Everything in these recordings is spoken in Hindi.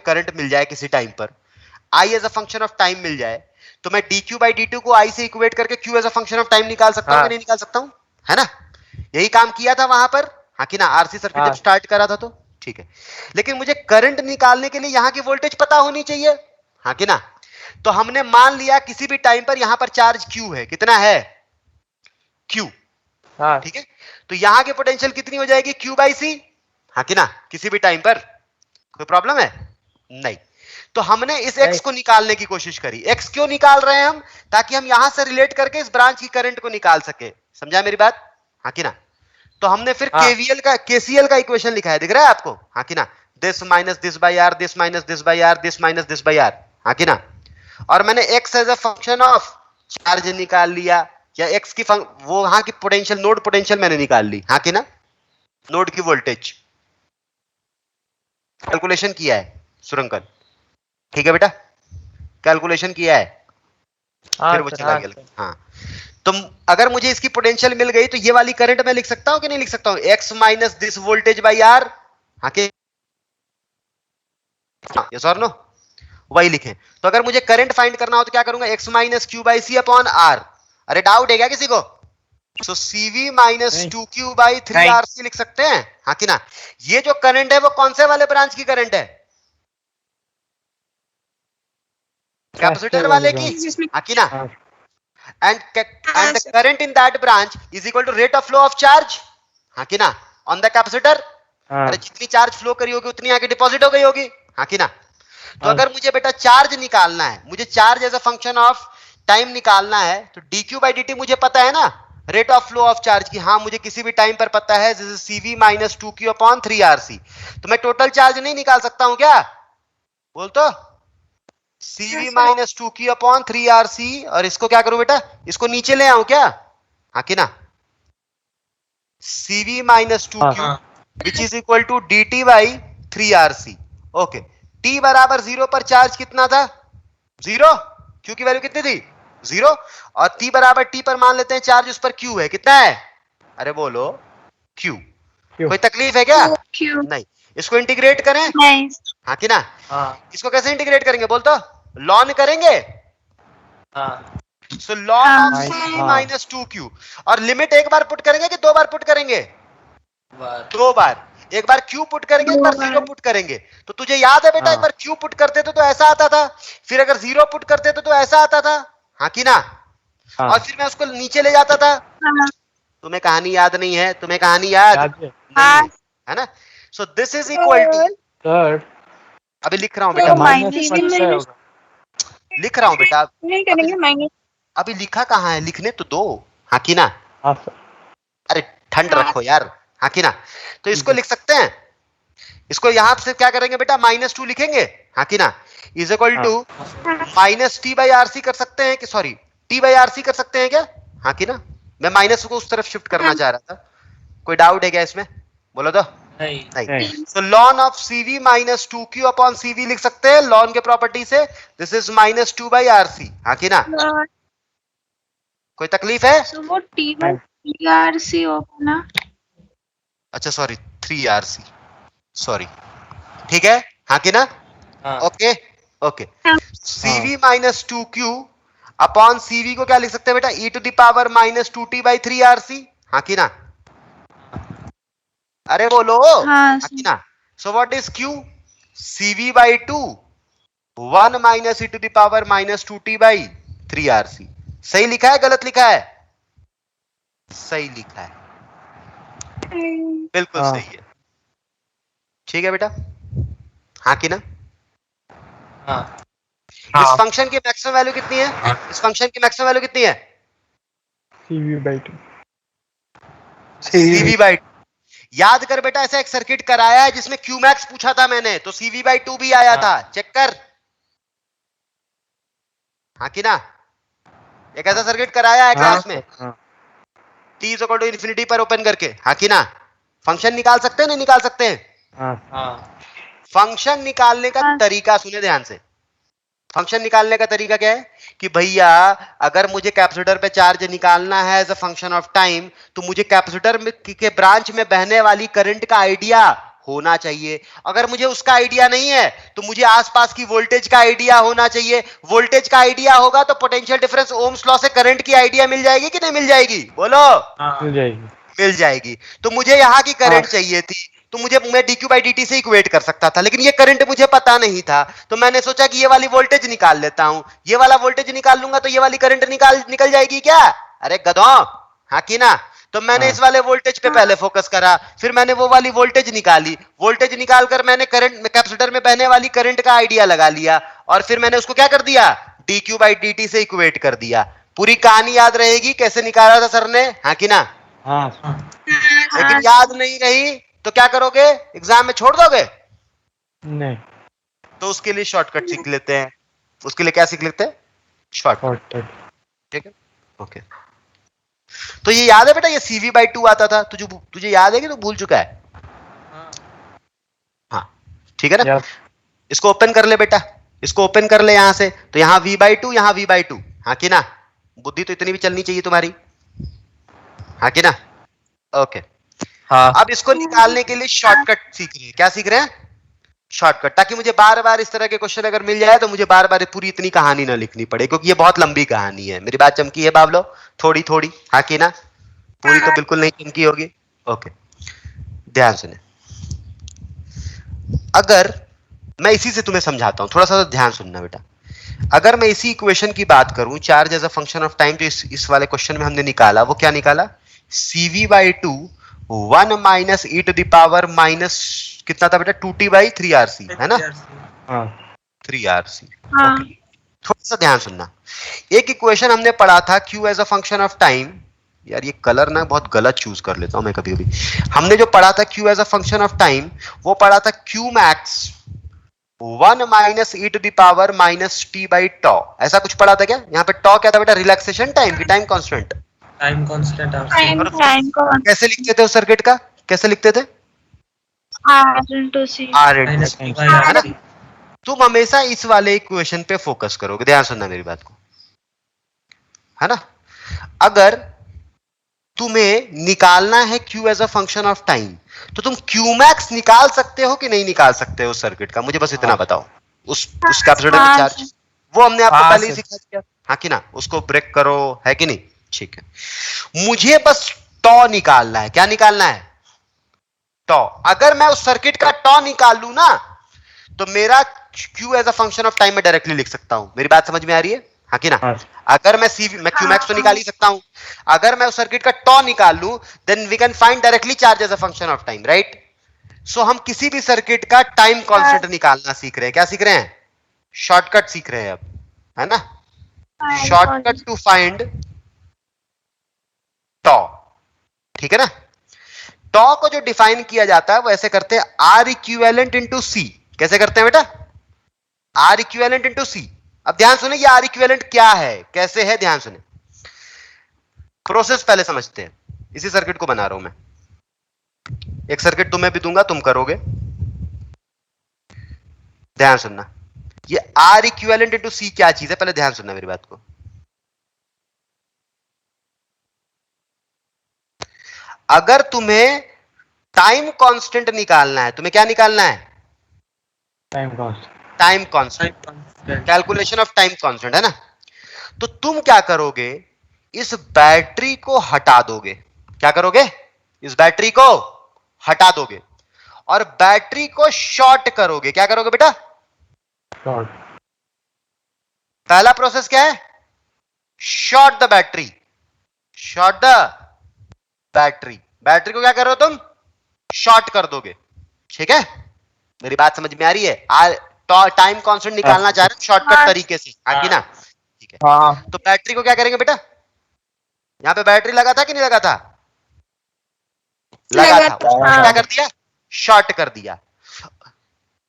करंट मिल जाए किसी टाइम पर, I as a function of time मिल जाए, तो मैं d Q by d t को आई से इक्वेट करके q as a function of time निकाल सकता हूँ कि नहीं निकाल सकता हूँ, है ना? यही काम किया था वहां पर, हाँ कि ना, आरसी सर्किट जब स्टार्ट करा था तो ठीक है। लेकिन मुझे करंट निकालने के लिए यहाँ की वोल्टेज पता होनी चाहिए, हाँ कि ना? तो हमने मान लिया किसी भी टाइम पर यहाँ पर चार्ज क्यू है, कितना है? क्यू, ठीक है। तो यहाँ की पोटेंशियल कितनी हो जाएगी? क्यू बाई सी, हाँ कि ना, किसी भी टाइम पर। कोई प्रॉब्लम है? नहीं। तो हमने इस x को निकालने की कोशिश करी। x क्यों निकाल रहे हैं हम? ताकि हम यहां से रिलेट करके इस ब्रांच की करंट को निकाल सके। समझा मेरी बात, हाँ कि ना? तो हमने फिर केवीएल का, केसीएल का इक्वेशन लिखा है, दिख रहा है आपको, हाँ कि ना? This minus this by R, this minus this by R, this minus this by R, हाँ कि ना? और मैंने x as a function of charge निकाल लिया, या x की वो वहां की पोटेंशियल, नोड पोटेंशियल मैंने निकाल ली, हाँ कि ना? नोड की वोल्टेज कैलकुलेशन किया है सुरंकन, ठीक है बेटा, कैलकुलेशन किया है, फिर वो चला गया। हाँ, तो अगर मुझे इसकी पोटेंशियल मिल गई तो ये वाली करंट मैं लिख सकता हूं कि नहीं लिख सकता हूं? x minus this voltage by R, हाँ के यस और नो, वही लिखें। तो अगर मुझे करंट फाइंड करना हो तो क्या करूंगा? x minus Q by C upon R. अरे डाउट है क्या किसी को? सो CV minus 2Q by 3RC लिख सकते हैं, हाँ कि ना? ये जो करंट है वो कौन से वाले ब्रांच की करंट है? कैपेसिटर वाले की, हाँ कि ना? And the current in that branch is equal to rate of flow of charge, हाँ कि ना, on the capacitor। अरे जितनी चार्ज फ्लो करी होगी उतनी आगे डिपॉजिट हो गई होगी, हाँ कि ना? तो अगर मुझे बेटा चार्ज निकालना है, मुझे charge as a function of time निकालना है, तो dq by dt मुझे पता है ना, rate of flow of charge की, हाँ मुझे किसी भी टाइम पर पता है, this is CV minus 2Q upon 3RC। तो मैं टोटल चार्ज नहीं निकाल सकता हूं क्या? बोल तो, CV minus 2Q upon 3RC, और इसको क्या करूं बेटा? इसको नीचे ले आऊं क्या, हाँ कि ना? CV minus 2Q which is equal to DT by 3RC। Okay, t बराबर 0 पर चार्ज कितना था? 0। Q की वैल्यू कितनी थी? 0। और t बराबर t पर मान लेते हैं चार्ज उस पर Q है, कितना है? अरे बोलो, Q। कोई तकलीफ है क्या? नहीं। इसको इंटीग्रेट करें, हाँ कि ना? इसको कैसे इंटीग्रेट करेंगे बोल तो? लॉन करेंगे, so ln of CV minus 2Q। और लिमिट एक बार पुट करेंगे कि दो बार पुट करेंगे? दो बार। एक बार Q पुट करेंगे, एक बार 0 पुट करेंगे। तो तुझे याद है बेटा, एक बार Q पुट करते थे तो ऐसा आता था, फिर अगर 0 पुट करते थे तो ऐसा आता था, हाँ कि ना? और फिर मैं उसको नीचे ले जाता था। तुम्हें कहानी याद नहीं है? तुम्हें कहानी याद नहीं है ना? So this is equal to, अभी लिख रहा हूं बेटा, लिख रहा हूं बेटा, अभी लिखा कहाँ है? लिखने तो दो, हाँ कि ना? अरे ठंड रखो यार, हाँ कि ना? तो इसको लिख सकते हैं, इसको यहां से क्या करेंगे बेटा? -2 लिखेंगे, हाँ कि ना? Is equal to minus T by RC कर सकते हैं कि, सॉरी, टी बाई आरसी कर सकते हैं क्या, हाँ कि ना? मैं माइनस को उस तरफ शिफ्ट करना चाह रहा था। कोई डाउट है क्या इसमें? बोलो तो। नहीं। तो lawn of CV minus 2Q upon CV लिख सकते हैं, लॉन के प्रॉपर्टी से। दिस इज -2 बाई RC, हाँ कि ना? कोई तकलीफ है? वो T बाई 3RC होगा ना? अच्छा सॉरी, 3RC, सॉरी, ठीक है, हाँ कि ना? Okay okay. CV minus 2Q upon CV को क्या लिख सकते हैं बेटा? e to the power -2t by 3RC, हाँ कि ना? अरे बोलो, हाँ कि ना? So what is Q? CV by 2 1 minus e to the power -2t by 3RC। सही लिखा है गलत लिखा है? सही लिखा है, बिल्कुल सही है, ठीक है बेटा, हाँ कि ना? इस फंक्शन की मैक्सिमम वैल्यू कितनी है? इस फंक्शन की मैक्सिमम वैल्यू कितनी है? CV by 2। CV by 2। याद कर बेटा, ऐसा एक सर्किट कराया है जिसमें Q मैक्स पूछा था मैंने, तो CV बाई 2 भी आया था, चेक कर, हाँ कि ना? एक ऐसा सर्किट कराया है क्लास में, t is equal to infinity पर ओपन करके, हाँ कि ना? फंक्शन निकाल सकते हैं नहीं निकाल सकते हैं? फंक्शन निकालने का तरीका सुने ध्यान से। फंक्शन निकालने का तरीका क्या है कि भैया, अगर मुझे कैपेसिटर पे चार्ज निकालना है as a function of time, तो मुझे कैपेसिटर में के ब्रांच में बहने वाली करंट का आइडिया होना चाहिए। अगर मुझे उसका आइडिया नहीं है तो मुझे आसपास की वोल्टेज का आइडिया होना चाहिए। वोल्टेज का आइडिया होगा तो पोटेंशियल डिफरेंस ओम्स लॉ से करंट की आइडिया मिल जाएगी कि नहीं मिल जाएगी? बोलो। मिल जाएगी। मिल जाएगी। तो मुझे यहां की करंट चाहिए थी, तो मैं dq by dt से इक्वेट कर सकता था, लेकिन ये करंट मुझे पता नहीं था, तो मैंने सोचा कि ये वाली वोल्टेज निकाल लेता हूं। ये वाला वोल्टेज निकाल लूंगा तो ये वाली करंट निकल जाएगी क्या? अरे गधों, हाँ कि ना? तो मैंने इस वाले वोल्टेज पे पहले फोकस करा, फिर मैंने वो वाली वोल्टेज निकाली। वोल्टेज निकालकर मैंने करंट, कैपेसिटर में बहने वाली करंट का आइडिया लगा लिया, और फिर मैंने उसको क्या कर दिया? dq by dt से इक्वेट कर दिया। पूरी कहानी याद रहेगी कैसे निकाला था सर ने? हाँ कि ना? हाँ लेकिन याद नहीं रही तो क्या करोगे? एग्जाम में छोड़ दोगे? नहीं, तो उसके लिए शॉर्टकट सीख लेते हैं। उसके लिए क्या सीख लेते हैं? शॉर्टकट। ठीक है, ओके। तो ये याद है बेटा, ये CV/2 आता था, तुझे याद है कि तू भूल चुका है? हाँ, ठीक है ना? इसको ओपन कर ले बेटा, इसको ओपन कर ले यहां से। तो यहां V/2, यहां V/2, हाँ कि ना? बुद्धि तो इतनी भी चलनी चाहिए तुम्हारी, हाँ कि ना? ओके। हाँ। अब इसको निकालने के लिए शॉर्टकट सीख रहे हैं। क्या सीख रहे हैं? शॉर्टकट, ताकि मुझे बार बार इस तरह के क्वेश्चन अगर मिल जाए तो मुझे बार बार पूरी इतनी कहानी ना लिखनी पड़े, क्योंकि ये बहुत लंबी कहानी है। मेरी बात चमकी है बाबलो? थोड़ी थोड़ी, हाँ कि ना? पूरी तो बिल्कुल नहीं चमकी होगी। ओके, ध्यान सुने। अगर मैं इसी से तुम्हें समझाता हूं, थोड़ा सा तो ध्यान सुनना बेटा। अगर मैं इसी इक्वेशन की बात करूं, charge as a function of time, जो इस वाले क्वेश्चन में हमने निकाला, वो क्या निकाला? CV/2 1 minus e to the power minus कितना था बेटा? 2t/3RC, है ना? 3RC। थोड़ा सा ध्यान सुनना। एक इक्वेशन हमने पढ़ा था Q as a function of time. यार ये कलर ना बहुत गलत चूज कर लेता हूं मैं कभी कभी। हमने जो पढ़ा था Q as a function of time, वो पढ़ा था Q max 1 minus e to the power minus t/τ। ऐसा कुछ पढ़ा था क्या? यहाँ पे टॉ क्या था बेटा? रिलैक्सेशन टाइम की टाइम कांस्टेंट। टाइम कांस्टेंट कैसे लिखते थे उस सर्किट का? कैसे लिखते थे? R/C, है ना? तुम हमेशा इस वाले इक्वेशन पे फोकस करोगे। ध्यान सुनना मेरी बात को, है ना? अगर तुम्हें निकालना है Q as a function of time, तो तुम Q max निकाल सकते हो कि नहीं निकाल सकते हो उस सर्किट का? मुझे बस इतना बताओ। उस कैपेसिटर में चार्ज, वो हमने आपको पहले ही सिखा दिया, हाँ कि ना? उसको ब्रेक करो, है कि नहीं? ठीक है, मुझे बस टॉ निकालना है। क्या निकालना है? टॉ। अगर मैं उस सर्किट का टॉ निकाल लू ना, तो मेरा Q as a function of time में डायरेक्टली लिख सकता हूं। मेरी बात समझ में आ रही है, हाँ कि ना? अगर मैं Q max तो निकाल ही सकता हूं। अगर मैं उस सर्किट का टॉ निकाल लूं, then we can find directly charge as a function of time, right? So हम किसी भी सर्किट का टाइम कांस्टेंट निकालना सीख रहे हैं। क्या सीख रहे हैं? शॉर्टकट सीख रहे हैं अब, है ना? शॉर्टकट टू फाइंड टॉ, ठीक है ना? टॉ को जो डिफाइन किया जाता है वो ऐसे करते हैं, R इक्विवेलेंट इंटू C। कैसे करते हैं बेटा? R equivalent into C। अब ध्यान सुने, ये R इक्विवेलेंट क्या है, कैसे है, ध्यान सुने। प्रोसेस पहले समझते हैं। इसी सर्किट को बना रहा हूं मैं। एक सर्किट तुम्हें भी दूंगा, तुम करोगे। ध्यान सुनना, ये R इक्विवेलेंट इंटू C क्या चीज है, पहले ध्यान सुनना मेरी बात को। अगर तुम्हें टाइम कांस्टेंट निकालना है, तुम्हें क्या निकालना है? Time constant, calculation of time constant, है ना? तो तुम क्या करोगे? इस बैटरी को हटा दोगे। क्या करोगे? इस बैटरी को हटा दोगे और बैटरी को शॉर्ट करोगे। क्या करोगे बेटा? शॉर्ट। पहला प्रोसेस क्या है? Short the battery. Short the battery. Battery को क्या करो तुम? शॉर्ट कर दोगे, ठीक है? मेरी बात समझ में आ रही है? टाइम कांस्टेंट निकालना चाह रहे हैं शॉर्टकट तरीके से, हाँ कि ना? ठीक है। तो बैटरी को क्या करेंगे बेटा? यहां पे बैटरी लगा था कि नहीं लगा था? लगा था। क्या कर दिया? शॉर्ट कर दिया।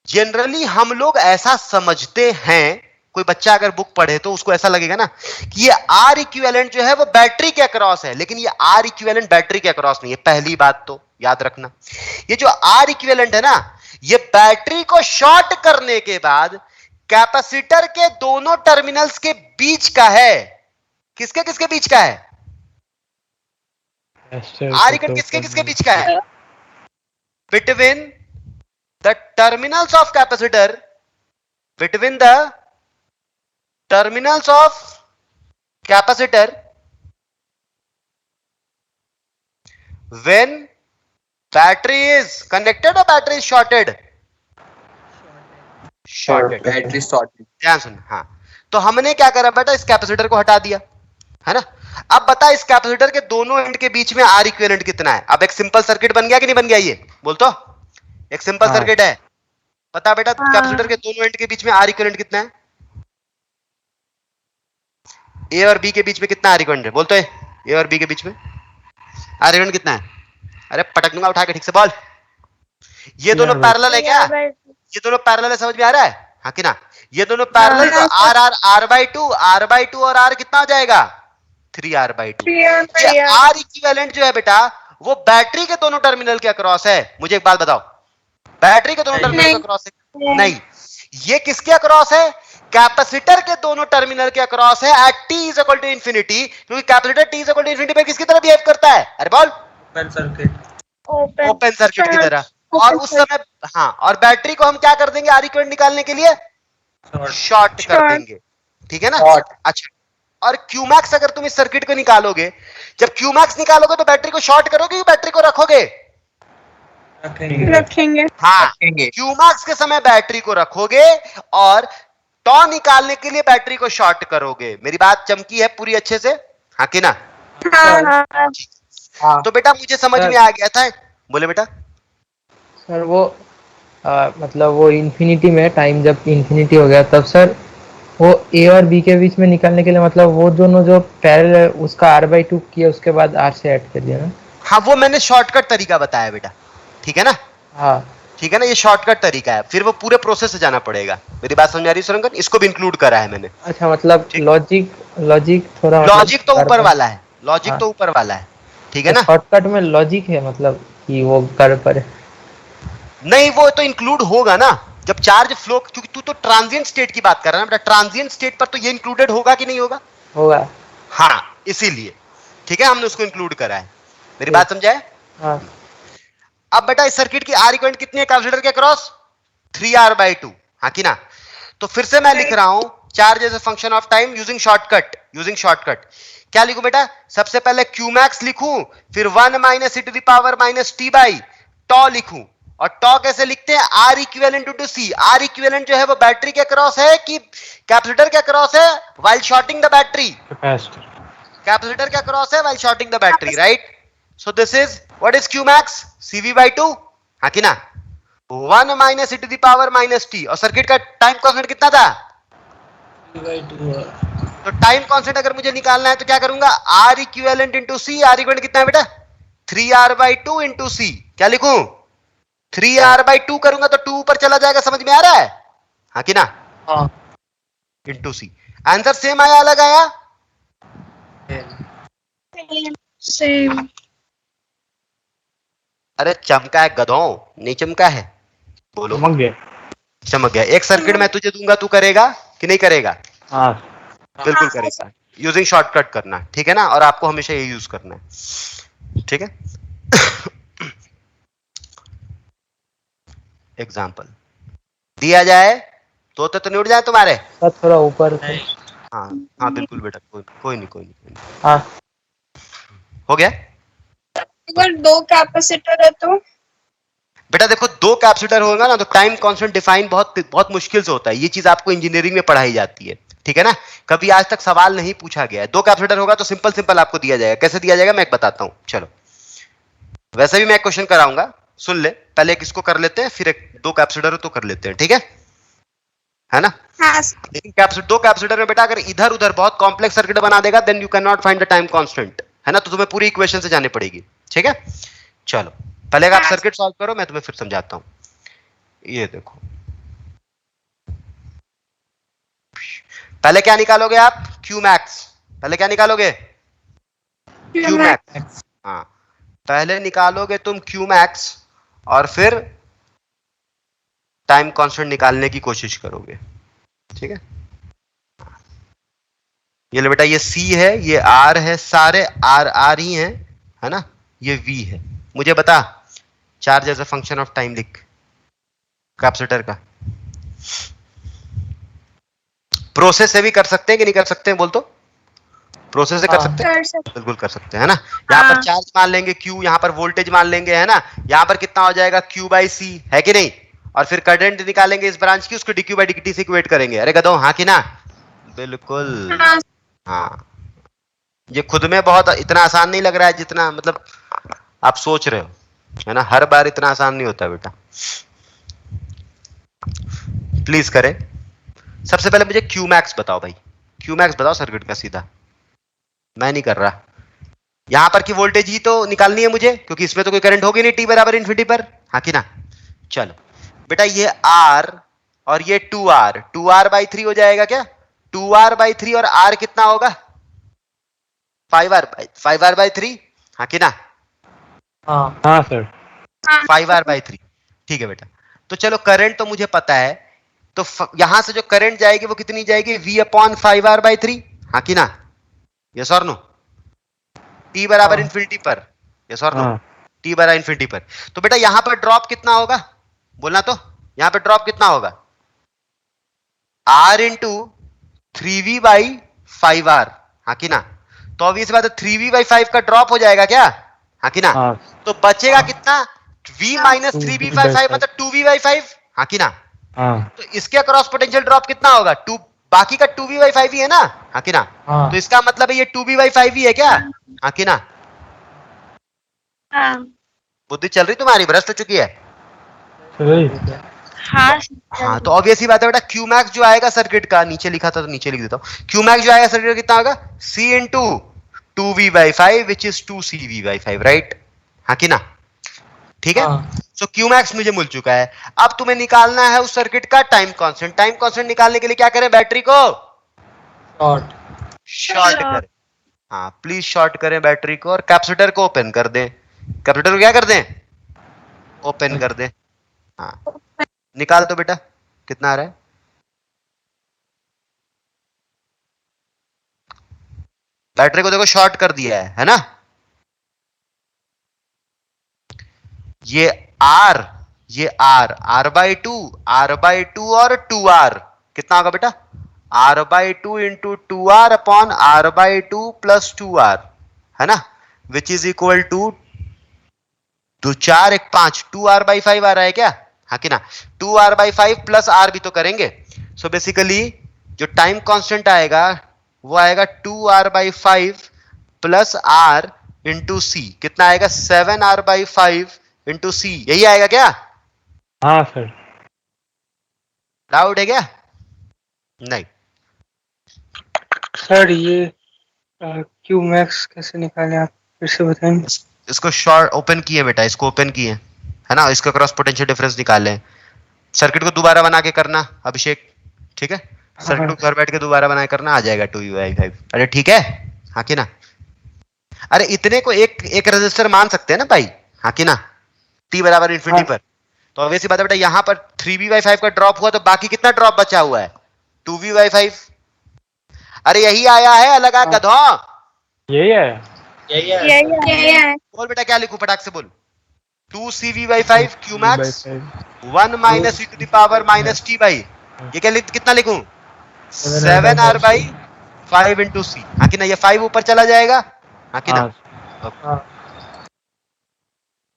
जनरली हम लोग ऐसा समझते हैं, कोई बच्चा अगर बुक पढ़े तो उसको ऐसा लगेगा ना कि ये R इक्विवेलेंट जो है वो बैटरी के अक्रॉस है, लेकिन ये R इक्विवेलेंट बैटरी के अक्रॉस नहीं है। पहली बात तो याद रखना, ये जो R इक्विवेलेंट है ना, ये बैटरी को शॉर्ट करने के बाद कैपेसिटर के दोनों टर्मिनल्स के बीच का है। किसके किसके बीच का है? R इक्विवेलेंट किसके किसके बीच का है? Between the terminals of capacitor between the terminals of capacitor when battery is connected or battery is shorted? Shorted. Battery shorted. ध्यान सुन। हाँ, तो हमने क्या करा बेटा, इस कैपेसिटर को हटा दिया, है ना। अब बता, इस कैपेसिटर के दोनों एंड के बीच में आर इक्विवेलेंट कितना है? अब एक सिंपल सर्किट बन गया कि नहीं बन गया? ये बोल तो, एक सिंपल सर्किट है। बता बेटा, कैपेसिटर के दोनों एंड के बीच में आर इक्विवेलेंट कितना है? ए और बी के बीच में कितना आर इक्विवेलेंट है? बोल तो, ए और बी के बीच में आर इक्विवेलेंट कितना है? अरे पटक दूंगा उठा के, ठीक से बोल। ये दोनों पैरेलल है क्या? ये दोनों पैरेलल है, समझ में आ रहा है? हाँ कि ना? ये दोनों पैरेलल, तो R R R by two और आर कितना हो जाएगा? 3r/2। ये आर इक्विवेलेंट जो है बेटा, वो बैटरी के दोनों टर्मिनल के अक्रॉस है। मुझे एक बात बताओ, बैटरी के दोनों टर्मिनल के अक्रॉस है? नहीं, ये किसके अक्रॉस है? कैपेसिटर के दोनों टर्मिनल के अक्रॉस है at t is equal to infinity, क्योंकि capacitor t is equal to infinity पे किसकी तरह बिहेव करता है? अरे बोल, ओपन सर्किट। ओपन सर्किट की तरह। और उस समय, हाँ, और बैटरी को हम क्या कर देंगे आर इक्विवेलेंट निकालने के लिए? शॉर्ट कर देंगे, ठीक है ना? अच्छा, और क्यूमैक्स अगर तुम इस सर्किट को निकालोगे, जब क्यूमैक्स निकालोगे तो बैटरी को शॉर्ट करोगे कि बैटरी को रखोगे? रखेंगे। हाँ, क्यूमैक्स के समय बैटरी को रखोगे और टॉ निकालने के लिए बैटरी को शॉर्ट करोगे। मेरी बात चमकी है पूरी अच्छे से? हाँ कि ना? हाँ। तो बेटा मुझे समझ में आ गया था। बोले बेटा। सर वो मतलब वो इन्फिनिटी में, टाइम जब इन्फिनिटी हो गया तब सर वो ए और बी के बीच में निकालने के लिए, मतलब वो दोनों जो पैरेलल है उसका r/2 किया, उसके बाद r से ऐड कर दिया ना? हाँ, वो मैंने शॉर्टकट तरीका बताया बेटा, ठीक है ना? हाँ ठीक है ना, ये शॉर्टकट तरीका है, फिर वो पूरे प्रोसेस से जाना पड़ेगा। मेरी बात समझ आ रही है सुरंगन? इसको भी इंक्लूड करा है मैंने। अच्छा, मतलब लॉजिक थोड़ा, लॉजिक तो ऊपर वाला है, लॉजिक तो ऊपर वाला है, ठीक है ना? शॉर्टकट में लॉजिक है, मतलब कि वो कर पर नहीं, वो तो इंक्लूड होगा ना जब चार्ज फ्लो, क्योंकि तू तो ट्रांजिएंट स्टेट की बात कर रहा है ना बेटा। ट्रांजिएंट स्टेट पर तो ये इंक्लूडेड होगा कि नहीं होगा? होगा। हाँ, इसीलिए ठीक है, हमने उसको इंक्लूड करा है। मेरी बात समझाए? हाँ। अब बेटा इस सर्किट की आर इक्विवेलेंट कितनी है कैपेसिटर के अक्रॉस? 3r/2, हाँ कि ना? तो फिर से मैं लिख रहा हूं, charge as a function of time using shortcut. क्या लिखूं बेटा? सबसे पहले क्यूमैक्स लिखूं, फिर 1 - e⁻ t बाई टॉ लिखूं। और टॉ कैसे लिखते हैं? R equivalent into C. R equivalent जो है वो बैटरी के अक्रॉस है कि कैपेसिटर के अक्रॉस है while shorting the battery? Capacitor के अक्रॉस है while shorting the battery, right? So this is what is Q max? cv/2, हाँ कि ना? 1 - e⁻t। और सर्किट का टाइम कांस्टेंट कितना था? तो टाइम कांस्टेंट अगर मुझे निकालना है तो क्या करूंगा? R equivalent into C. R equivalent कितना है बेटा? 3r/2 इनटू सी। क्या लिखूं? 3r/2 करूंगा तो 2 ऊपर चला जाएगा, समझ में आ रहा है? हाँ कि ना? हाँ। इनटू सी। आंसर सेम आया अलग आया? सेम। अरे चमका है गधों, नहीं चमका है? बोलो। चमक गया। चमक गया। एक सर्किट मैं तुझे दूंगा, तू करेगा कि नहीं करेगा? हाँ बिल्कुल करेगा। यूजिंग शॉर्टकट करना, ठीक है ना? और आपको हमेशा ये यूज करना है, ठीक है? एग्जाम्पल दिया जाए तो नहीं उड़ जाए तुम्हारे? सर थोड़ा ऊपर। हाँ हाँ बिल्कुल बेटा, कोई नहीं। हाँ हो गया? अगर 2 कैपेसिटर है तो? बेटा देखो, 2 कैपेसिटर होगा ना तो टाइम कांस्टेंट डिफाइन बहुत मुश्किल से होता है। ये चीज आपको इंजीनियरिंग में पढ़ाई जाती है, ठीक है ना? कभी आज तक सवाल नहीं पूछा गया है। 2 कैपेसिटर होगा तो सिंपल आपको दिया जाएगा। कैसे दिया जाएगा मैं एक बताता हूं, चलो। वैसे भी मैं एक क्वेश्चन कराऊंगा, सुन ले। पहले एक इसको कर लेते हैं, फिर एक 2 कैपेसिटर तो कर लेते हैं, ठीक है ना? हाँ। लेकिन 2 कैपेसिटर में बेटा अगर इधर उधर बहुत कॉम्प्लेक्स सर्किट बना देगा, then you can not find the time constant, है ना? तो तुम्हें पूरी इक्वेशन से जानी पड़ेगी, ठीक है? चलो पहले आप सर्किट सॉल्व करो, मैं तुम्हें फिर समझाता हूं। ये देखो, पहले क्या निकालोगे आप? क्यूमैक्स। पहले क्या निकालोगे? क्यूमैक्स। हाँ, पहले निकालोगे तुम क्यूमैक्स और फिर टाइम कांस्टेंट निकालने की कोशिश करोगे, ठीक है? ये ले बेटा, ये C है, ये R है, सारे R ही हैं, है ना? ये V है। मुझे बता, charge as a function of time लिख। कैपेसिटर का? प्रोसेस से भी कर सकते हैं कि नहीं कर सकते हैं, बोल तो? प्रोसेस से कर सकते हैं, कर सकते बिल्कुल कर सकते हैं, है ना। यहाँ पर चार्ज मान लेंगे Q, यहाँ पर वोल्टेज मान लेंगे, है ना। यहाँ पर कितना हो जाएगा Q/C, है कि नहीं। और फिर करंट निकालेंगे इस ब्रांच की, उसको dQ/dt से इक्वेट करेंगे। अरे गधो, हाँ कि ना? बिल्कुल। हाँ हाँ, ये खुद में बहुत इतना आसान नहीं लग रहा है जितना मतलब आप सोच रहे हो, है ना। हर बार इतना आसान नहीं होता बेटा, प्लीज करें। सबसे पहले मुझे Qmax बताओ भाई, Qmax बताओ सर्किट का सीधा, मैं नहीं कर रहा। यहां पर की वोल्टेज ही तो निकालनी है मुझे, क्योंकि इसमें तो कोई करंट होगी नहीं t बराबर इन्फिनिटी पर, हाँ कि ना। चलो बेटा, ये R और ये 2R/3 हो जाएगा क्या? 2R/3 और R कितना होगा? 5R/3, हाँ कि ना। हाँ सर। 5R/3, ठीक है बेटा। तो चलो करंट तो मुझे पता है, तो यहां से जो करंट जाएगी वो कितनी जाएगी? V/5R/3, हाँ कि ना। यस और नो? t बराबर इन्फिनिटी पर, यस और नो? t बराबर इन्फिनिटी पर। तो बेटा यहां पर ड्रॉप कितना होगा, बोलना तो। यहां पर ड्रॉप कितना होगा? R इंटू 3V/5R, हाँ कि ना। तो अब इस बात 3V/5 का ड्रॉप हो जाएगा क्या, हाँ कि ना। तो बचेगा कितना? V माइनस 3V/5 मतलब 2V/5, हाँ कि ना। तो इसके अक्रॉस पोटेंशियल ड्रॉप कितना होगा? 2, बाकी का 2V/5 ही है ना, हाँ कि ना। तो इसका मतलब है ये 2V/5 ही है क्या, हाँ कि ना। हाँ बुद्धि चल रही तुम्हारी, भ्रष्ट हो चुकी है। हाँ हाँ, तो ऑब्वियस ही बात है बेटा, Qmax जो आएगा सर्किट का, नीचे लिखा था तो नीचे लिख देता हूं। Qmax जो आएगा सर्किट का कितना होगा? C into 2V/5 which is 2CV/5, right, हाँ कि ना। ठीक है। सो Qmax मुझे मिल चुका है। अब तुम्हें निकालना है उस सर्किट का टाइम कांस्टेंट। टाइम कांस्टेंट निकालने के लिए क्या करें? बैटरी को शॉर्ट करें। हाँ, प्लीज शॉर्ट करें बैटरी को, और कैपेसिटर को ओपन कर दें। कैपेसिटर को क्या कर दें? ओपन कर दें। हाँ, निकाल दो बेटा, कितना आ रहा है? बैटरी को देखो शॉर्ट कर दिया है ना। ये R, ये R/2, R/2 और 2R कितना होगा बेटा? R/2 into 2R upon R/2 plus 2R, है ना, which is equal to 2 4 1 5, 2R/5 आ रहा है क्या, हाँ कि ना। 2R/5 प्लस R भी तो करेंगे। सो बेसिकली जो टाइम कांस्टेंट आएगा वो आएगा 2R/5 plus R into C। कितना आएगा? 7R/5 इंटू C, यही आएगा क्या? हाँ सर। डाउट है क्या? नहीं। सर ये Qmax कैसे निकालें, आप फिर से बताएंगे? इसको शॉर्ट ओपन किए बेटा, इसको ओपन किए, है ना। इसका क्रॉस पोटेंशियल डिफरेंस निकालें। सर्किट को दोबारा बना के करना अभिषेक, ठीक है। सर्किट को घर बैठ के दोबारा बना के करना, आ जाएगा 2V/5। अरे ठीक है, हाँ कि ना। अरे इतने को एक रेजिस्टर मान सकते हैं ना भाई, हाँ कि ना, t बराबर इन्फिनिटी पर। तो ऑब्वियसली बात है बेटा, यहां पर 3V/5 का ड्रॉप हुआ, तो बाकी कितना ड्रॉप बचा हुआ है? 2V/5। अरे यही आया है, अलग आ गधो। यही है। यही है। बोल बेटा, क्या लिखूं, फटाक से बोल। 2CV/5 Qmax 1 minus e to the power minus t by, ये क्या कितना लिखूं? 7R/5 इंटू C, हाँ कि ना। ये 5 ऊपर चला जाएगा, हाँ कि ना।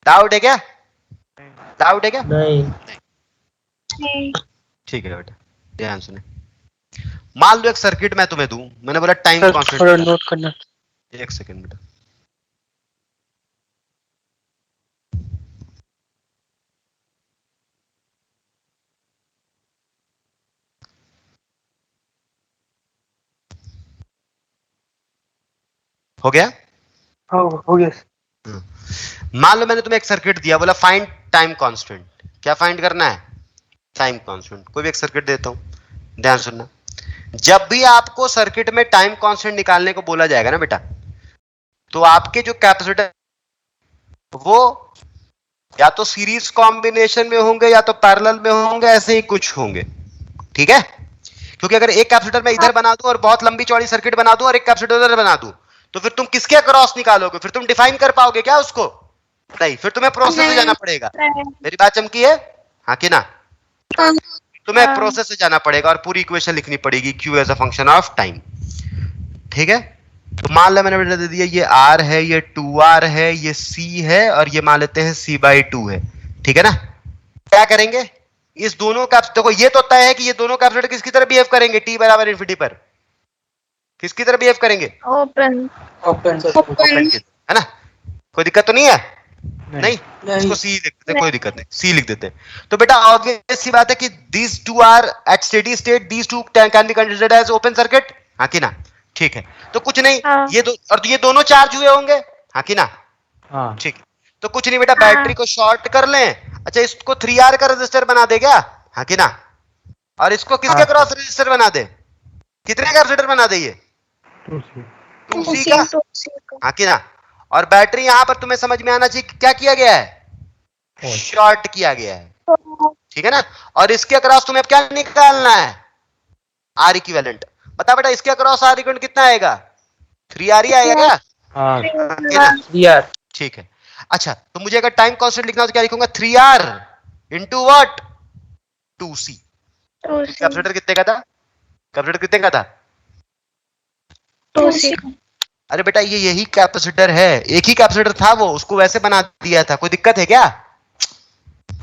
डाउट है क्या? डाउट है क्या? नहीं। ठीक है बेटा, ध्यान सुने। मान लो एक सर्किट मैं तुम्हें दूं, मैंने बोला टाइम सर कांस्टेंट। थोड़ा नोट करना। एक सेकंड बेटा। हो गया? हो गया। मान लो मैंने तुम्हें एक सर्किट दिया, बोला फाइंड टाइम कांस्टेंट। क्या फाइंड करना है? Time constant. कोई भी एक सर्किट देता हूं, ध्यान सुनना। जब भी आपको सर्किट में टाइम कांस्टेंट निकालने को बोला जाएगा ना बेटा, तो आपके जो कैपेसिटर वो या तो सीरीज कॉम्बिनेशन में होंगे या तो पैरेलल में होंगे, ऐसे ही कुछ होंगे, ठीक है। क्योंकि अगर एक कैपेसिटर मैं इधर बना दूं और बहुत लंबी चौड़ी सर्किट बना दूं और एक कैपेसिटर उधर बना दूं, तो फिर तुम किसके अक्रॉस निकालोगे? फिर तुम डिफाइन कर पाओगे क्या उसको? नहीं, फिर तुम्हें प्रोसेस से जाना पड़ेगा। मेरी बात चमकी है, हाँ कि ना। तुम्हें प्रोसेस से जाना पड़ेगा और पूरी इक्वेशन लिखनी पड़ेगी Q as a function of time. ठीक है, तो मान लो मैंने बेटा दे दिया ये R है, ये 2R है, ये C है और ये मान लेते हैं C/2 है। ठीक है ना, क्या करेंगे इस दोनों का, देखो ये तो तय है कि ये दोनों कैपेसिटर किसकी तरह बिहेव करेंगे, t बराबर इन्फिनिटी पर किसकी तरह बिहेव करेंगे, ओपन ओपन है ना, कोई दिक्कत तो नहीं है? नहीं, इसको सी लिख देते, कोई दिक्कत नहीं, सी लिख देते। तो बेटा ऑब्वियस सी बात है कि these two are at steady state, these two can be considered as open circuit, हाँ कि ना? ठीक है, तो कुछ नहीं, हाँ। ये दो और ये दोनों चार्ज हुए होंगे, हाँ कि ना? हाँ ठीक, तो कुछ नहीं बेटा, बैटरी को शॉर्ट कर लें। अच्छा, इसको 3R का रेजिस्टर बना दे क्या, हाँ कि ना? और इसको किसके क्रॉस रेजिस्टर बना दे, कितने का रेजिस्टर बना दे, ये 2C का, हाँ कि ना? और बैटरी यहां पर तुम्हें समझ में आना चाहिए क्या किया गया है, शॉर्ट किया गया है। ठीक है ना, और इसके अक्रॉस तुम्हें क्या निकालना है, आर इक्विवेलेंट। बता बेटा इसके अक्रॉस आर इक्विवेलेंट कितना आएगा, 3R ही आएगा क्या? हाँ यार ठीक है। अच्छा, तो मुझे अगर टाइम कांस्टेंट लिखना हो तो क्या लिखूंगा, 3R into what, 2C। Capacitor कितने का था, कैपेसिटर कितने का था? अरे बेटा ये यही कैपेसिटर है, एक ही कैपेसिटर था वो, उसको वैसे बना दिया था, कोई दिक्कत है क्या?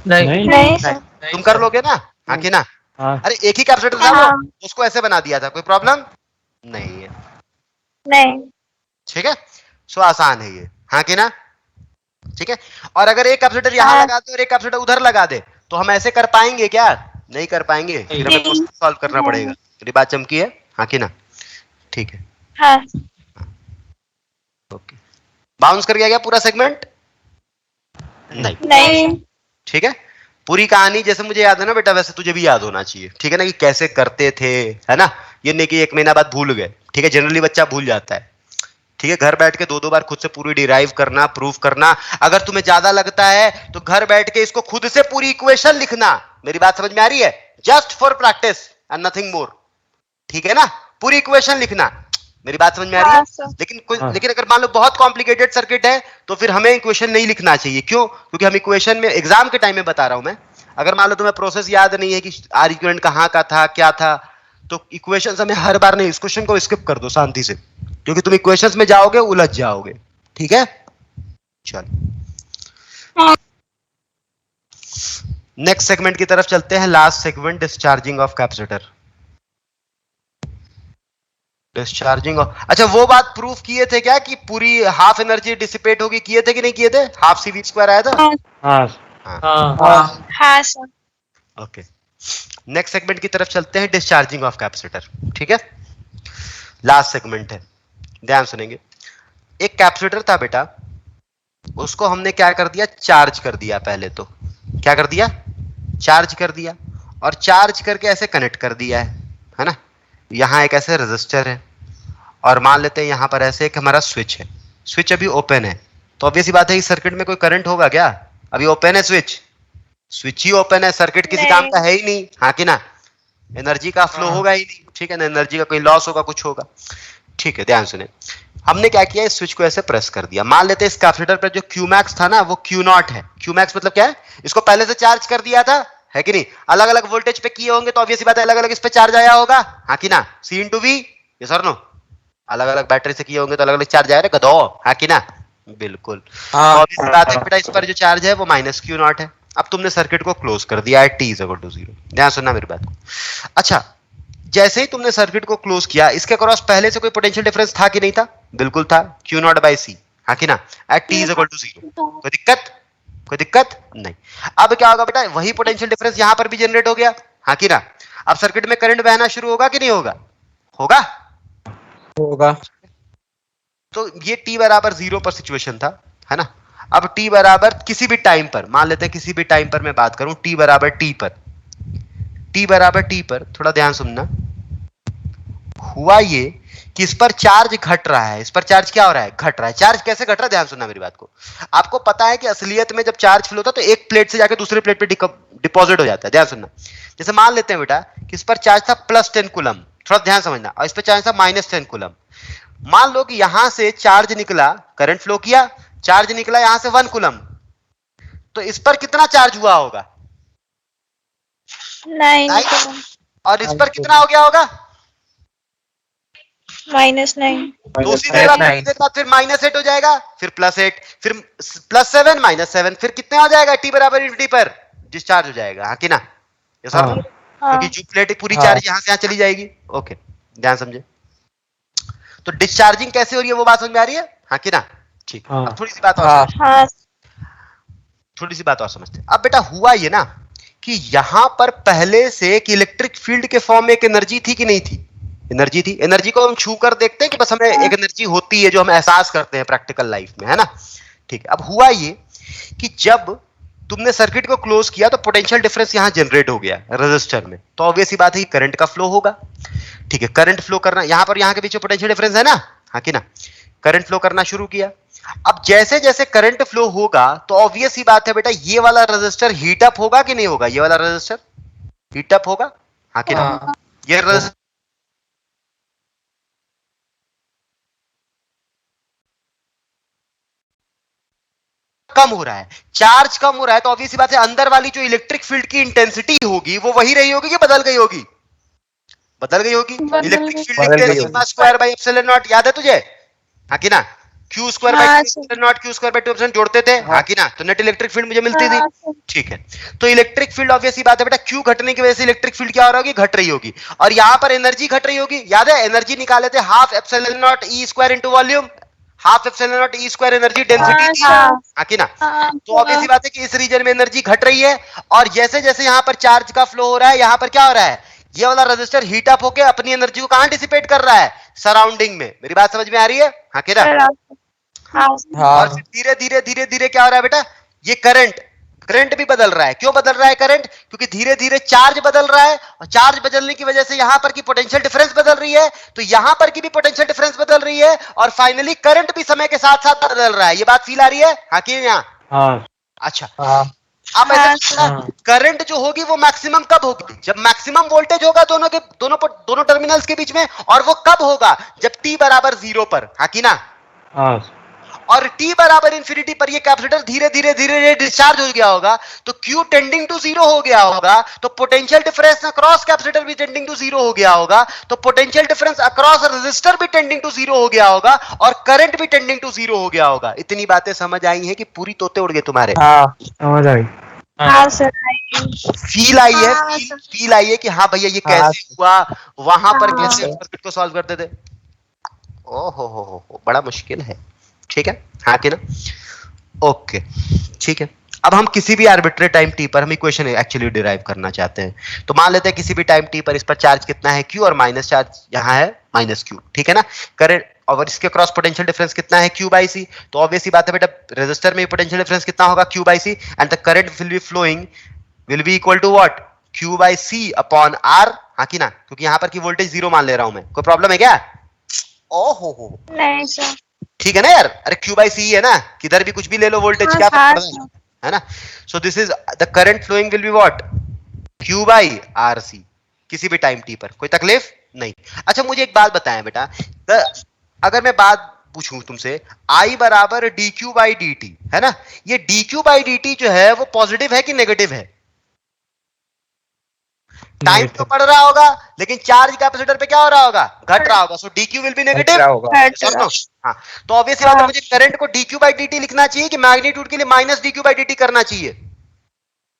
नहीं तुम कर लोगे ना, हाँ कि ना? हाँ अरे एक ही कैपेसिटर था वो, उसको ऐसे बना दिया था, कोई प्रॉब्लम नहीं है। नहीं। ठीक है, सो आसान है ये, हाँ कि ना? ठीक है, और अगर एक कैपेसिटर यहाँ हाँ। लगा दे और एक कैपेसिटर उधर लगा दे तो हम ऐसे कर पाएंगे क्या, नहीं कर पाएंगे, फिर हमें नहीं। सॉल्व करना पड़ेगा। मेरी बात चमकी है, हाँ कि ना? ठीक है, हाँ। ओके, बाउंस कर गया क्या पूरा सेगमेंट? नहीं। नहीं। ठीक है, पूरी कहानी जैसे मुझे याद है ना बेटा, वैसे तुझे भी याद होना चाहिए। ठीक है ना, कि कैसे करते थे, है ना? ये नहीं कि 1 महीना बाद भूल गए। ठीक है, जनरली बच्चा भूल जाता है। ठीक है, घर बैठ के 2-2 बार खुद से पूरी डिराइव करना, प्रूफ करना। अगर तुम्हें ज्यादा लगता है तो घर बैठ के इसको खुद से पूरी इक्वेशन लिखना। मेरी बात समझ में आ रही है? Just for practice and nothing more. ठीक है ना, पूरी इक्वेशन लिखना। मेरी बात समझ में आ रही है? हाँ, सर। लेकिन अगर मान लो बहुत कॉम्प्लिकेटेड सर्किट है तो फिर हमें इक्वेशन नहीं लिखना चाहिए। क्यों? क्योंकि हम इक्वेशन में एग्जाम के टाइम में बता रहा हूं मैं, अगर मान लो तुम्हें प्रोसेस याद नहीं है कि आर इक्विवेलेंट कहां का था, क्या था, तो इक्वेशंस हमें हर बार नहीं, इस क्वेश्चन को स्किप कर दो शांति से, क्योंकि तुम इक्वेशंस में जाओगे उलझ जाओगे। ठीक है, चलो नेक्स्ट सेगमेंट की तरफ चलते हैं। Last segment, discharging of capacitor. Discharging of, अच्छा वो बात प्रूफ किए थे क्या कि पूरी हाफ एनर्जी डिसिपेट होगी, किए थे कि नहीं किए थे? हाफ CV स्क्वायर आया था। हाँ हाँ, हाँ सर। ओके, नेक्स्ट सेगमेंट की तरफ चलते हैं, डिस्चार्जिंग ऑफ कैपेसिटर। ठीक है, लास्ट सेगमेंट है, ध्यान सुनेंगे। एक कैपेसिटर था बेटा, उसको हमने क्या कर दिया, चार्ज कर दिया। पहले तो क्या कर दिया, चार्ज कर दिया, और चार्ज करके ऐसे कनेक्ट कर दिया है ना? यहां एक ऐसे रेजिस्टर है और मान लेते हैं यहां पर ऐसे एक हमारा स्विच है। स्विच अभी ओपन है, तो ऑब्वियस सी बात है इस सर्किट में कोई करंट होगा क्या? अभी ओपन है स्विच, स्विच ही ओपन है, सर्किट किसी काम का है ही नहीं, हाँ कि ना? एनर्जी का फ्लो होगा ही नहीं। ठीक है ना, एनर्जी का कोई लॉस होगा, कुछ होगा। ठीक है, ध्यान सुने, हमने क्या किया, इस स्विच को ऐसे प्रेस कर दिया। मान लेते हैं इस कैपेसिटर पर जो Qmax था ना, वो Q0 है। Qmax मतलब क्या है, इसको पहले से चार्ज कर दिया था, है कि नहीं? अलग अलग वोल्टेज पे किए होंगे तो ऑब्वियस बात है अलग अलग इस पे चार्ज आया होगा, हाँ कि ना? C into V, यस और नो? अलग अलग बैटरी से किए होंगे तो अलग अलग चार्ज आएगा, गधो, हाँ कि ना? बिल्कुल। तो ऑब्वियस बात है बेटा, इस पर जो चार्ज है वो माइनस Q0 है। अब तुमने सर्किट को क्लोज कर दिया है t = 0। ध्यान सुनना मेरी बात को। अच्छा, जैसे ही तुमने सर्किट को क्लोज किया, इसके अक्रॉस पहले से कोई पोटेंशियल डिफरेंस था कि नहीं था? बिल्कुल था, Q0/C, हाँ कि ना? At t = 0। कोई दिक्कत? कोई दिक्कत नहीं। अब क्या होगा बेटा, वही पोटेंशियल डिफरेंस यहां पर भी जनरेट हो गया, हाँ कि ना? अब सर्किट में करंट बहना शुरू होगा कि नहीं होगा? होगा, होगा। तो ये t = 0 पर सिचुएशन था, है ना? अब t बराबर किसी भी टाइम पर, मान लेते हैं किसी भी टाइम पर मैं बात करूं, t बराबर t पर, t बराबर t पर थोड़ा ध्यान सुनना। हुआ ये कि इस पर चार्ज घट रहा है, इस पर चार्ज क्या हो रहा है, घट रहा है। चार्ज कैसे घट रहा है, ध्यान सुनना मेरी बात को। आपको पता है कि असलियत में जब चार्ज फ्लो होता है तो एक प्लेट से जाकर दूसरे प्लेट पे डिपॉजिट हो जाता है। ध्यान सुनना, जैसे मान लेते हैं बेटा कि इस पर चार्ज था +10 कूलम, थोड़ा ध्यान समझना, और इस पर चार्ज था -10 कूलम। मान लो कि यहां से चार्ज निकला, करंट फ्लो किया, चार्ज निकला यहां से 1 कूलम, तो इस पर कितना चार्ज हुआ होगा? 9 9 और इस पर कितना हो गया होगा? -9 तो उसी जगह पर 9 के बाद फिर -8 हो जाएगा, फिर +8, फिर +7 -7, फिर कितने हो जाएगा t बराबर इन्फिनिटी पर डिस्चार्ज हो जाएगा, हाँ कि ना? ये सर, हाँ। क्योंकि जो प्लेट पूरी हाँ। चार्ज यहाँ से यहाँ चली जाएगी। ओके, ध्यान समझे। तो डिस्चार्जिंग कैसे हो रही है वो बात समझ में आ रही है, हाँ कि ना? ठीक, हाँ। अब थोड़ी सी बात और हाँ। समझते हाँ थोड़ी सी बात और समझते हैं। अब बेटा हुआ ये ना कि यहां पर पहले से एक इलेक्ट्रिक फील्ड के फॉर्म में एक एनर्जी थी कि नहीं थी? एनर्जी थी। एनर्जी को हम छू कर देखते हैं कि बस हमें एक एनर्जी होती है जो हम एहसास करते हैं प्रैक्टिकल लाइफ में, है ना? ठीक है, अब हुआ ये कि जब तुमने सर्किट को क्लोज किया तो पोटेंशियल डिफरेंस यहां जनरेट हो गया रेजिस्टर में, तो ऑब्वियस ही बात है कि करंट का फ्लो होगा। ठीक है, करंट फ्लो करना, यहां पर यहां के बीच में पोटेंशियल डिफरेंस है ना, हाँ कि ना? करंट फ्लो करना शुरू किया। अब जैसे जैसे करंट फ्लो होगा तो ऑब्वियस ही बात है बेटा, ये वाला रेजिस्टर हीट अप होगा कि नहीं होगा? ये वाला रेजिस्टर हीट अप होगा, हाँ कि ना? हाँ। ये रेजिस्टर कम हो रहा है, चार्ज कम हो रहा है, तो ऑब्वियस सी बात है अंदर वाली जो इलेक्ट्रिक फील्ड की इंटेंसिटी होगी वो वही रही होगी कि बदल गई होगी? बदल गई होगी। बदल इलेक्ट्रिक गई। फील्ड बदल गई इंटेंसिटी होगी। स्क्वायर बाय एप्सिलॉन नॉट, याद है तुझे, हाँ कि ना? क्यू स्क्वायर बाय हाँ, epsilon not, Q square by 2 epsilon जोड़ते थे, हाँ कि ना? तो नेट इलेक्ट्रिक फील्ड मुझे मिलती थी। हाँ, ठीक है, तो इलेक्ट्रिक फील्ड ऑब्वियस ही बात है बेटा, क्यू घटने की वजह से इलेक्ट्रिक फील्ड क्या हो रहा होगी? घट रही होगी। और यहां पर एनर्जी घट रही होगी, याद है? एनर्जी निकाले थे half epsilon not E square into volume, half epsilon not E square energy density थी, हाँ। हाँ कि ना? हाँ, तो ऑब्वियस सी बात है कि इस रीजन में एनर्जी घट रही है, और जैसे जैसे यहां पर चार्ज का फ्लो हो रहा है, यहां पर क्या हो रहा है? ये वाला रेजिस्टर हीट अप होकर अपनी एनर्जी को कहां डिसिपेट कर रहा है? सराउंडिंग में। मेरी बात समझ में आ रही है, हाँ कि ना? हाँ, और फिर धीरे धीरे धीरे धीरे क्या हो रहा है बेटा? ये करंट भी बदल रहा है। क्यों बदल रहा है करंट? क्योंकि धीरे धीरे चार्ज बदल रहा है, और चार्ज बदलने की वजह से यहां पर की पोटेंशियल डिफरेंस बदल रही है, तो यहां पर की भी पोटेंशियल डिफरेंस बदल रही है, और फाइनली करंट भी समय के साथ साथ बदल रहा है। ये बात फील आ रही है, हाँ कि यहाँ? हाँ। अच्छा, हाँ। अब ऐसे करंट जो होगी वो मैक्सिमम कब होगी? जब मैक्सिमम वोल्टेज होगा दोनों टर्मिनल्स के बीच में, और वो कब होगा? जब t बराबर 0 पर, हाँ कि ना? हाँ। और t बराबर इंफिनिटी पर ये कैपेसिटर धीरे धीरे धीरे डिस्चार्ज हो गया होगा, तो q टेंडिंग टू 0 हो गया होगा, तो पोटेंशियल डिफरेंस अक्रॉस कैपेसिटर भी टेंडिंग टू 0 हो गया होगा, तो पोटेंशियल डिफरेंस अक्रॉस रेजिस्टर भी टेंडिंग टू 0 हो गया होगा, और करंट भी टेंडिंग टू 0 हो गया होगा। इतनी बातें समझ आई हैं कि पूरी तोते उड़ गए तुम्हारे? हाँ। समझ आई। हाँ सर। फील आई है, फील आई है कि हाँ भैया ये हाँ। कैसे हुआ, वहां पर हाँ। कैसे सर्किट को सॉल्व करते थे? ओहो हो, बड़ा मुश्किल है। ठीक है, हाँ कि ना? ओके, ठीक है। अब हम किसी भी आर्बिट्रेरी टाइम टी पर हम इक्वेशन एक्चुअली डिराइव करना चाहते हैं, तो मान लेते हैं किसी भी टाइम टी पर इस पर चार्ज कितना है? क्यू, और माइनस चार्ज यहाँ है -q, ठीक है ना? करंट और इसके क्रॉस पोटेंशियल डिफरेंस कितना है? q बाई सी। तो ऑब्वियस ही बात है बेटा, रेजिस्टर में पोटेंशियल डिफरेंस कितना होगा? q by C, and the current will be flowing will be equal to what? q by C upon r, हाँ कि ना? क्योंकि यहां पर की वोल्टेज 0 मान ले रहा हूं मैं। कोई प्रॉब्लम है क्या? ओहो, नहीं सर। ठीक है ना यार? अरे q बाई सी है ना, किधर भी कुछ भी ले लो वोल्टेज, क्या फर्क हाँ, पड़ता है ना? So this is the current flowing will be what? q by R C, किसी भी टाइम t पर। कोई तकलीफ नहीं। अच्छा, मुझे एक बात बताएं बेटा, अगर मैं बात पूछूं तुमसे, I बराबर dq बाई dt है ना, ये dq बाई dt जो है वो पॉजिटिव है कि नेगेटिव है? टाइम तो बढ़ रहा होगा, लेकिन चार्ज कैपेसिटर पे क्या हो रहा होगा? घट रहा होगा। सो dq विल बी नेगेटिव। क्या होगा? हाँ, तो ऑब्वियसली बात है, मुझे करंट को dq बाई dt लिखना चाहिए कि मैग्नीट्यूड के लिए माइनस dq बाई dt करना चाहिए?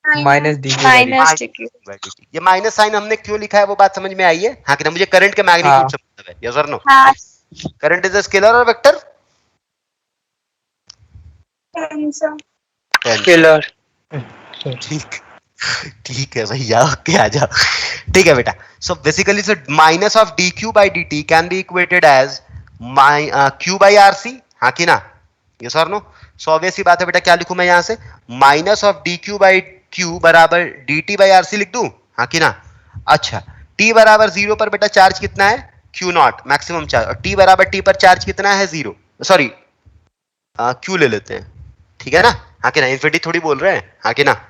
Minus D minus T. ये माइनस साइन हमने क्यों लिखा है वो बात समझ में आई है, हाँ कि ना? मुझे करंट के मैग्नीट्यूड हाँ। से मतलब है, यस और नो? हाँ करंट इज अ स्केलर और वेक्टर? स्केलर। ठीक है भैया, ओके, आ जाओ। ठीक है बेटा, so basically so minus of dq by dt can be equated as q by rc, हाँ कि ना? यस और नो? सो ऑब्वियस ही बात है बेटा, क्या लिखूं मैं यहां से? Minus of dq by q बराबर dt बाई rc लिख दूं, हाँ कि ना? अच्छा, t बराबर 0 पर बेटा चार्ज कितना है? q नॉट, मैक्सिमम चार्ज, और t बराबर t पर चार्ज कितना है? 0, सॉरी q ले लेते हैं, ठीक है ना? हाँ कि ना? इन्फिनिटी थोड़ी बोल रहे हैं, हाँ कि ना?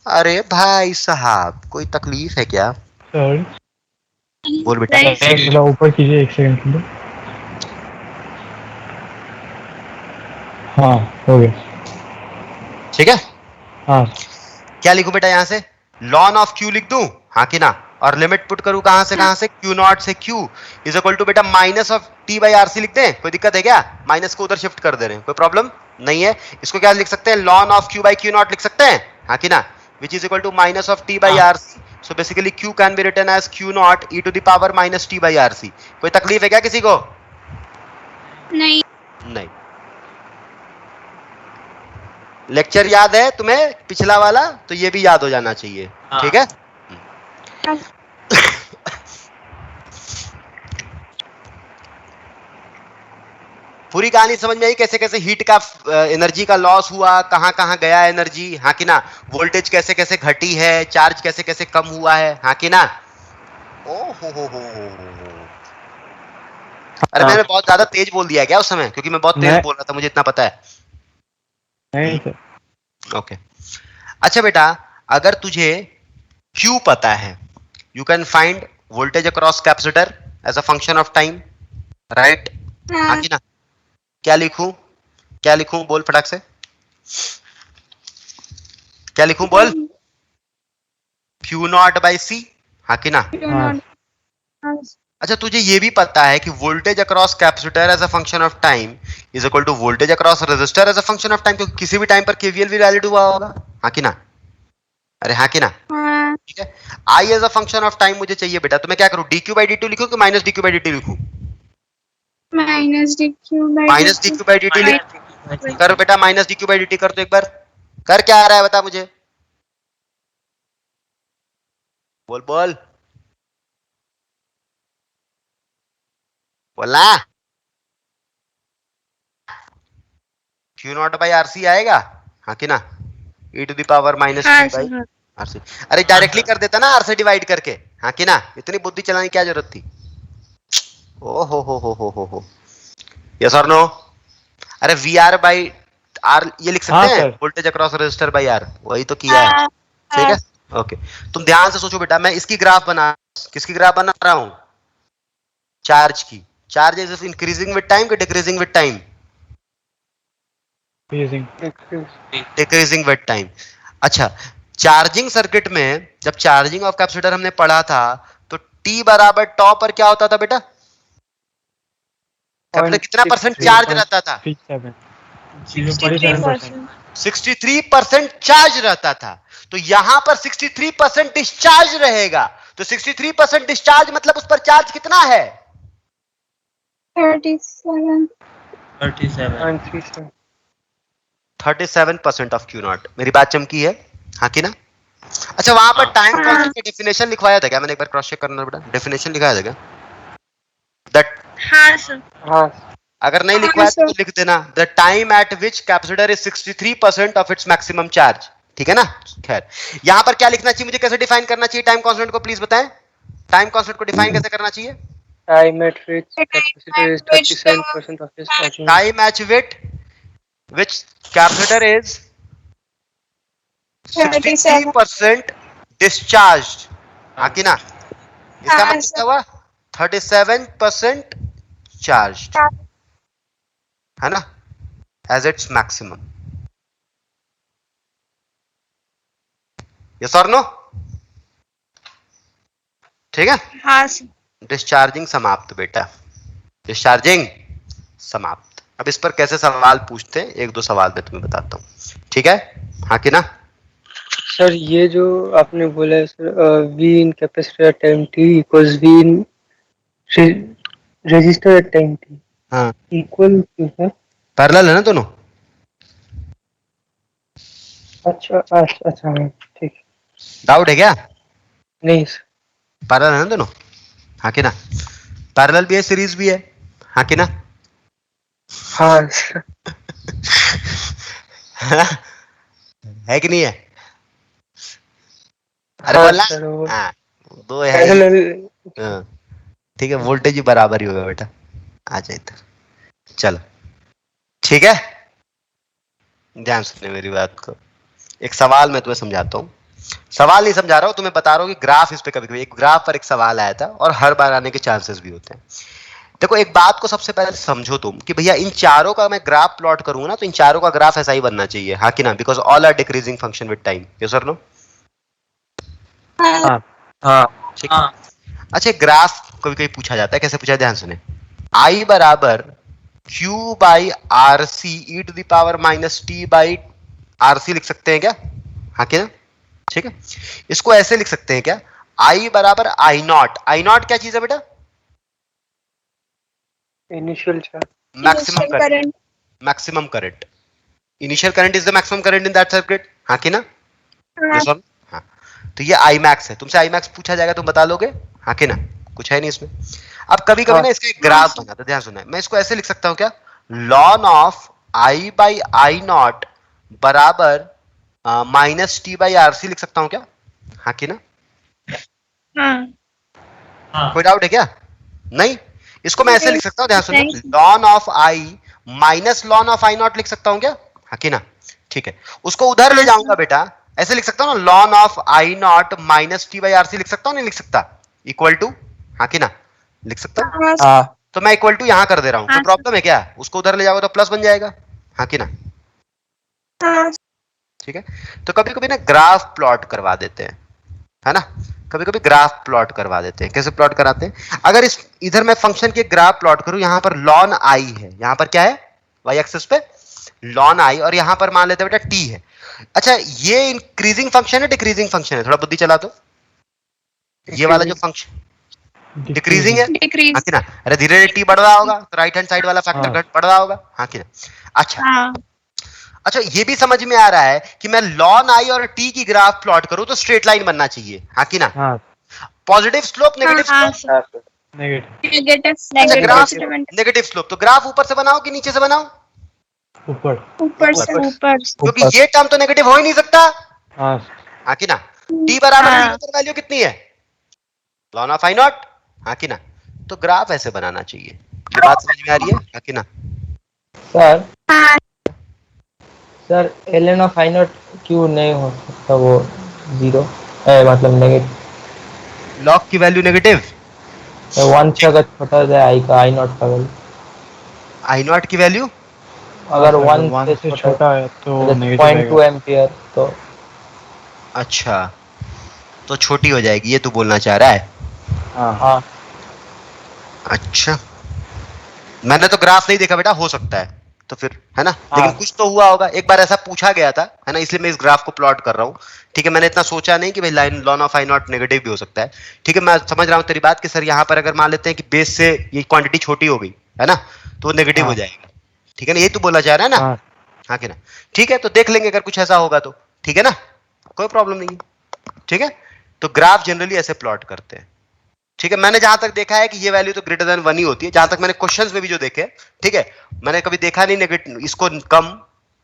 अरे भाई साहब, कोई तकलीफ है क्या? सर बोल बेटा। नहीं। थोड़ा ऊपर कीजिए, एक सेकंड के लिए। हाँ, हो गया। ठीक है, हाँ। क्या लिखूं बेटा यहां से? लॉन ऑफ क्यू लिख दूं, हाँ कि ना, और लिमिट पुट करूं कहां से क्यू नॉट से क्यू इज इक्वल टू बेटा minus of T by R C लिख दें, कोई दिक्कत है क्या? माइनस को उधर शिफ्ट कर दे रहे हैं, कोई प्रॉब्लम नहीं है। इसको क्या लिख सकते हैं, ln of Q by Q naught लिख सकते हैं, हाँ कि ना, which is equal to minus of T by R C. So basically Q can be written as Q naught e to the power minus T by R C. कोई तकलीफ है क्या किसी को? नहीं। नहीं। लेक्चर याद है तुम्हें पिछला वाला? तो ये भी याद हो जाना चाहिए, ठीक है? पूरी कहानी समझ में आई कैसे कैसे हीट का एनर्जी का लॉस हुआ, कहां कहां गया एनर्जी, हाँ कि ना, वोल्टेज कैसे कैसे घटी है, चार्ज कैसे कैसे कम हुआ है, हाँ कि ना। ओ हो। अरे मैंने बहुत ज्यादा तेज बोल दिया क्या उस समय? क्योंकि मैं बहुत तेज बोल रहा था, मुझे इतना पता है। नहीं सर। ओके अच्छा बेटा, अगर तुझे Q पता है, you can find voltage across capacitor as a function of time, right? हाँ कि ना? क्या लिखूं बोल फटाक से, क्या लिखूं बोल? Q नॉट बाई सी, हाँ कि ना? अच्छा तुझे ये भी पता है कि voltage across capacitor as a function of time is equal to voltage across resistor as a function of time, क्योंकि किसी भी टाइम पर केवीएल भी वैलिड हुआ होगा, हाँ कि ना? अरे हाँ कि ना? ठीक है। I as a function of time मुझे चाहिए बेटा, तो मैं क्या करूं, dq बाई dt लिखूं कि माइनस dq बाई dt लिखूं? माइनस dq बाई dt लिख कर बेटा, माइनस dq बाई dt कर, तो एक बार कर, क्या आ रहा है बता मुझे, बोल बोलना। Q नॉट बाई RC आएगा, हाँ कि ना, e to the power minus T by RC। अरे डायरेक्टली कर देता ना R से डिवाइड करके, हाँ कि ना, इतनी बुद्धि चलाने की क्या जरूरत थी? ओ हो यस और नो? अरे VR बाई R ये लिख सकते हैं, voltage across resistor by R, वही तो किया है, ठीक है? ओके तुम ध्यान से सोचो बेटा, मैं इसकी ग्राफ किसकी ग्राफ बना रहा हूं? चार्ज की। Charge is increasing with time कि decreasing with time? Decreasing with time. अच्छा चार्जिंग सर्किट में जब चार्जिंग ऑफ कैपेसिटर हमने पढ़ा था तो T बराबर टॉ पर क्या होता था बेटा? कैपेसिटर कितना परसेंट चार्ज रहता था? 63% चार्ज रहता था। तो यहां पर 63% डिस्चार्ज रहेगा, तो 63% डिस्चार्ज मतलब उस पर चार्ज कितना है? 37% ऑफ Q नॉट। मेरी बात चमकी है, हाँ कि ना? अच्छा वहां पर टाइम कांस्टेंट की डेफिनेशन लिखवाया था क्या? मैंने एक बार क्रॉस चेक करना बेटा, डेफिनेशन लिखाया था क्या? दैट हाँ सर। अगर नहीं लिखवाया तो लिख देना, the time at which capacitor is 63% of its maximum charge, ठीक है ना? खैर यहां पर क्या लिखना चाहिए मुझे, कैसे डिफाइन करना चाहिए टाइम कांस्टेंट को, प्लीज बताएं। टाइम कांस्टेंट को डिफाइन कैसे करना चाहिए? Time at which capacitor is 37% of its maximum, time at which capacitor is 63% discharged, हाँ कि ना? इसका मतलब क्या हुआ? 37% charged, है ना, as its maximum। yes or no? ठीक है? हाँ सर। डिस्चार्जिंग समाप्त बेटा, डिस्चार्जिंग समाप्त। अब इस पर कैसे सवाल पूछते हैं, एक दो सवाल मैं तुम्हें बताता हूँ, ठीक है? हाँ कि ना? सर ये जो आपने बोला है sir, V in capacitor time t equals V in resistor at time t, हाँ इक्वल क्यों सर? पैरेलल है ना दोनों? अच्छा ठीक। डाउट है क्या? नहीं सर। पैरेलल है ना दोनों, हाँ कि ना? पैरेलल भी है, सीरीज भी है, हाँ कि ना? हाँ सर। है कि नहीं है? अरे हाँ बोलना। सर, वो हाँ दो है, पैरेलल। ठीक है, वोल्टेज ही बराबर ही होगा बेटा, आ जाए तो चलो, ठीक है? ध्यान सुनने मेरी बात को, एक सवाल मैं तुम्हें समझाता हूँ, सवाल नहीं समझा रहा हूँ तुम्हें, बता रहा हूँ कि ग्राफ इस पे कभी कभी एक ग्राफ पर एक सवाल आया था और हर बार आने के चांसेस भी होते हैं। देखो एक बात को सबसे पहले समझो तुम कि भैया इन चारों का मैं ग्राफ प्लॉट करूंगा ना, तो इन चारों का ग्राफ ऐसा ही बनना चाहिए, हाँ कि ना? Because all are decreasing function with time, yes और नो? हाँ हाँ ठीक है। अच्छा ग्राफ कभी कभी पूछा जाता है, कैसे पूछा है ध्यान सुने। I बराबर Q by R C e to the power minus T by R C लिख सकते हैं क्या? हाँ क्या? ठीक है, इसको ऐसे लिख सकते हैं क्या, I बराबर आई नॉट क्या चीज है बेटा? Initial charge. Maximum current, maximum current, initial current is the maximum current in that circuit, हाँ कि ना? Yes or no? हाँ, तो ये आई मैक्स है, तुमसे आई मैक्स पूछा जाएगा तुम बता लोगे, हाँ कि ना? कुछ है नहीं इसमें। अब कभी कभी ना इसका एक ग्राफ बना था, ध्यान सुना, मैं इसको ऐसे लिख सकता हूं क्या, ln of I by I naught बराबर minus T by R C लिख सकता हूं क्या, हाँ कि ना? कोई डाउट है क्या? नहीं, इसको मैं ऐसे लिख सकता हूं, ध्यान सुनो, lawn of I minus lawn of I not लिख सकता हूं क्या, हाँ कि ना? ठीक है, उसको उधर ले जाऊंगा बेटा, ऐसे लिख सकता हूं ना, ln of I naught minus T by R C लिख सकता हूं, नहीं लिख सकता? इक्वल टू, हाँ कि ना? लिख सकता हूं। हाँ तो मैं इक्वल टू यहां कर दे रहा हूं, कोई प्रॉब्लम है क्या? उसको उधर ले जाओगे तो प्लस बन जाएगा, हाँ कि ना? ठीक है, तो कभी कभी ना ग्राफ प्लॉट करवा देते हैं, है ना, कभी कभी ग्राफ प्लॉट करवा देते हैं। कैसे प्लॉट कराते हैं, अगर इस इधर मैं फंक्शन के ग्राफ प्लॉट करूं, यहां पर लॉन आई है, यहां पर क्या है, वाई एक्सिस पे लॉन आई, और यहां पर मान लेते हैं बेटा टी है। अच्छा ये इंक्रीजिंग फंक्शन है डिक्रीजिंग फंक्शन है, थोड़ा बुद्धि चला दो, ये वाला जो फंक्शन डिक्रीजिंग है, डिक्रीज। हाँ कि ना? अरे धीरे धीरे टी बढ़ रहा होगा तो राइट हैंड साइड वाला फैक्टर घट बढ़ रहा होगा, हाँ कि ना? अच्छा अच्छा, ये भी समझ में आ रहा है कि मैं लॉन आई और टी की ग्राफ प्लॉट करूं तो स्ट्रेट लाइन बनना चाहिए, हाँ कि ना? हाँ positive slope negative slope, negative अच्छा ग्राफ नेगेटिव स्लोप, तो ग्राफ ऊपर से बनाओ कि नीचे से बनाओ? ऊपर ऊपर से ऊपर। क्योंकि ये टर्म तो नेगेटिव हो ही नहीं सकता, हाँ हाँ कि ना? टी बराबर जीरो पर वैल्यू कितनी है, लॉन ऑफ आई नॉट, हाँ कि ना? तो ग्राफ ऐसे बनाना चाहिए, ये बात समझ में आ रही है, हाँ कि ना? Sir sir ln of I not क्यों नहीं हो सकता वो जीरो, मतलब नेगेटिव, लॉग की वैल्यू नेगेटिव, 1 से अगर छोटा जाए आई का आई नॉट का वैल्यू, आई नॉट की वैल्यू अगर 1 से छोटा है तो 0.2 एम्पियर तो अच्छा तो छोटी हो जाएगी, ये तू बोलना चाह रहा है? हाँ अच्छा मैंने तो ग्राफ नहीं देखा बेटा, हो सकता है तो फिर, है ना? लेकिन कुछ तो हुआ होगा, एक बार ऐसा पूछा गया था, है ना, इसलिए मैं इस ग्राफ को प्लॉट कर रहा हूँ। ठीक है, मैंने इतना सोचा नहीं कि भाई line lawn of I not negative भी हो सकता है। ठीक है, मैं समझ रहा हूँ तेरी बात कि सर यहाँ पर अगर मान लेते हैं कि बेस से ये क्वांटिटी छोटी हो गई, है ना, तो वो नेगेटिव हो जाएगा। ठीक है ना, ये तू बोलना चाह रहा है ना? हाँ कि ना? ठीक है, तो देख लेंगे अगर कुछ ऐसा होगा तो, ठीक है ना, कोई प्रॉब्लम नहीं है। ठीक है, तो ग्राफ जनरली ऐसे प्लॉट करते हैं। ठीक है, मैंने जहां तक देखा है कि ये वैल्यू तो ग्रेटर देन 1 ही होती है, जहां तक मैंने क्वेश्चंस में भी जो देखे। ठीक है, मैंने कभी देखा नहीं नेगेटिव इसको कम,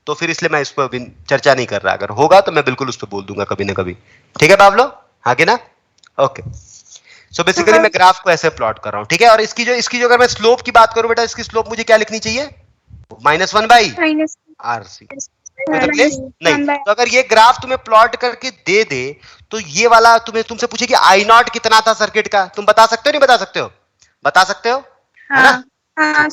तो फिर इसलिए मैं इस पर अभी चर्चा नहीं कर रहा। अगर होगा तो मैं बिल्कुल उस पर बोल दूंगा कभी ना कभी। ठीक है बाबलो, हाँ कि ना? ओके, सो बेसिकली मैं ग्राफ को ऐसे प्लॉट कर रहा हूँ। ठीक है, और इसकी जो अगर मैं स्लोप की बात करूं बेटा, इसकी स्लोप मुझे क्या लिखनी चाहिए, -1 बाई आर सी। नहीं, तो अगर ये ग्राफ तुम्हें प्लॉट करके दे दे तो ये वाला तुमसे पूछे कि आई नॉट कितना था सर्किट का, तुम बता सकते हो नहीं बता सकते हो? बता सकते हो, है ना?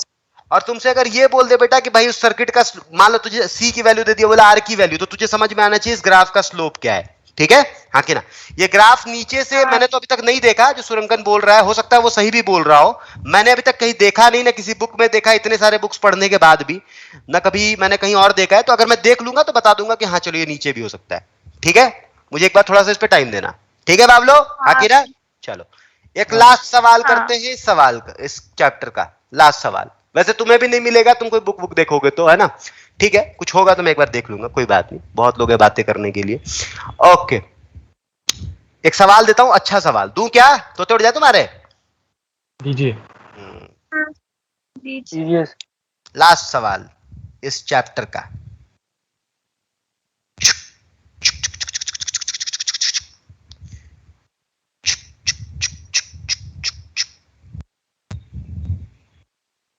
और तुमसे अगर ये बोल दे बेटा कि भाई उस सर्किट का, मान लो तुझे सी की वैल्यू दे दिया, बोला आर की वैल्यू, तो तुझे समझ में आना चाहिए इस ग्राफ का स्लोप क्या है। ठीक है, हाँ कि ना? ये ग्राफ नीचे से मैंने तो अभी तक नहीं देखा, जो सुरंगन बोल रहा है हो सकता है वो सही भी बोल रहा हो, मैंने अभी तक कहीं देखा नहीं, ना किसी बुक में देखा, इतने सारे बुक्स पढ़ने के बाद भी ना कभी मैंने कहीं और देखा है। तो अगर मैं देख लूंगा तो बता दूंगा कि हाँ चलो ये नीचे भी हो सकता है। ठीक है, मुझे एक बार थोड़ा सा इस पे टाइम देना। ठीक है बाबलो, हाँ कि ना? चलो एक लास्ट सवाल करते हैं, सवाल इस चैप्टर का लास्ट सवाल। वैसे तुम्हें भी नहीं मिलेगा, तुम कोई बुक देखोगे तो, है ना? ठीक है, कुछ होगा तो मैं एक बार देख लूंगा, कोई बात नहीं, बहुत लोग हैं बातें करने के लिए। ओके, एक सवाल देता हूं, अच्छा सवाल दूं क्या, तो तोड़ जाए तुम्हारे? दीजिए। लास्ट सवाल इस चैप्टर का।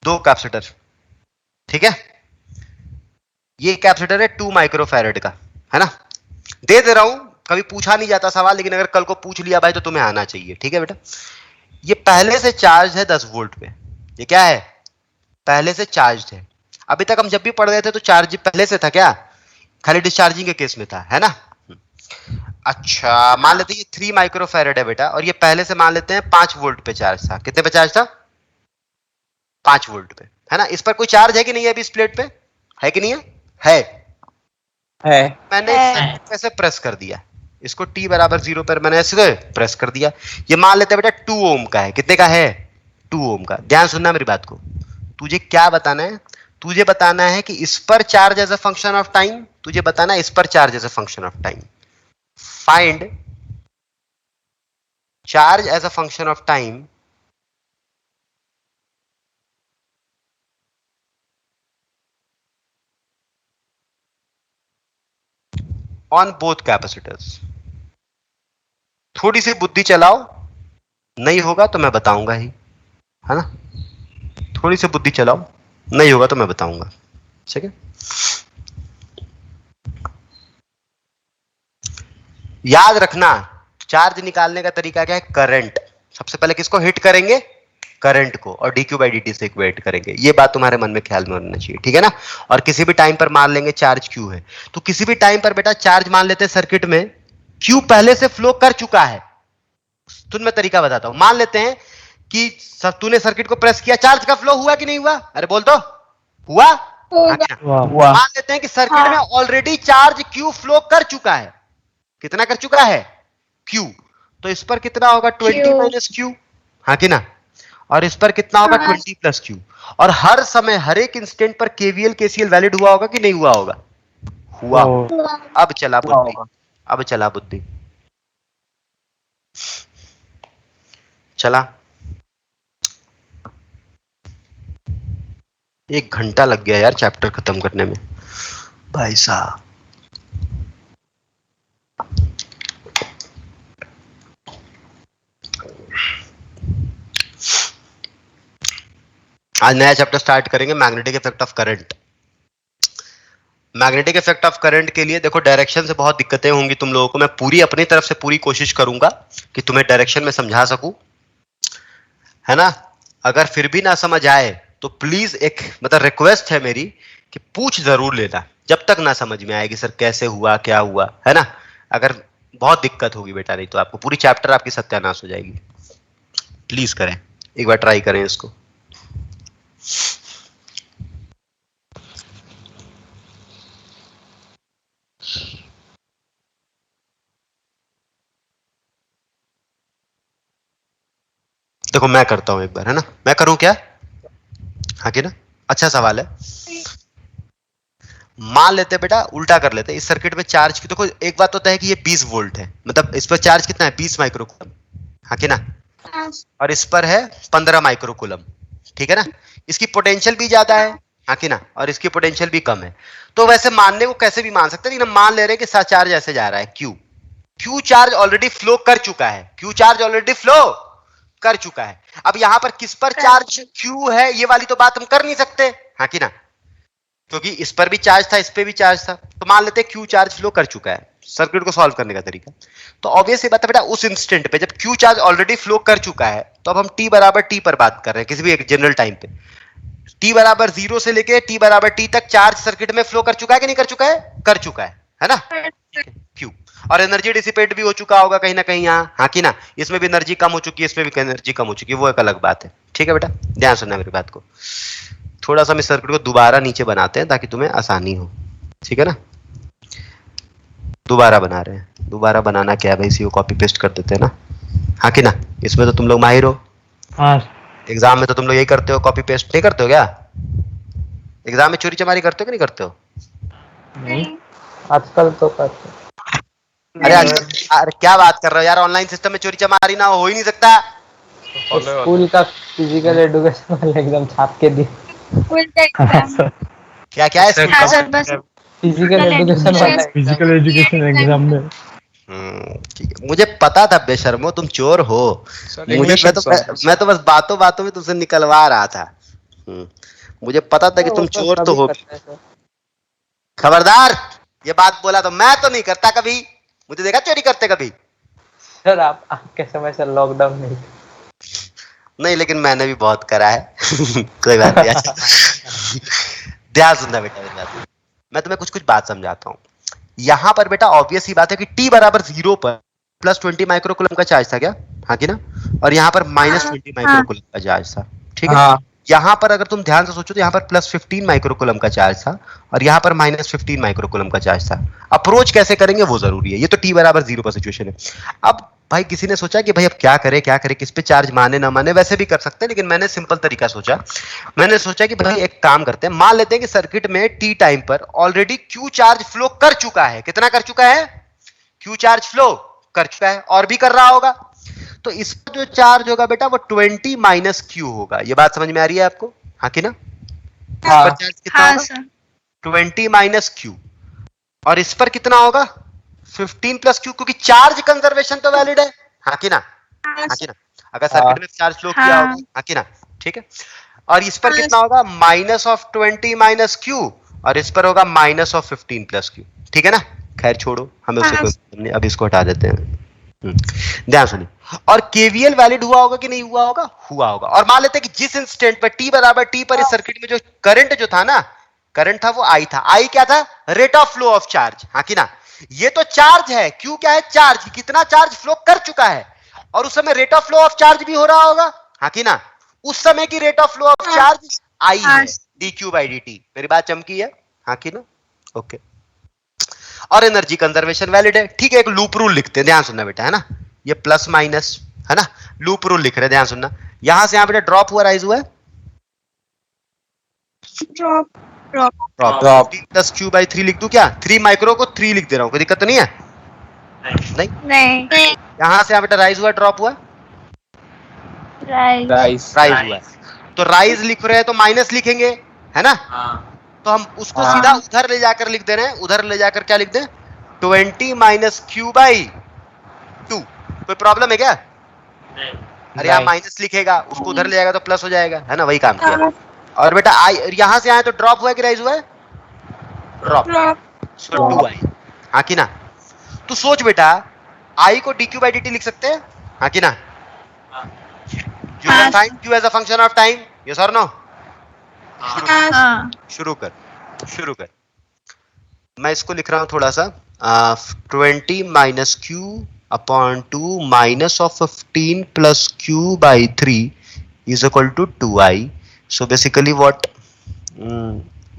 दो कैपेसिटर, ठीक है, ये कैपेसिटर है 2 माइक्रोफैरेड का, है ना? दे रहा हूं, कभी पूछा नहीं जाता सवाल, लेकिन अगर कल को पूछ लिया भाई तो तुम्हें आना चाहिए। ठीक है बेटा, ये पहले से चार्ज है 10 वोल्ट पे। ये क्या है? पहले से चार्ज है। अभी तक हम जब भी पढ़ रहे थे तो चार्ज पहले से था क्या? खाली डिस्चार्जिंग के केस में था, है ना? अच्छा, मान लेते हैं ये 3 माइक्रोफैरेड है बेटा, और ये पहले से मान लेते हैं 5 वोल्ट पे चार्ज था। कितने पे चार्ज था? 5 वोल्ट पे, है ना। इस पर कोई चार्ज है कि नहीं है अभी इस प्लेट पे? है कि नहीं है? है। मैंने ऐसे प्रेस कर दिया इसको, t बराबर 0 पर मैंने ऐसे प्रेस कर दिया। ये मान लेते हैं बेटा 2 ओम का है। कितने का है? 2 ओम का। ध्यान सुनना मेरी बात को। तुझे क्या बताना है? तुझे बताना है कि इस पर charge as a function of time, तुझे बताना है इस पर charge as a function of time. Find charge as a function of time on both capacitors. थोड़ी सी बुद्धि चलाओ, नहीं होगा तो मैं बताऊंगा ही, है ना। थोड़ी सी बुद्धि चलाओ, नहीं होगा तो मैं बताऊंगा, ठीक है। याद रखना, चार्ज निकालने का तरीका क्या है? करंट। सबसे पहले किसको हिट करेंगे? करंट को, और dq बाई dt से इक्वेट करेंगे। ये बात तुम्हारे मन में ख्याल में होना चाहिए, ठीक है ना। और किसी भी टाइम पर मान लेंगे चार्ज q है, तो किसी भी टाइम पर बेटा चार्ज मान लेते हैं सर्किट में q पहले से फ्लो कर चुका है। तुम मैं तरीका बताता हूं। मान लेते हैं कि तूने सर्किट को प्रेस किया, चार्ज का फ्लो हुआ कि नहीं हुआ? अरे बोल तो, हुआ? मान लेते हैं कि सर्किट में ऑलरेडी चार्ज q फ्लो कर चुका है। कितना कर चुका है? q। तो इस पर कितना होगा? 20 माइनस q, हाँ कि ना। और इस पर कितना होगा? 20 प्लस q। और हर समय हर एक इंस्टेंट पर केवीएल केसीएल वैलिड हुआ होगा कि नहीं हुआ होगा? हुआ। अब चला बुद्धि, अब चला बुद्धि, चला। 1 घंटा लग गया यार चैप्टर खत्म करने में भाई साहब। आज नया चैप्टर स्टार्ट करेंगे, magnetic effect of current. Magnetic effect of current के लिए देखो डायरेक्शन से बहुत दिक्कतें होंगी तुम लोगों को। मैं पूरी अपनी तरफ से पूरी कोशिश करूंगा कि तुम्हें डायरेक्शन में समझा सकूं, है ना। अगर फिर भी ना समझ आए तो प्लीज एक मतलब रिक्वेस्ट है मेरी कि पूछ जरूर लेना जब तक ना समझ में आएगी सर कैसे हुआ क्या हुआ, है ना। अगर बहुत दिक्कत होगी बेटा, नहीं तो आपको पूरी चैप्टर आपकी सत्यानाश हो जाएगी। प्लीज करें, एक बार ट्राई करें इसको। देखो मैं करता हूं एक बार, है ना। मैं करूं क्या? हाँ कि ना। अच्छा सवाल है। मान लेते बेटा उल्टा कर लेते, इस सर्किट में चार्ज की देखो एक बात होता है कि ये 20 वोल्ट है, मतलब इस पर चार्ज कितना है? 20 माइक्रोकूलम, हाँ कि ना। और इस पर है 15 माइक्रोकूलम, ठीक है ना। इसकी पोटेंशियल भी ज्यादा है, हाँ कि ना, और इसकी पोटेंशियल भी कम है। तो वैसे मानने को कैसे भी मान सकते हैं, लेकिन मान ले रहे हैं कि चार्ज ऐसे जा रहा है क्यू चार्ज ऑलरेडी फ्लो कर चुका है, क्यू चार्ज ऑलरेडी फ्लो कर चुका है। अब यहां पर किस पर चार्ज क्यू है ये वाली तो बात हम कर नहीं सकते, हाँ कि ना, क्योंकि इस पर भी चार्ज था इस पे भी चार्ज था। तो मान लेते हैं क्यू चार्ज फ्लो कर चुका है। सर्किट को सॉल्व करने का तरीका तो ऑब्वियस बात है बेटा, उस इंस्टेंट पे जब क्यू चार्ज ऑलरेडी फ्लो कर चुका है तो अब हम टी बराबर टी पर बात कर रहे हैं किसी भी एक जनरल टाइम पे। टी बराबर 0 से लेके टी बराबर टी तक चार्ज सर्किट में फ्लो कर चुका है कि नहीं कर चुका है? कर चुका है ना क्यू। और एनर्जी डिसिपेट भी हो चुका होगा कहीं ना कहीं यहाँ, हाँ कि ना। इसमें भी एनर्जी कम हो चुकी है, इसमें भी एनर्जी कम हो चुकी है, वो एक अलग बात है, ठीक है बेटा। ध्यान सुनना मेरी बात को। थोड़ा सा हम इस सर्किट को दोबारा नीचे बनाते हैं ताकि तुम्हें आसानी हो, ठीक है ना। दोबारा बना रहे हैं, दोबारा बनाना क्या है भाई, इसी को कॉपी पेस्ट कर देते हैं ना, हाँ कि ना। इसमें तो तुम लोग माहिर हो, हाँ। एग्जाम में तो तुम लोग यही करते हो, कॉपी पेस्ट नहीं करते हो क्या? एग्जाम में चोरी चमारी करते हो कि नहीं करते हो? नहीं, आजकल तो करते। अरे अरे क्या बात कर रहे हो यार, ऑनलाइन सिस्टम में चोरी चमारी ना हो ही नहीं सकता। स्कूल का फिजिकल एजुकेशन वाला एग्जाम छाप के दी। क्या क्या है हाँ सर, बस फिजिकल एजुकेशन वाला फिजिकल एजुकेशन एग्जाम में। ठीक है, मुझे पता था बेशर्मो तुम चोर हो। मुझे मैं तो बस बातों बातों में तुमसे निकलवा रहा था। मुझे पता था कि तुम चोर तो हो। खबरदार, ये बात बोला तो मैं तो नहीं करता कभी, मुझे देखा चोरी करते कभी? सर आप आपके समय से लॉकडाउन नहीं, लेकिन मैंने भी बहुत करा है कोई बात नहीं। ध्यान सुनना बेटा, मैं तुम्हें कुछ कुछ बात समझाता हूँ। यहां पर बेटा ऑब्वियस ही बात है कि t बराबर 0 पर प्लस 20 माइक्रोकूलम का चार्ज था क्या, हाँ कि ना, और यहां पर माइनस 20 माइक्रोकूलम का चार्ज था, ठीक है। हाँ यहां पर अगर तुम ध्यान से सोचो तो यहां पर प्लस 15 माइक्रोकूलम का चार्ज था और यहां पर माइनस 15 माइक्रोकूलम का चार्ज था। अप्रोच कैसे करेंगे वो जरूरी है। ये तो t बराबर 0 पर सिचुएशन है। अब भाई किसी ने सोचा कि भाई अब क्या करें किस पे चार्ज माने ना माने, वैसे भी कर सकते हैं, लेकिन मैंने सिंपल तरीका सोचा। मैंने सोचा कि भाई एक काम करते हैं, मान लेते हैं कि सर्किट में t टाइम पर ऑलरेडी q चार्ज फ्लो कर चुका है। कितना कर चुका है? q चार्ज फ्लो कर चुका है और भी कर रहा होगा। तो इसका जो चार्ज होगा बेटा वो 20 माइनस क्यू होगा। ये बात समझ में आ रही है आपको, हाँ कि ना? इस पर चार्ज कितना हाँ होगा? Sir 20 minus Q. और इस पर कितना होगा? 15 प्लस क्यू, क्योंकि चार्ज कंजर्वेशन तो वैलिड है, हाँ कि ना? हाँ कि ना? अगर सर्किट में चार्ज फ्लो किया होगा, हाँ कि ना? ठीक है। और इस पर कितना होगा? माइनस ऑफ 20 माइनस क्यू, और इस पर होगा माइनस ऑफ 15 प्लस क्यू, ठीक है ना? खैर छोड़ो, हमें उससे कोई मतलब नहीं, अब इसको हटा देते हैं। ध्यान सुनिए। और केवीएल वैलिड हुआ होगा कि नहीं हुआ होगा? हुआ होगा। और मान लेते हैं कि जिस इंस्टेंट पर t बराबर t पर इस सर्किट में जो करंट जो था ना, करंट था वो I था। I क्या था? Rate of flow of charge, हाँ कि ना? ये तो चार्ज है, Q क्या है? चार्ज। कितना चार्ज फ्लो कर चुका है, और उस समय rate of flow of charge भी हो रहा होगा, हाँ कि ना? उस समय की rate of flow of charge I है, dq बाई dt। मेरी बात चमकी है, हाँ कि ना? ओके। और एनर्जी कंजर्वेशन वैलिड है, ठीक है। एक लूप रूल लिखते हैं, ध्यान सुनना बेटा, है ना? ये प्लस माइनस है ना, लूप रूल लिख रहे हैं, ध्यान सुनना। यहां से यहां बेटा ड्रॉप हुआ, राइज हुआ है? Drop drop plus Q by 3 लिख दूं क्या? 3 माइक्रो को 3 लिख दे रहा हूं, कोई दिक्कत तो नहीं है? नहीं। यहां से यहां बेटा राइज हुआ, ड्रॉप हुआ? राइस राइज हुआ। तो राइज लिख रहे हैं तो माइनस लिखेंगे, है ना? तो हम उसको सीधा उधर ले जाकर लिख दे रहे हैं। उधर ले जाकर क्या लिख दें? 20 माइनस क्यू बाई 2। कोई प्रॉब्लम है क्या? अरे यहाँ माइनस लिखेगा, उसको उधर ले जाएगा तो प्लस हो जाएगा, है ना? वही काम किया। और बेटा आई यहां से आए तो ड्रॉप हुआ कि राइज हुआ है? ड्रॉप। सो 2i, हाँ कि ना? तो सोच बेटा, i को dq by dt लिख सकते हैं, हाँ कि ना? You can find q as a function of time, yes or no? शुरू कर। मैं इसको लिख रहा हूं थोड़ा सा, 20 minus Q upon 2 minus of 15 plus Q by 3 is equal to 2i। So basically what,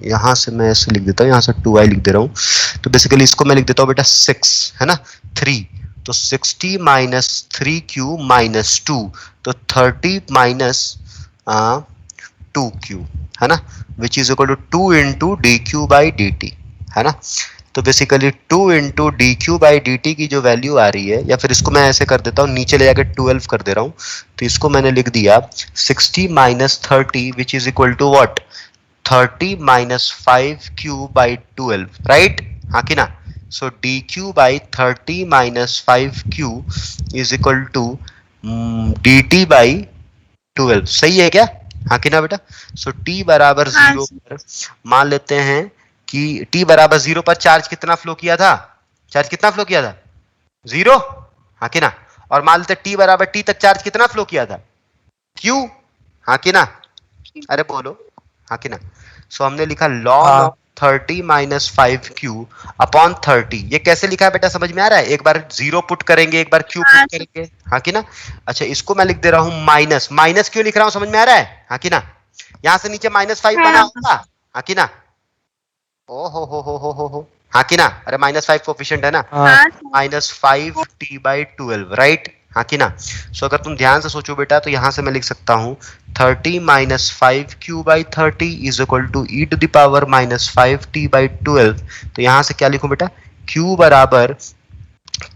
यहां से मैं ऐसे लिख देता हूं, यहां से 2i लिख दे रहा हूं। तो बेसिकली इसको मैं लिख देता हूं बेटा 6, है ना? 3, तो 60 माइनस 3q माइनस 2, तो 30 माइनस 2q, है ना? Which is equal to 2 into D Q by D T, है ना? तो basically 2 into D Q by D T की जो वैल्यू आ रही है, या फिर इसको मैं ऐसे कर देता हूँ, नीचे ले जाकर 12 कर दे रहा हूँ। तो इसको मैंने लिख दिया 60 minus 30 which is equal to what? 30 minus 5q by 12, right, हाँ कि ना? So D Q by 30 minus 5q is equal to D T by 12। सही है क्या, हाँ कि ना बेटा? सो t बराबर 0 पर मान लेते हैं कि t बराबर 0 पर चार्ज कितना फ्लो किया था? चार्ज कितना फ्लो किया था? 0, हाँ कि ना? और मान लेते t बराबर t तक चार्ज कितना फ्लो किया था? q, हाँ कि ना? अरे बोलो, हाँ कि ना? सो हमने लिखा ln of 30 minus 5q upon 30। ये कैसे लिखा है बेटा, समझ में आ रहा है? एक बार 0 पुट करेंगे, एक बार q पुट करेंगे, हाँ कि ना? अच्छा, इसको मैं लिख दे रहा हूं माइनस। माइनस क्यों लिख रहा हूं, समझ में आ रहा है, हाँ कि ना? यहां से नीचे -5 बना होगा, हाँ कि ना? ओ हो, हाँ कि ना? अरे -5 कोफिशिएंट है ना? -5t बाई 12, राइट, हाँ कि ना? सो अगर तुम ध्यान से सोचो बेटा, तो यहां से मैं लिख सकता हूं 30 minus 5q by 30 is equal to e to the power -5t by 12। तो यहां से क्या लिखूं बेटा? q बराबर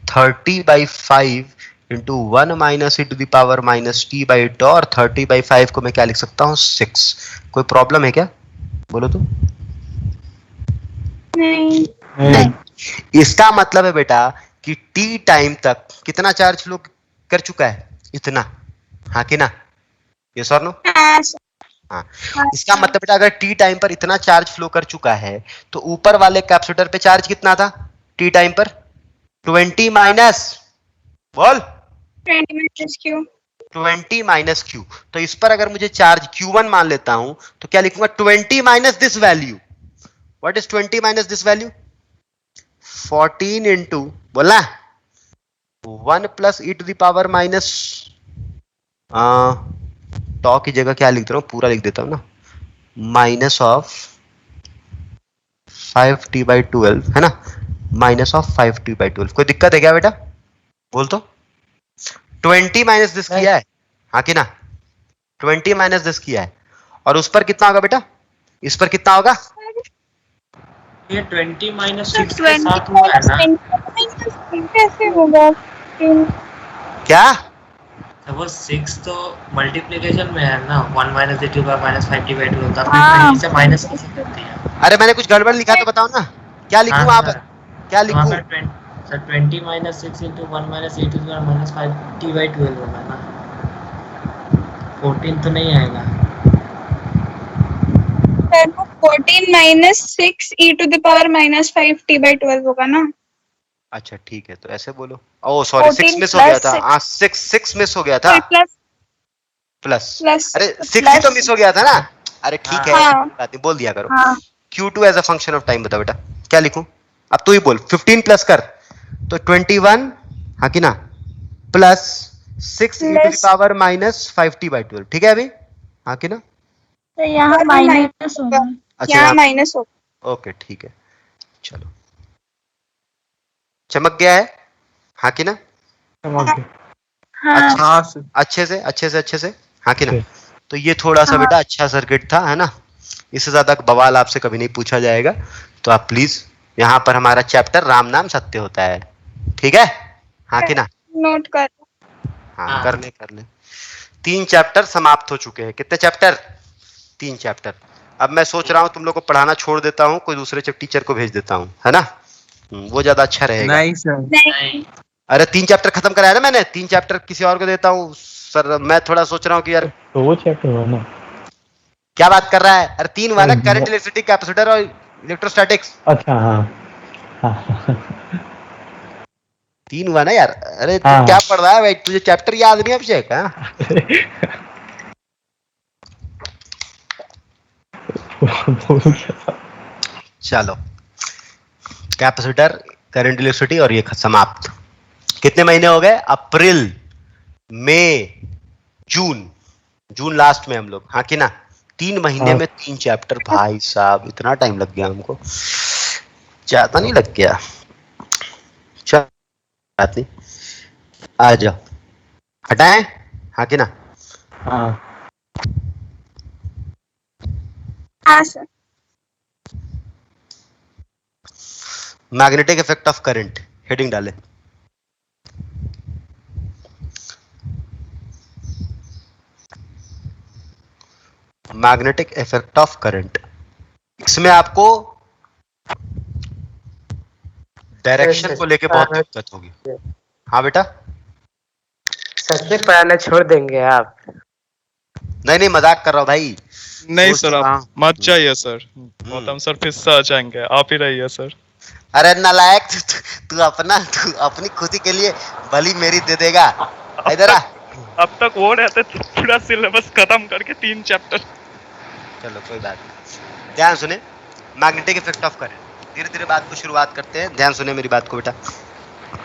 30 by 5 into 1 minus e to the power -t by 2, और 30 बाई 5 को मैं क्या लिख सकता हूं? 6। कोई प्रॉब्लम है क्या, बोलो तो? नहीं। इसका मतलब है बेटा कि t टाइम तक कितना चार्ज फ्लो कर चुका है? इतना, हाँ कि ना? यस और नो? हाँ। इसका मतलब बेटा अगर t टाइम पर इतना चार्ज फ्लो कर चुका है, तो ऊपर वाले कैपेसिटर पे चार्ज कितना था t टाइम पर? 20 माइनस, बोल, 20 माइनस क्यू। तो इस पर अगर मुझे चार्ज q1 मान लेता हूं, तो क्या लिखूंगा? 20 minus this value. What is 20 minus this value? 14 into बोलना 1 plus E to the power minus tau की जगह क्या लिख दे रहा हूँ, पूरा लिख देता हूँ ना, माइनस ऑफ 5t/12 है ना, माइनस ऑफ 5t/12। कोई दिक्कत है क्या बेटा? बोल तो। 20 माइनस दिस किया है, हाँ कि ना? 20 माइनस दिस किया है, और उस पर कितना होगा बेटा? इस पर कितना होगा? ये 20 माइनस 6 के साथ हुआ है ना? कैसे होगा? क्या? तो वो 6 तो मल्टीप्लिकेशन में है ना, 1 minus e to power minus 5t/2 होता है, हाँ। फिर से माइनस कैसे करती है? अरे मैंने कुछ गड़बड़ लिखा तो बताओ ना, क्या लिखूं वहां पर? क्या लिखूं? Sir 20 minus 6 into 1 minus e to power minus 5t/12 होगा ना, 14 तो नहीं आएगा। 14 minus 6 e to the power minus 5t/12 होगा ना? अच्छा ठीक है, तो ऐसे बोलो। ओह सॉरी, 6 मिस हो गया था। हाँ 6 मिस हो गया था। प्लस अरे 6 ही तो मिस हो गया था ना। अरे ठीक है, हाँ। बात नहीं, बोल दिया करो। हाँ। Q2 as a function of time. बता बेटा क्या लिखूं? अब तू ही बोल। 15 प्लस कर तो 21, हाँ कि ना, plus 6 e to the power minus 5t/12। ठीक है अभी, हाँ कि ना? तो यहाँ माइनस होगा। अच्छा यहाँ माइनस होगा। ओके ठीक है, चलो चमक गया है, हाँ कि ना? समझ गए। हाँ। अच्छे से हाँ कि ना? तो ये थोड़ा सा बेटा अच्छा सर्किट था, है ना? इससे ज्यादा बवाल आपसे कभी नहीं पूछा जाएगा, तो आप प्लीज यहाँ पर हमारा चैप्टर राम नाम सत्य होता है, ठीक है? हाँ कि ना? नोट कर। हाँ कर ले। 3 चैप्टर समाप्त हो चुके हैं। कितने चैप्टर? 3 चैप्टर। अब मैं सोच रहा हूँ तुम लोग को पढ़ाना छोड़ देता हूँ, कोई दूसरे टीचर को भेज देता हूँ, है ना? वो ज्यादा अच्छा रहेगा। नहीं सर, नहीं। अरे 3 चैप्टर खत्म कराया ना मैंने, 3 चैप्टर किसी और को देता हूँ सर। मैं थोड़ा सोच रहा हूँ कि यार तो वो चैप्टर हुआ ना। क्या बात कर रहा है? अरे 3 हुआ ना, करंट, इलेक्ट्रिसिटी, कैपेसिटर और इलेक्ट्रोस्टैटिक्स। अच्छा हाँ 3 हुआ ना यार। अरे तू हाँ। क्या पढ़ रहा है भाई? तुझे चैप्टर याद नहीं अभिषेक? हाँ चलो, कैपेसिटर, करंट, इलेक्ट्रिसिटी और ये समाप्त। कितने महीने हो गए? अप्रैल, मई, जून लास्ट में हम लोग, हाँ कि ना? 3 महीने में 3 चैप्टर। भाई साहब इतना टाइम लग गया हमको, ज्यादा नहीं लग गया? चल बात नहीं, आ जाओ, हटाएं, हाँ कि ना? हाँ sir. Magnetic effect of current, heading डाले। Magnetic effect of current. इसमें आपको डायरेक्शन को लेके बहुत दिक्कत होगी। हाँ बेटा? सबसे पढ़ाना छोड़ देंगे आप? नहीं मजाक कर रहा हूँ भाई। नहीं सर, आप मत जाइए सर, गौतम सर फिर से आ जाएंगे, आप ही रहिए सर। अरे नालायक, तू अपनी खुशी के लिए बलि मेरी दे देगा। इधर आ। अब तक वो रहते तो पूरा सिलेबस खत्म करके 3 चैप्टर। चलो कोई बात नहीं, ध्यान सुने। मैग्नेटिक इफेक्ट ऑफ करंट, धीरे धीरे बात को शुरुआत करते हैं। ध्यान सुने मेरी बात को बेटा,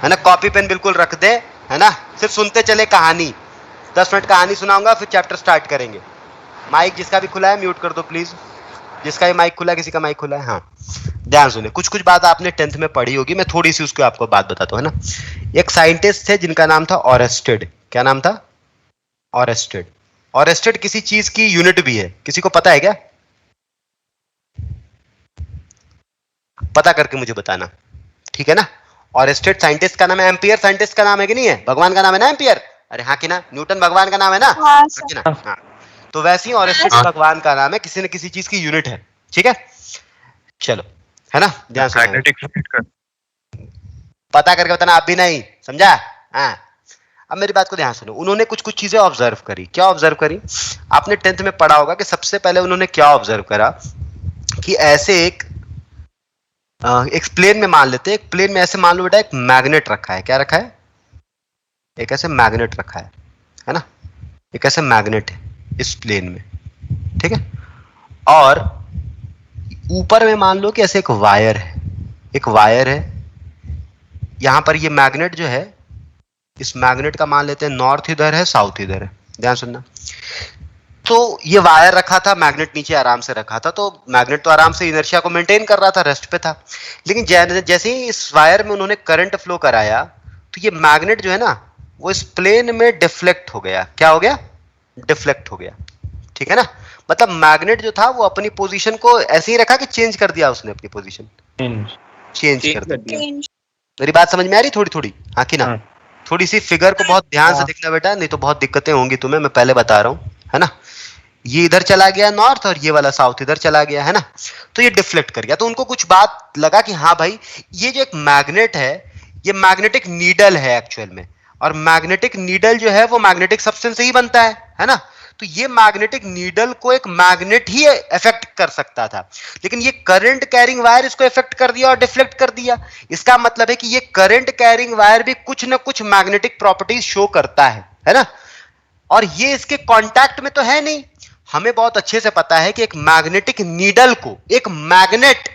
है ना? कॉपी पेन बिल्कुल रख दे, है ना? सिर्फ सुनते चले कहानी। 10 मिनट कहानी सुनाऊंगा, फिर चैप्टर स्टार्ट करेंगे। माइक जिसका भी खुला है म्यूट कर दो प्लीज। जिसका भी माइक खुला है, किसी का माइक खुला है? हाँ ध्यान सुने। कुछ बात आपने 10th में पढ़ी होगी, मैं थोड़ी सी उसको आपको बात बताता हूँ, है ना? एक साइंटिस्ट थे जिनका नाम था ऑरेस्टेड। क्या नाम था? ऑरेस्टेड। ऑरेस्टेड किसी चीज की यूनिट भी है, किसी को पता है क्या? पता करके मुझे बताना, ठीक है ना? ऑरेस्टेड साइंटिस्ट का नाम है। एम्पियर साइंटिस्ट का नाम है कि नहीं है? भगवान का नाम है ना एम्पियर? अरे हाँ कि ना? न्यूटन भगवान का नाम है ना? हाँ कि ना? हाँ। तो वैसे ही ऑरेस्टेड भगवान का नाम है, किसी न किसी चीज की यूनिट है, ठीक है? चलो, है ना? ध्यान से पता करके बताना, आप भी नहीं समझा? हाँ। अब मेरी बात को ध्यान सुनो। उन्होंने कुछ चीजें ऑब्जर्व करी। क्या ऑब्जर्व करी? आपने 10th में पढ़ा होगा कि सबसे पहले उन्होंने क्या ऑब्जर्व करा कि ऐसे एक प्लेन में मान लेते हैं, एक प्लेन में ऐसे मान लो बेटा एक मैग्नेट रखा है। क्या रखा है? एक ऐसे मैग्नेट रखा है ना? एक ऐसे मैग्नेट है इस प्लेन में, ठीक है? और ऊपर में मान लो कि ऐसे एक वायर है, यहां पर ये मैग्नेट जो है, इस मैग्नेट का मान लेते हैं नॉर्थ इधर है, साउथ इधर है, ध्यान सुनना। तो ये वायर रखा था, मैग्नेट नीचे आराम से रखा था, तो मैग्नेट तो आराम से इनर्शिया को मेंटेन कर रहा था, रेस्ट पे था। लेकिन जैसे ही इस वायर में उन्होंने करंट फ्लो कराया, तो ये मैग्नेट जो है ना, वो इस प्लेन में डिफ्लेक्ट हो गया। क्या हो गया? डिफ्लेक्ट हो गया, ठीक है ना। मतलब मैग्नेट जो था वो अपनी पोजीशन को ऐसे ही रखा कि चेंज कर दिया उसने, अपनी पोजीशन चेंज कर दिया। मेरी बात समझ में आ रही थोड़ी थोड़ी? हाँ कि ना? थोड़ी सी फिगर को बहुत ध्यान से देखना बेटा, नहीं तो बहुत दिक्कतें होंगी तुम्हें, मैं पहले बता रहा हूँ, है ना। ये इधर चला गया नॉर्थ और ये वाला साउथ इधर चला गया, है ना। तो ये डिफ्लेक्ट कर गया। तो उनको कुछ बात लगा कि हाँ भाई, ये जो एक मैग्नेट है, ये मैग्नेटिक नीडल है एक्चुअल में, और मैग्नेटिक नीडल जो है वो मैग्नेटिक सब्सटेंस से ही बनता है ना। तो ये मैग्नेटिक नीडल को एक मैग्नेट ही इफेक्ट कर सकता था, लेकिन ये करंट कैरिंग वायर इसको इफेक्ट कर दिया और डिफ्लेक्ट कर दिया। इसका मतलब है कि ये करंट कैरिंग वायर भी कुछ ना कुछ मैग्नेटिक प्रॉपर्टीज शो करता है ना। और ये इसके कांटेक्ट में तो है नहीं। हमें बहुत अच्छे से पता है कि एक मैग्नेटिक नीडल को एक मैग्नेट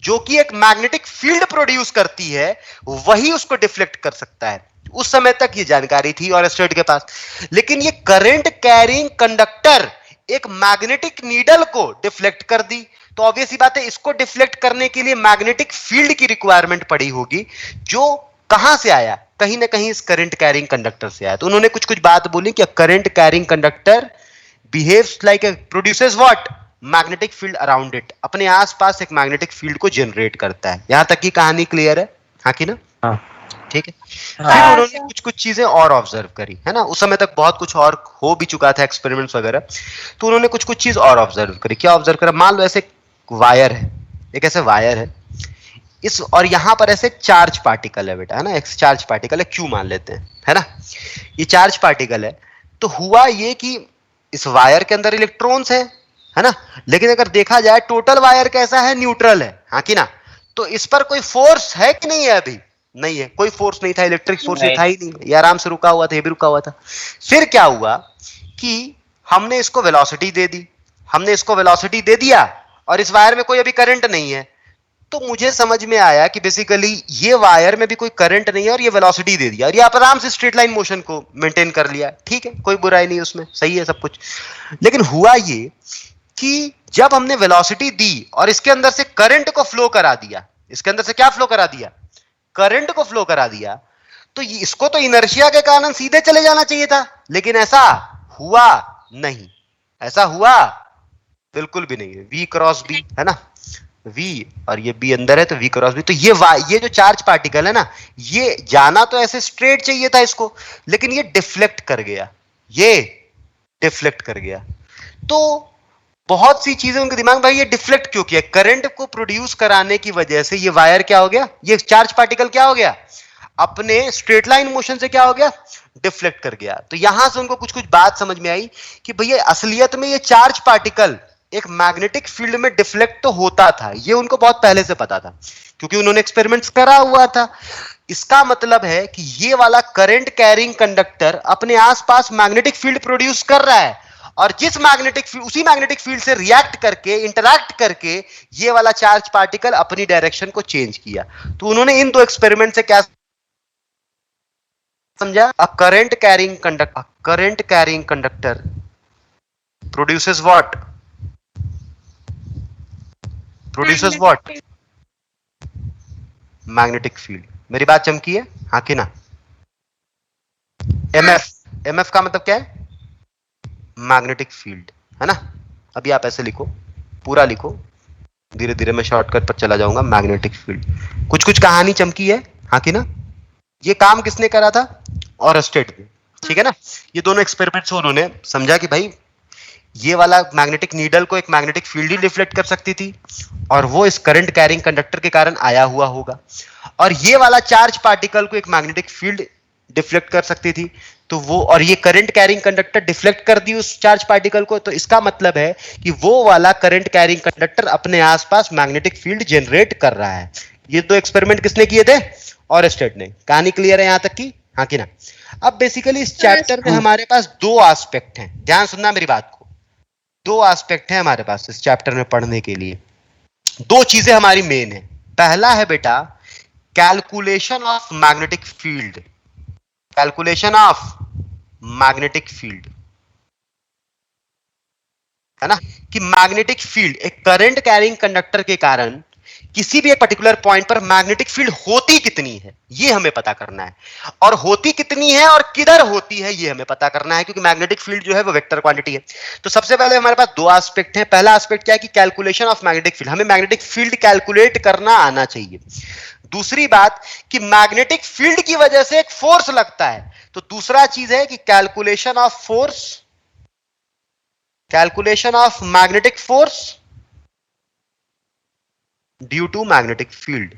जो कि एक मैग्नेटिक फील्ड प्रोड्यूस करती है, वही उसको डिफ्लेक्ट कर सकता है। उस समय तक ये जानकारी थी ऑरेस्टेड के पास। लेकिन ये करंट कैरिंग कंडक्टर एक मैग्नेटिक नीडल को डिफ्लेक्ट कर दी, तो ऑब्वियस सी बात है, इसको डिफ्लेक्ट करने के लिए मैग्नेटिक फील्ड की रिक्वायरमेंट पड़ी होगी, जो कहां से आया? कहीं ना कहीं इस करंट कैरिंग कंडक्टर से आया। तो उन्होंने कुछ कुछ बात बोली कि current carrying conductor behaves like produces what? Magnetic field around it, अपने आसपास एक मैग्नेटिक फील्ड को जनरेट करता है। यहां तक की कहानी क्लियर है? हाँ कि ना? हाँ। ठीक है। फिर उन्होंने कुछ कुछ चीजें और ऑब्जर्व करी, है ना। उस समय तक बहुत कुछ और हो भी चुका था, एक्सपेरिमेंट्स वगैरह। तो उन्होंने कुछ कुछ चीज और ऑब्जर्व करी। क्या ऑब्जर्व करा? मान लो ऐसे वायर है, एक ऐसे वायर है इस, और यहां पर ऐसे चार्ज पार्टिकल है बेटा, है ना। एक चार्ज पार्टिकल है, क्यू मान लेते हैं, है ना। ये चार्ज पार्टिकल है। तो हुआ ये कि इस वायर के अंदर इलेक्ट्रॉन्स है ना। लेकिन अगर देखा जाए टोटल वायर कैसा है? न्यूट्रल है, हाँ कि ना। तो इस पर कोई फोर्स है कि नहीं है? अभी नहीं है, कोई फोर्स नहीं था, इलेक्ट्रिक फोर्स था ही नहीं, ये आराम से रुका हुआ था, ये भी रुका हुआ था। फिर क्या हुआ कि हमने इसको वेलोसिटी दे दी, और इस वायर में कोई अभी करंट नहीं है। तो मुझे समझ में आया कि बेसिकली ये वायर में भी कोई करंट नहीं है, और ये वेलोसिटी दे दिया, और ये आराम से स्ट्रेट लाइन मोशन को मेंटेन कर लिया। ठीक है, कोई बुराई नहीं उसमें, सही है सब कुछ। लेकिन हुआ ये कि जब हमने वेलोसिटी दी और इसके अंदर से करंट को फ्लो करा दिया, इसके अंदर से क्या फ्लो करा दिया? करंट को फ्लो करा दिया। तो इसको तो इनर्शिया के कारण सीधे चले जाना चाहिए था, लेकिन ऐसा हुआ नहीं। ऐसा हुआ बिल्कुल भी नहीं है। V क्रॉस B, है ना, V और ये B अंदर है, तो V क्रॉस B। तो ये जो चार्ज पार्टिकल है ना, ये जाना तो ऐसे स्ट्रेट चाहिए था इसको, लेकिन ये डिफ्लेक्ट कर गया, तो बहुत सी चीजें उनके दिमाग में, भाई ये डिफ्लेक्ट क्यों किया? करंट को प्रोड्यूस कराने की वजह से ये वायर क्या हो गया? ये चार्ज पार्टिकल क्या हो गया? अपने स्ट्रेट लाइन मोशन से क्या हो गया? डिफ्लेक्ट कर गया। तो यहां से उनको कुछ कुछ बात समझ में आई कि भैया असलियत में ये चार्ज पार्टिकल एक मैग्नेटिक फील्ड में डिफ्लेक्ट तो होता था, ये उनको बहुत पहले से पता था, क्योंकि उन्होंने एक्सपेरिमेंट्स करा हुआ था। इसका मतलब है कि ये वाला करंट कैरिंग कंडक्टर अपने आसपास मैग्नेटिक फील्ड प्रोड्यूस कर रहा है, और जिस मैग्नेटिक फील्ड, उसी मैग्नेटिक फील्ड से रिएक्ट करके, इंटरैक्ट करके ये वाला चार्ज पार्टिकल अपनी डायरेक्शन को चेंज किया। तो उन्होंने इन दो एक्सपेरिमेंट से क्या समझा? A current carrying conductor produces what? Magnetic field. मेरी बात चमकी है? हाँ कि ना? MF का मतलब क्या है? मैग्नेटिक फील्ड, है ना। अभी आप ऐसे लिखो, पूरा लिखो, धीरे धीरे मैं शॉर्टकट पर चला जाऊंगा। मैग्नेटिक फील्ड, कुछ कुछ कहानी चमकी है, हाँ कि ना। ये काम किसने करा था? ऑरेस्टेड ने, ठीक है ना। ये दोनों एक्सपेरिमेंट्स से उन्होंने समझा कि भाई ये वाला मैग्नेटिक नीडल को एक मैग्नेटिक फील्ड ही रिफ्लेक्ट कर सकती थी, और वो इस करंट कैरिंग कंडक्टर के कारण आया हुआ होगा, और ये वाला चार्ज पार्टिकल को एक मैग्नेटिक फील्ड डिफ्लेक्ट कर सकती थी, तो वो, और ये करंट कैरिंग कंडक्टर डिफ्लेक्ट कर दी उस चार्ज पार्टिकल को। तो इसका मतलब है कि वो वाला करंट कैरिंग कंडक्टर अपने आसपास मैग्नेटिक फील्ड जनरेट कर रहा है। ये दो एक्सपेरिमेंट किसने किए थे? ऑरेस्टेड ने। कहानी क्लियर है यहां तक की? हाँ कि ना। अब बेसिकली इस चैप्टर में हमारे पास दो एस्पेक्ट हैं, ध्यान सुनना मेरी बात को। दो एस्पेक्ट हैं हमारे पास इस चैप्टर में पढ़ने के लिए। दो चीजें हमारी मेन है। पहला है बेटा calculation of magnetic field, calculation of magnetic field, है ना, कि मैग्नेटिक फील्ड एक करंट कैरिंग कंडक्टर के कारण किसी भी एक पर्टिकुलर पॉइंट पर मैग्नेटिक फील्ड होती कितनी है, ये हमें पता करना है। और होती कितनी है और किधर होती है, ये हमें पता करना है, क्योंकि मैग्नेटिक फील्ड जो है वो वेक्टर क्वांटिटी है। तो सबसे पहले हमारे पास दो एस्पेक्ट हैं। पहला एस्पेक्ट क्या है कि कैलकुलेशन ऑफ मैग्नेटिक फील्ड, हमें मैग्नेटिक फील्ड कैलकुलेट करना आना चाहिए। दूसरी बात कि मैग्नेटिक फील्ड की वजह से एक फोर्स लगता है, तो दूसरा चीज है कि calculation of force, calculation of magnetic force due to magnetic field.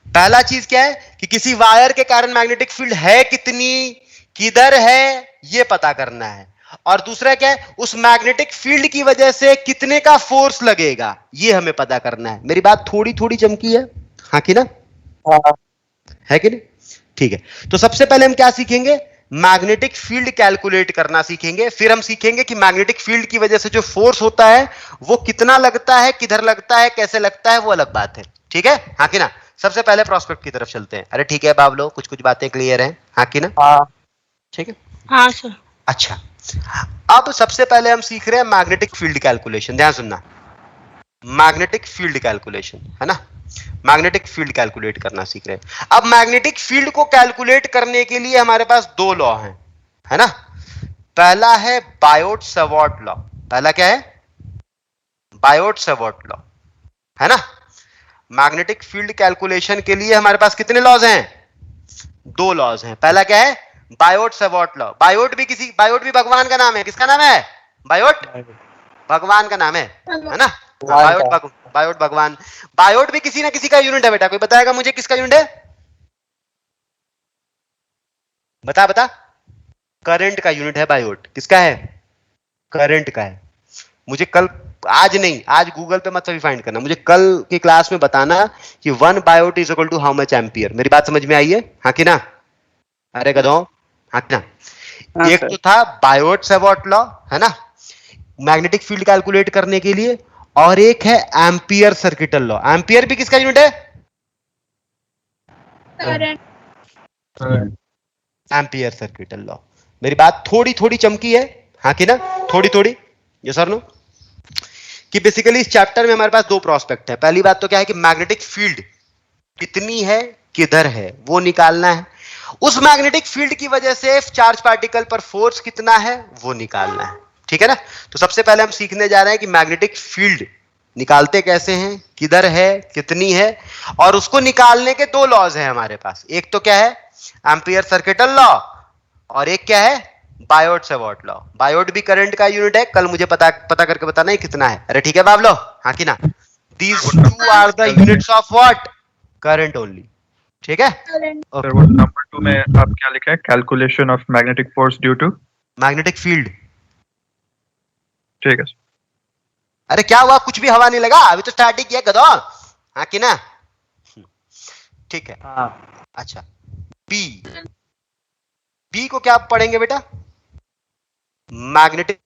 पहला चीज क्या है कि किसी वायर के कारण मैग्नेटिक फील्ड है कितनी, किधर है, यह पता करना है। और दूसरा क्या है, उस मैग्नेटिक फील्ड की वजह से कितने का फोर्स लगेगा, यह हमें पता करना है। मेरी बात थोड़ी थोड़ी चमकी है, हाँ कि ना, है कि नहीं? ठीक है, तो सबसे पहले हम क्या सीखेंगे, मैग्नेटिक फील्ड कैलकुलेट करना सीखेंगे। फिर हम सीखेंगे कि मैग्नेटिक फील्ड की वजह से जो फोर्स होता है वो कितना लगता है, किधर लगता है, कैसे लगता है, वो अलग बात है। ठीक है, हाँ कि ना? सबसे पहले प्रोस्पेक्ट की तरफ चलते हैं। अरे ठीक है बाबलो, कुछ कुछ बातें क्लियर हैं, हाँ कि ना? ठीक है, हाँ सर। अच्छा, अब सबसे पहले हम सीख रहे हैं मैग्नेटिक फील्ड कैलकुलेशन। ध्यान सुनना, मैग्नेटिक फील्ड कैलकुलेशन, है ना, मैग्नेटिक फील्ड कैलकुलेट करना सीख रहे हैं। अब मैग्नेटिक फील्ड को कैलकुलेट करने के लिए हमारे पास दो लॉ हैं, है ना। पहला है बायोट-सवार्ट लॉ। पहला क्या है? बायोट-सवार्ट लॉ, है ना। मैग्नेटिक फील्ड कैलकुलेशन के लिए हमारे पास कितने लॉज हैं? दो लॉज हैं। पहला क्या है? बायोट-सवार्ट लॉ। बायोट भी भगवान का नाम है। किसका नाम है? बायोट भगवान का नाम है ना। बायोट भगवान। बायोट भी किसी ना किसी का यूनिट है बेटा। कोई बताएगा मुझे किसका यूनिट है? बता। करंट का यूनिट है बायोट। किसका है? करंट का है। मुझे कल, आज नहीं, आज गूगल पे मत फाइंड करना, मुझे कल की क्लास में बताना कि 1 biot is equal to how much ampere. मेरी बात समझ में आई है, हाँ कि ना? अरे गधों, हाँ कि ना? हाँ, एक तो था बायोट-सवार्ट लॉ, है ना, मैग्नेटिक फील्ड कैलकुलेट करने के लिए, और एक है एम्पियर सर्किटल लॉ। एम्पियर भी किसका यूनिट है? Ampere circuital law. मेरी बात थोड़ी थोड़ी चमकी है, हाँ कि ना? थोड़ी थोड़ी, यस और नो? कि बेसिकली इस चैप्टर में हमारे पास दो प्रोस्पेक्ट है। पहली बात तो क्या है कि मैग्नेटिक फील्ड कितनी है, किधर है, वो निकालना है। उस मैग्नेटिक फील्ड की वजह से चार्ज पार्टिकल पर फोर्स कितना है, वो निकालना है। ठीक है ना? तो सबसे पहले हम सीखने जा रहे हैं कि मैग्नेटिक फील्ड निकालते कैसे हैं, किधर है, कितनी है, और उसको निकालने के दो लॉज हैं हमारे पास। एक तो क्या है? एम्पियर सर्किटल लॉ, और एक क्या है? बायोट-सवार्ट लॉ। बायोट भी करंट का यूनिट है। कल मुझे पता करके बताना है कितना है। अरे ठीक है बाबलो, हाँ कि ना? These two are the units of what? Current only. ठीक है? सर वो नंबर 2 में आप क्या लिखा है? Calculation of magnetic force due to magnetic field. ठीक है सर। अरे क्या हुआ? कुछ भी हवा नहीं लगा, अभी तो स्टार्ट ही किया गधो, हाँ कि ना? ठीक है, अच्छा। बी को क्या पढ़ेंगे बेटा? मैग्नेटिक।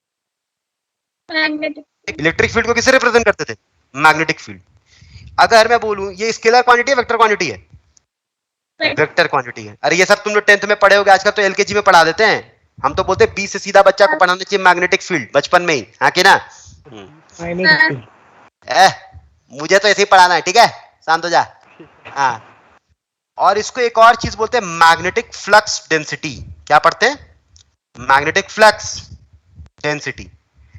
इलेक्ट्रिक फील्ड को किससे रिप्रेजेंट करते थे? Magnetic field. अगर मैं बोलूं ये स्केलर क्वांटिटी है, वेक्टर क्वांटिटी है? वेक्टर क्वांटिटी है। अरे ये सब तुम लोग 10th में पढ़े होगे, आजकल तो एलकेजी में पढ़ा देते हैं। हम तो बोलते हैं बी से सीधा बच्चा को पढ़ाना चाहिए मैग्नेटिक फील्ड बचपन में ही, हाँ कि ना? मुझे तो ऐसे ही पढ़ाना है, ठीक है? शांत हो जा। हाँ, और इसको एक और चीज बोलते हैं मैग्नेटिक फ्लक्स डेंसिटी। क्या पढ़ते हैं? Magnetic flux density.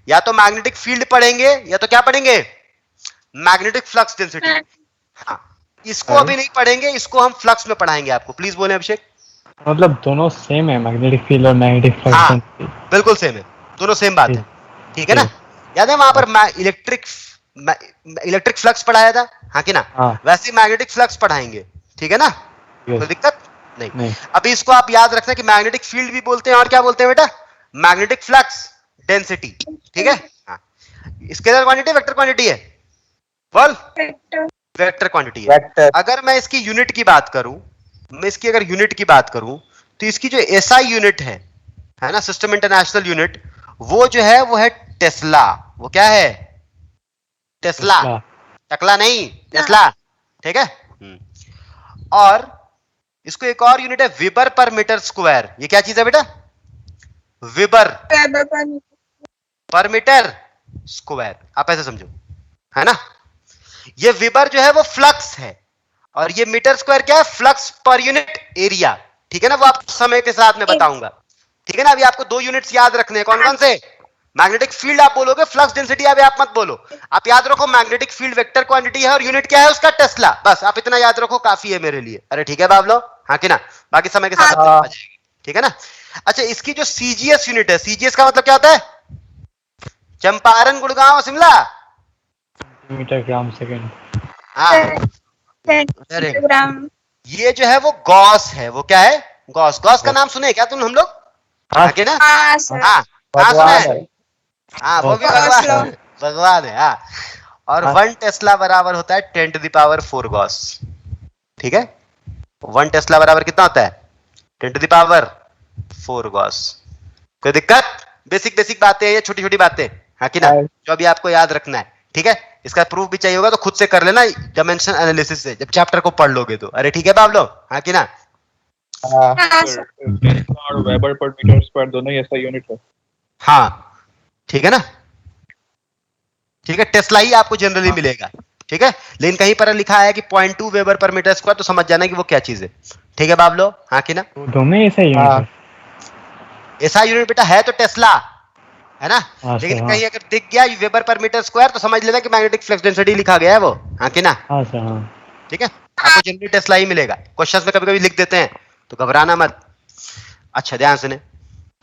या तो मैग्नेटिक फील्ड पढ़ेंगे या तो क्या पढ़ेंगे? Magnetic flux density. हाँ, इसको अभी नहीं पढ़ेंगे, इसको हम फ्लक्स में पढ़ाएंगे आपको। प्लीज बोले अभिषेक। मतलब दोनों सेम है, मैग्नेटिक फील्ड और मैग्नेटिक फ्लक्स। हाँ, बिल्कुल सेम है, दोनों सेम बात है। ठीक है ना? याद है वहां पर इलेक्ट्रिक फ्लक्स पढ़ाया था, हाँ कि ना? वैसे मैग्नेटिक फ्लक्स पढ़ाएंगे, ठीक है ना? कोई दिक्कत नहीं। अभी इसको आप याद रखना कि मैग्नेटिक फील्ड भी बोलते हैं और क्या बोलते हैं बेटा? Magnetic flux density. ठीक है? हाँ, स्केलर क्वांटिटी, वेक्टर क्वांटिटी है? बोल। वेक्टर क्वांटिटी है। अगर मैं इसकी यूनिट की बात करूं, तो इसकी जो एसआई यूनिट है ना, सिस्टम इंटरनेशनल यूनिट, वो जो है वो है टेस्ला। वो क्या है? टेस्ला। टकला नहीं, टेस्ला, ठीक है। और इसको एक और यूनिट है वेबर पर मीटर स्क्वायर। ये क्या चीज है बेटा? वेबर पर मीटर स्क्वायर, आप ऐसे समझो, है ना। ये वेबर जो है वो फ्लक्स है, और ये मीटर स्क्वायर क्या है? फ्लक्स पर यूनिट एरिया, ठीक है ना। वो आपको समय के साथ में बताऊंगा, ठीक है ना। अभी आपको 2 यूनिट्स याद रखने हैं, कौन कौन से? मैग्नेटिक फील्ड आप बोलोगे, फ्लक्स डेंसिटी अभी आप मत बोलो। आप याद रखो मैग्नेटिक फील्ड वेक्टर क्वांटिटी है और यूनिट क्या है उसका? टेस्ला। बस आप इतना याद रखो, काफी है मेरे लिए। अरे ठीक है बाबलो, हाँ कि ना, बाकी समय के साथ आ जाएगी, ठीक है ना। अच्छा, इसकी जो सीजीएस यूनिट है, सीजीएस का मतलब क्या होता है? Champaran, Gurgaon, Shimla, metre gram second. हाँ। अरे ये जो है वो गॉस है, वो क्या है? गॉस। गॉस का नाम सुने क्या तुम हम लोग? हाँ कि ना? हाँ, सुना है। हाँ, वो भी भगवान है। हाँ, और 1 टेस्ला बराबर होता है 10⁴ गॉस, ठीक है। 1 टेस्ला बराबर कितना होता है? 10⁴ गॉस। कोई दिक्कत? बेसिक बातें हैं ये, छोटी छोटी बातें, हाँ कि ना, जो अभी आपको याद रखना है, ठीक है। इसका प्रूफ भी चाहिए होगा तो खुद से कर लेना डायमेंशन एनालिसिस से, जब चैप्टर को पढ़ लोगे तो। अरे ठीक है बाबलो, हाँ कि ना? और वेबर पर मीटर स्क्वायर दोनों ही ऐसा यूनिट है। हाँ, ठीक है ना, ठीक है। टेस्ला ही आपको जनरली मिलेगा, ठीक है। लेकिन कहीं पर लिखा है कि 0.2 वेबर पर मीटर स्क्वायर, तो समझ जाना कि वो क्या चीज है, ठीक है बाबलो, हाँ कि ना? दोनों ऐसा यूनिट है। ऐसा यूनिट बेटा है तो टेस्ला, है ना। लेकिन कहीं अगर दिख गया वेबर पर मीटर स्क्वायर तो समझ लेना कि मैग्नेटिक फ्लक्स डेंसिटी लिखा गया है वो, हाँ कि ना? ठीक है, आपको जनरली टेस्ला ही मिलेगा। क्वेश्चंस में कभी-कभी लिख देते हैं तो घबराना मत। अच्छा, ध्यान सुने,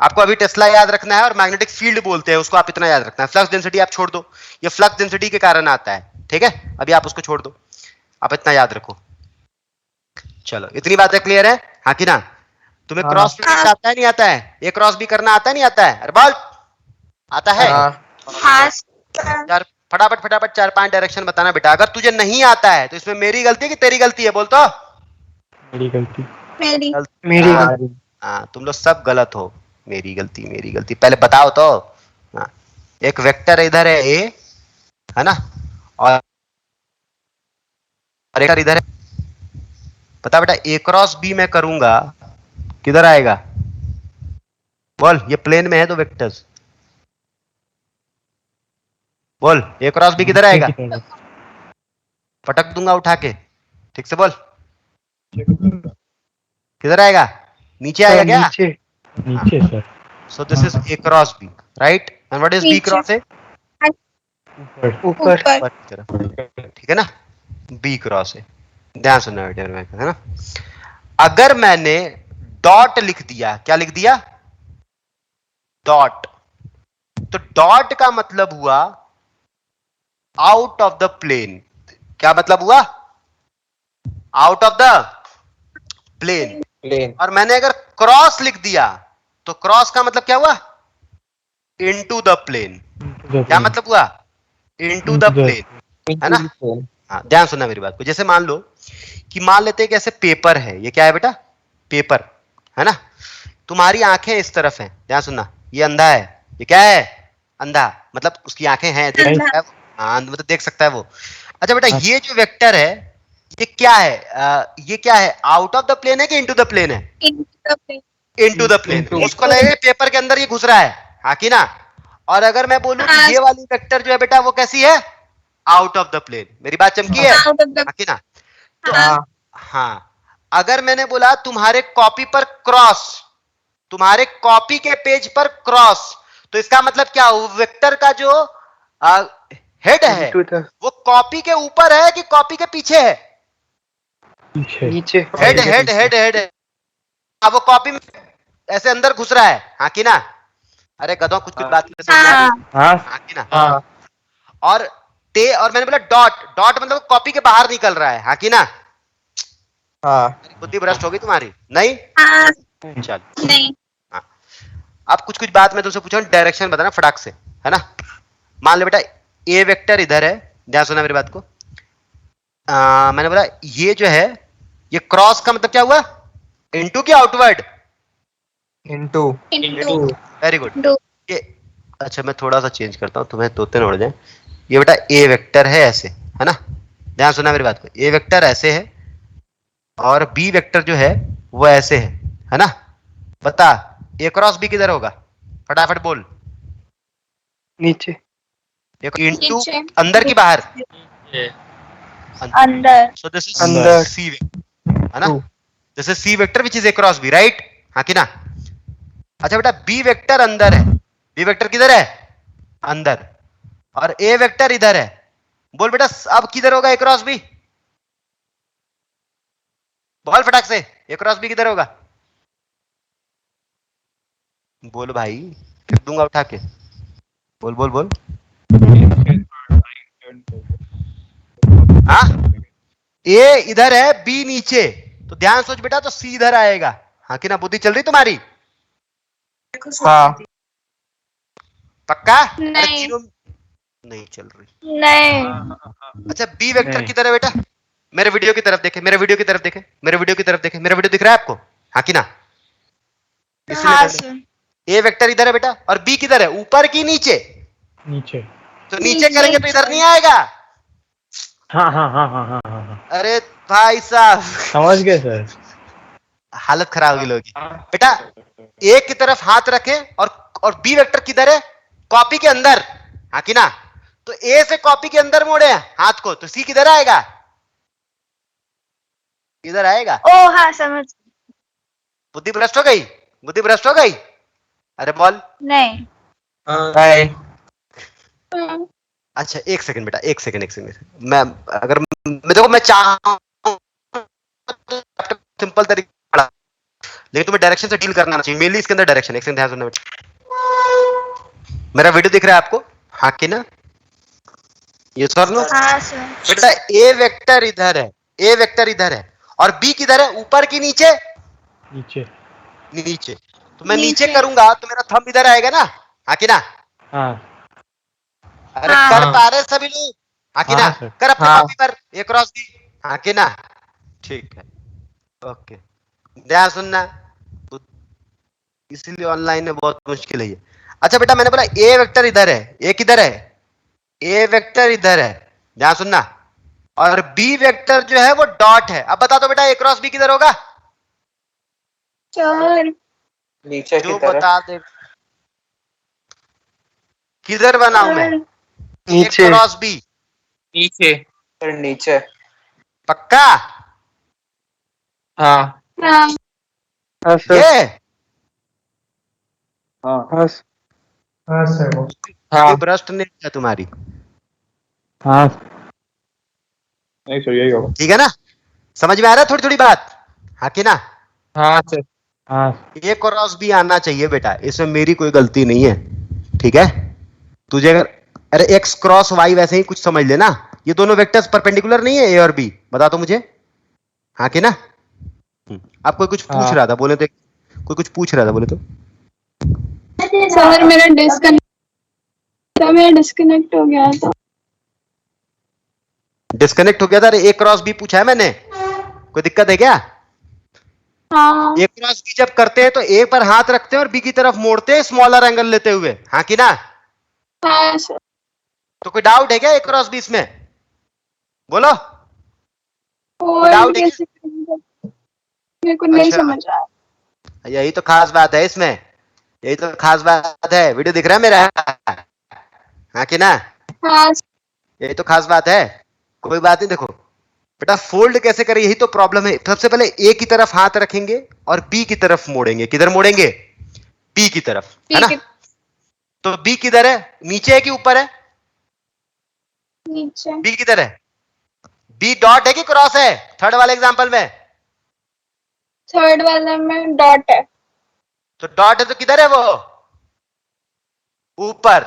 आपको अभी टेस्ला याद रखना है और मैग्नेटिक फील्ड बोलते हैं उसको, आप इतना याद रखना है। फ्लक्स डेंसिटी आप छोड़ दो, ये फ्लक्स डेंसिटी के कारण आता है, ठीक है। अभी आप उसको छोड़ दो, आप इतना याद रखो। चलो, इतनी बातें क्लियर है, हाँ कि ना? तुम्हें क्रॉस प्रोडक्ट आता है नहीं आता है? ये क्रॉस भी करना आता है नहीं आता है? अरे बोल, आता है? यार फटाफट 4-5 डायरेक्शन बताना बेटा। अगर तुझे नहीं आता है तो इसमें मेरी गलती है कि तेरी गलती है? बोल तो। मेरी गलती। मेरी गलती। हाँ, तुम लोग सब गलत हो। मेरी गलती पहले बताओ तो। हाँ, एक वेक्टर इधर है ए, है ना, और एक इधर है। बता बेटा, ए क्रॉस बी मैं करूंगा, किधर आएगा? बोल, ये प्लेन में है तो वेक्टर्स, बोल, ए क्रॉस बी किधर आएगा? पटक दूंगा उठा के, ठीक से बोल, किधर आएगा? नीचे आएगा क्या? नीचे sir. So this is A cross B, right? And what is B cross A? ऊपर, ठीक है ना, बी क्रॉस है। ध्यान सुनना बेटा, है ना। अगर मैंने डॉट लिख दिया, क्या लिख दिया? डॉट, तो डॉट का मतलब हुआ आउट ऑफ द प्लेन। क्या मतलब हुआ? Out of the plane. और मैंने अगर क्रॉस लिख दिया तो क्रॉस का मतलब क्या हुआ? Into the plane. क्या मतलब हुआ? इनटू द प्लेन, है ना। हाँ, ध्यान सुनना मेरी बात को। जैसे मान लो कि मान लेते हैं कि ऐसे पेपर है, ये क्या है बेटा? पेपर, है ना। तुम्हारी आंखें इस तरफ हैं, ध्यान सुनना, ये अंधा है। ये क्या है? अंधा, मतलब उसकी आंखें हैं, देख सकता है वो। हाँ, मतलब देख सकता है वो। अच्छा बेटा, ये जो वेक्टर है ये क्या है? ये क्या है? आउट ऑफ द प्लेन है कि इनटू द प्लेन है? Into the plane. उसको लगेगा पेपर के अंदर ये घुस रहा है, हाँ कि ना। और अगर मैं बोलूं कि ये वाली वेक्टर जो है बेटा वो कैसी है? Out of the plane. मेरी बात चमकी है, हाँ कि ना? तो हाँ, अगर मैंने बोला तुम्हारे कॉपी पर क्रॉस, तुम्हारे कॉपी के पेज पर क्रॉस, तो इसका मतलब क्या? वेक्टर का जो हेड है वो कॉपी के ऊपर है कि कॉपी के पीछे है? नीचे। हेड। अब वो कॉपी में ऐसे अंदर घुस रहा है, हाँ कि ना? अरे गधों, कुछ बात समझ हाँ कि ना? और मैंने बोला डॉट मतलब कॉपी के बाहर निकल रहा है, हाँ कि ना? बुद्धि भ्रष्ट होगी तुम्हारी? नहीं? चल नहीं। अब कुछ बात मैं तुमसे पूछूं, डायरेक्शन बताना फटाक से, है ना। मान लो बेटा ए वेक्टर इधर है, ध्यान सुना मेरी बात को। मैंने बोला ये जो है ये क्रॉस का मतलब क्या हुआ? इनटू की आउटवर्ड? इनटू। Very good. ये अच्छा, मैं थोड़ा सा चेंज करता हूं, तुम्हें तोते न उड़ जाए। ये बेटा ए वेक्टर है ऐसे, है ना। ध्यान सुना मेरी बात को, ए वेक्टर ऐसे है और बी वेक्टर जो है वो ऐसे है ना? बता ए क्रॉस बी किधर होगा, फटाफट बोल। नीचे। इनटू नीचे। अंदर की बाहर, ये अंदर। सो दिस इज अंदर। सी है ना? This is C vector which is A cross B, right? हाँ कि ना? अच्छा बेटा बी वेक्टर अंदर है, बी वेक्टर किधर है? अंदर, और ए वेक्टर इधर है। बोल बेटा अब किधर होगा ए क्रॉस बी? बोल फटाक से, ए क्रॉस बी किधर होगा? बोल भाई, फिर दूंगा उठा के, बोल बोल बोल। हाँ, ए इधर है, बी नीचे, तो ध्यान सोच बेटा, तो सी इधर आएगा। हाँ कि ना? बुद्धि चल रही तुम्हारी? हाँ। पक्का? नहीं। नहीं चल रही। नहीं। अच्छा बी वेक्टर नहीं। किधर है बेटा? मेरे वीडियो की तरफ देखे, मेरे वीडियो की तरफ देखे, मेरे वीडियो की तरफ देखे, मेरा वीडियो दिख रहा है आपको? हाँ कि ना? इसलिए हाँ बोल रहे। सर। ए वेक्टर इधर है बेटा, और बी किधर है, ऊपर की नीचे? नीचे। तो नीचे करेंगे तो इधर नहीं आएगा। हाँ हाँ हाँ हाँ हाँ हाँ हाँ, अरे भाई साहब, समझ गए सर। हालत खराब होगी लोगों की। बेटा ए की तरफ हाथ रखे, और बी वेक्टर किधर है? कॉपी के अंदर। हाँ कि ना? तो ए से कॉपी के अंदर मोड़े हाथ को, तो सी किधर आएगा? इधर आएगा। ओ हाँ समझ। बुद्धि भ्रष्ट हो गई, बुद्धि भ्रष्ट हो गई। अरे बोल। नहीं। अच्छा एक सेकंड बेटा, एक सेकंड। मैं अगर मैं देखो, मैं चाहूं सिंपल तरीके से, लेकिन तुम्हें डायरेक्शन से डील करना चाहिए, मेनली इसके अंदर डायरेक्शन। एक सेकंड ध्यान सुनना बेटा। मेरा वीडियो दिख रहा है आपको? हाँ कि ना? ये सर नो हाँ सर। बेटा, ए वेक्टर इधर है, ए वेक्टर इधर है, और बी किधर है, ऊपर की नीचे? नीचे। नीचे। तो मैं नीचे नीचे। करूंगा तो मेरा थंब इधर आएगा ना? हाँ कि ना? हाँ अरे हाँ। कर पा रहे सभी लोग? हाँ कि ना? हाँ, सर। कर अपने हाँ। कॉपी पर ए क्रॉस बी। हाँ कि ना? ठीक है, ओके। ध्यान सुनना, इसीलिए ऑनलाइन में बहुत मुश्किल है ये। अच्छा बेटा मैंने बोला ए वेक्टर इधर है, ए किधर है? ए वेक्टर इधर है, ध्यान सुनना, और बी वेक्टर जो है वो डॉट है। अब बता दो बेटा ए क्रॉस बी किधर होगा? सर नीचे जो बता दे, किधर बनाऊं मैं? ए नीचे। क्रॉस बी नीचे सर, नीचे। पक्का? हाँ। हाँ। हाँ सर। ये हाँ। हाँ सर। ये हाँ। भ्रष्ट नहीं है तुम्हारी, हाँ नहीं सर, यही होगा। ठीक है ना? समझ में आ रहा है थोड़ी थोड़ी बात? हाँ कि ना? हाँ सर। हाँ ए क्रॉस भी आना चाहिए बेटा, इसमें मेरी कोई गलती नहीं है, ठीक है? तुझे अगर, अरे एक्स क्रॉस वाई वैसे ही कुछ समझ लेना, ये दोनों वेक्टर्स परपेंडिकुलर नहीं है ए और बी, बता दो मुझे। हाँ कि ना? आप कोई कुछ पूछ रहा था, बोले तो, कोई कुछ पूछ रहा था, बोले तो। सर मेरा डिस्कनेक्ट हो गया था। डिस्कनेक्ट हो गया था? अरे ए क्रॉस बी पूछा है मैंने, कोई दिक्कत है क्या? हाँ। ए क्रॉस बी जब करते हैं तो ए पर हाथ रखते हैं और बी की तरफ मोड़ते हैं स्मॉलर एंगल लेते हुए। हाँ कि ना? हाँ सर। तो कोई डाउट है क्या ए क्रॉस बी इसमें? बोलो। और डाउट है कैसे करेंगे? मेरे को नहीं अच्छा। समझ आ रहा। यही तो खास बात है इसमें, यही तो खास बात है। वीडियो दिख रहा है मेरा? हाँ कि ना? हाँ यही तो खास बात है। कोई बात नहीं, देखो बेटा फोल्ड कैसे करें, यही तो प्रॉब्लम है। सबसे पहले ए की तरफ हाथ रखेंगे और बी की तरफ मोड़ेंगे। किधर मोड़ेंगे? बी की तरफ, है ना? ठीक है। तो बी किधर है, नीचे है कि ऊपर है? नीचे। बी किधर है? बी डॉट है कि क्रॉस है? थर्ड वाले एग्जांपल में थर्ड वाले में डॉट है। तो डॉट है, तो किधर है वो? ऊपर।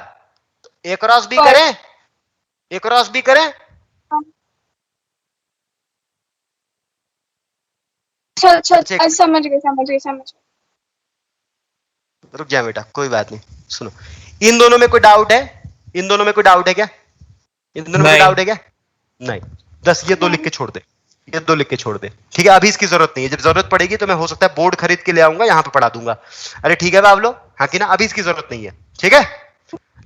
तो ए क्रॉस बी करें, ए क्रॉस बी करें। अच्छा समझ गए। रुक जा बेटा, कोई बात नहीं, सुनो। इन दोनों में कोई डाउट है? इन दोनों में कोई डाउट है क्या? इन दोनों में कोई डाउट है क्या? नहीं। 10 ये दो लिख के छोड़ दे, ये दो लिख के छोड़ दे, ठीक है? अभी इसकी जरूरत नहीं है, जब जरूरत पड़ेगी तो मैं हो सकता है बोर्ड खरीद के ले आऊंगा, यहाँ पे पढ़ा दूंगा। अरे ठीक है बाबलो? हाँ कि ना? अभी इसकी जरूरत नहीं है, ठीक है?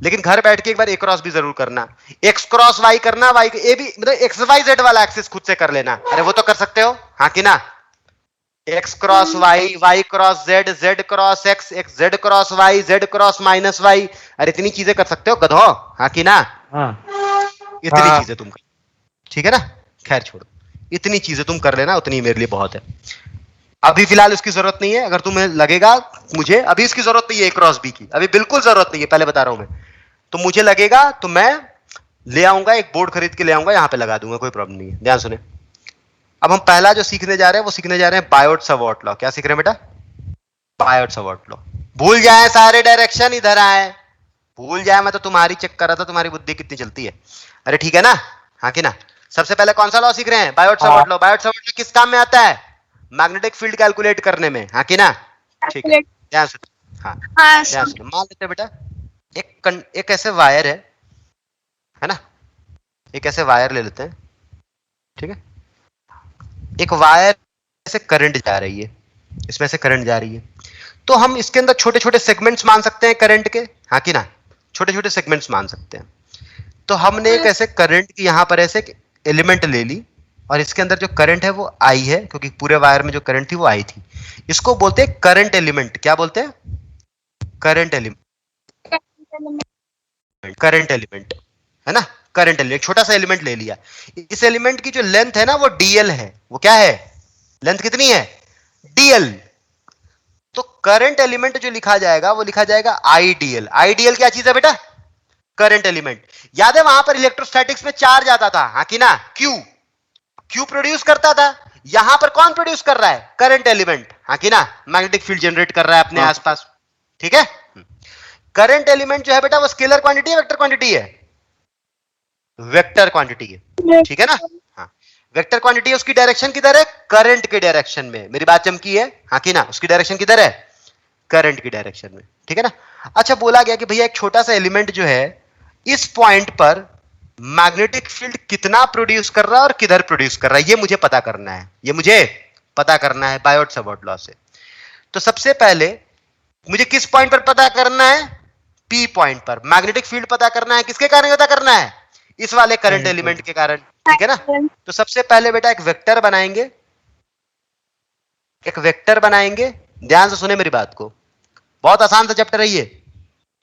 लेकिन घर बैठ के एक बार ए क्रॉस भी जरूर करना, एक्स क्रॉस वाई करना, वाई ए भी मतलब एक्स वाई जेड वाला एक्सिस खुद से कर लेना। अरे वो तो कर सकते हो, हाँ कि ना? X cross Y, Y cross Z, Z cross X, X Z cross Y, Z cross minus Y. अरे इतनी चीजें कर सकते हो गधो, हाँ कि ना? हाँ इतनी हाँ। चीजें तुम कर, ठीक है ना? खैर छोड़ो, इतनी चीजें तुम कर लेना, उतनी मेरे लिए बहुत है। अभी फिलहाल उसकी जरूरत नहीं है। अगर तुम्हें लगेगा मुझे अभी इसकी जरूरत नहीं है ए क्रॉस बी की, अभी बिल्कुल जरूरत नहीं है, पहले बता रहा हूं मैं, तो मुझे लगेगा तो मैं ले आऊंगा, एक बोर्ड खरीद के ले आऊंगा, यहां पे लगा दूंगा, कोई प्रॉब्लम नहीं है। ध्यान सुने, अब हम पहला जो सीखने जा रहे हैं वो सीखने जा रहे हैं बायोट-सावर्ट लॉ। क्या सीख रहे हैं बेटा? Biot-Savart law. भूल जाए सारे डायरेक्शन, इधर आए, भूल जाए, मैं तो तुम्हारी चेक कर रहा था तुम्हारी बुद्धि कितनी चलती है। अरे ठीक है ना, हाँ कि ना? सबसे पहले कौन सा लॉ सीख रहे हैं? Biot-Savart law. बायोट-सावर्ट लॉ किस काम में आता है? मैग्नेटिक फील्ड कैलकुलेट करने में, हाँ कि ना? ठीक है, ध्यान से, हाँ हाँ ध्यान से। मान लेते हैं बेटा एक ऐसे वायर है ना, एक ऐसे वायर ले लेते हैं, ठीक है? एक वायर से करंट जा रही है, इसमें से करंट जा रही है, तो हम इसके अंदर छोटे छोटे सेगमेंट्स मान सकते हैं करंट के, हाँ कि ना? छोटे छोटे सेगमेंट्स मान सकते हैं। तो हमने एक ऐसे करंट की यहां पर ऐसे एलिमेंट ले ली, और इसके अंदर जो करंट है वो आई है, क्योंकि पूरे वायर में जो करंट थी वो आई थी। इसको बोलते हैं करंट एलिमेंट। क्या बोलते हैं? Current element. करंट एलिमेंट है ना, करंट एलिमेंट, छोटा सा एलिमेंट ले लिया। इस एलिमेंट की जो लेंथ है ना वो डीएल है। वो क्या है? लेंथ कितनी है? डीएल। तो करंट एलिमेंट जो लिखा जाएगा वो लिखा जाएगा आईडीएल। आईडीएल क्या चीज है बेटा? Current element. याद है वहां पर इलेक्ट्रोस्टैटिक्स में चार्ज आता था, हाँ कि ना? क्यू, क्यू प्रोड्यूस करता था। यहां पर कौन प्रोड्यूस कर रहा है? करंट एलिमेंट, हाँ कि ना? मैग्नेटिक फील्ड जनरेट कर रहा है अपने आसपास, ठीक है? करंट एलिमेंट जो है बेटा वो स्केलर क्वांटिटी है, वेक्टर क्वांटिटी है? वेक्टर क्वांटिटी है, ठीक है ना? हाँ, वेक्टर क्वांटिटी है। उसकी डायरेक्शन किधर है? करंट के डायरेक्शन में। मेरी बात चमकी है, हाँ कि ना? उसकी डायरेक्शन किधर है? करंट की डायरेक्शन में, ठीक है ना? अच्छा, बोला गया कि भैया एक छोटा सा एलिमेंट जो है इस पॉइंट पर मैग्नेटिक फील्ड कितना प्रोड्यूस कर रहा है और किधर प्रोड्यूस कर रहा है, ये मुझे पता करना है। ये मुझे पता करना है बायोट-सावर्ट लॉ से। तो सबसे पहले मुझे किस पॉइंट पर पता करना है? पी पॉइंट पर। मैग्नेटिक फील्ड पता करना है, किसके कारण पता करना है? इस वाले करंट एलिमेंट के कारण, ठीक है ना? तो सबसे पहले बेटा एक वेक्टर बनाएंगे, एक वेक्टर बनाएंगे। ध्यान से सुने मेरी बात को, बहुत आसान सा चैप्टर है ये।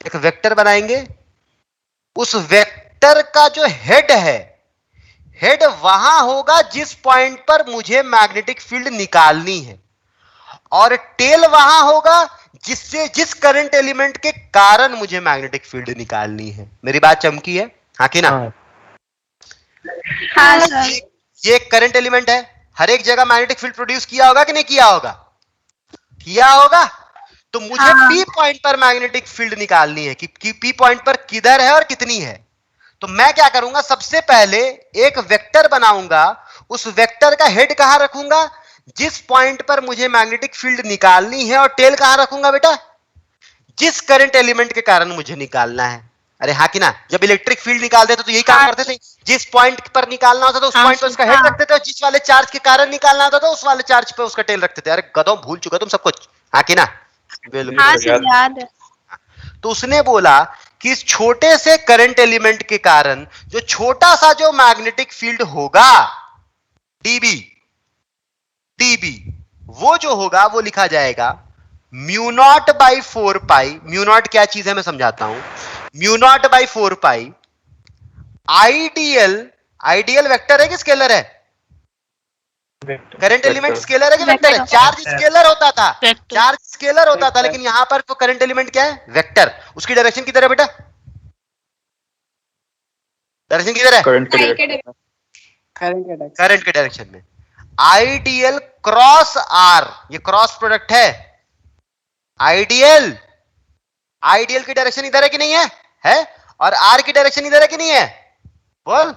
एक वेक्टर बनाएंगे, उस वेक्टर का जो हेड है, हेड वहां होगा जिस पॉइंट पर मुझे मैग्नेटिक फील्ड निकालनी है, और टेल वहां होगा जिस करंट एलिमेंट के कारण मुझे मैग्नेटिक फील्ड निकालनी है। मेरी बात चमकी है, हाँ कि ना? हाँ सर। ये एक करंट एलिमेंट है, हर एक जगह मैग्नेटिक फील्ड प्रोड्यूस किया होगा कि नहीं किया होगा? किया होगा। तो मुझे हाँ। पी पॉइंट पर मैग्नेटिक फील्ड निकालनी है कि पी पॉइंट पर किधर है और कितनी है। तो मैं क्या करूंगा? सबसे पहले एक वेक्टर बनाऊंगा, उस वेक्टर का हेड कहां रखूंगा? जिस पॉइंट पर मुझे मैग्नेटिक फील्ड निकालनी है, और टेल कहां रखूंगा बेटा? जिस करंट एलिमेंट के कारण मुझे निकालना है। अरे हाँ कि ना? जब इलेक्ट्रिक फील्ड निकालते थे तो यही काम करते थे, जिस पॉइंट पर निकालना होता था उस पॉइंट पर उसका हेड रखते थे, और जिस वाले चार्ज के कारण निकालना होता था उस वाले चार्ज पे उसका टेल रखते थे। अरे गधों, भूल चुका तुम सब कुछ, हाँ कि ना? हाँ सर, याद है। तो उसने बोला कि इस छोटे से करंट एलिमेंट के कारण जो छोटा सा जो मैग्नेटिक फील्ड होगा डीबी, डीबी, वो जो होगा वो लिखा जाएगा mu naught by 4 pi. Mu naught क्या चीज है मैं समझाता हूं। Mu naught by 4 pi IDL. IDL vector है कि स्केलर है? करंट एलिमेंट स्केलर है कि वेक्टर है? चार्ज स्केलर होता था, चार्ज स्केलर होता था, लेकिन यहां पर तो करंट एलिमेंट क्या है? वेक्टर। उसकी डायरेक्शन किधर है बेटा? डायरेक्शन किधर है? करंट के डायरेक्शन में। आईडीएल क्रॉस आर, ये क्रॉस प्रोडक्ट है। आईडीएल, आईडीएल की डायरेक्शन इधर है कि नहीं है? है। और आर की डायरेक्शन इधर है कि नहीं है? बोल।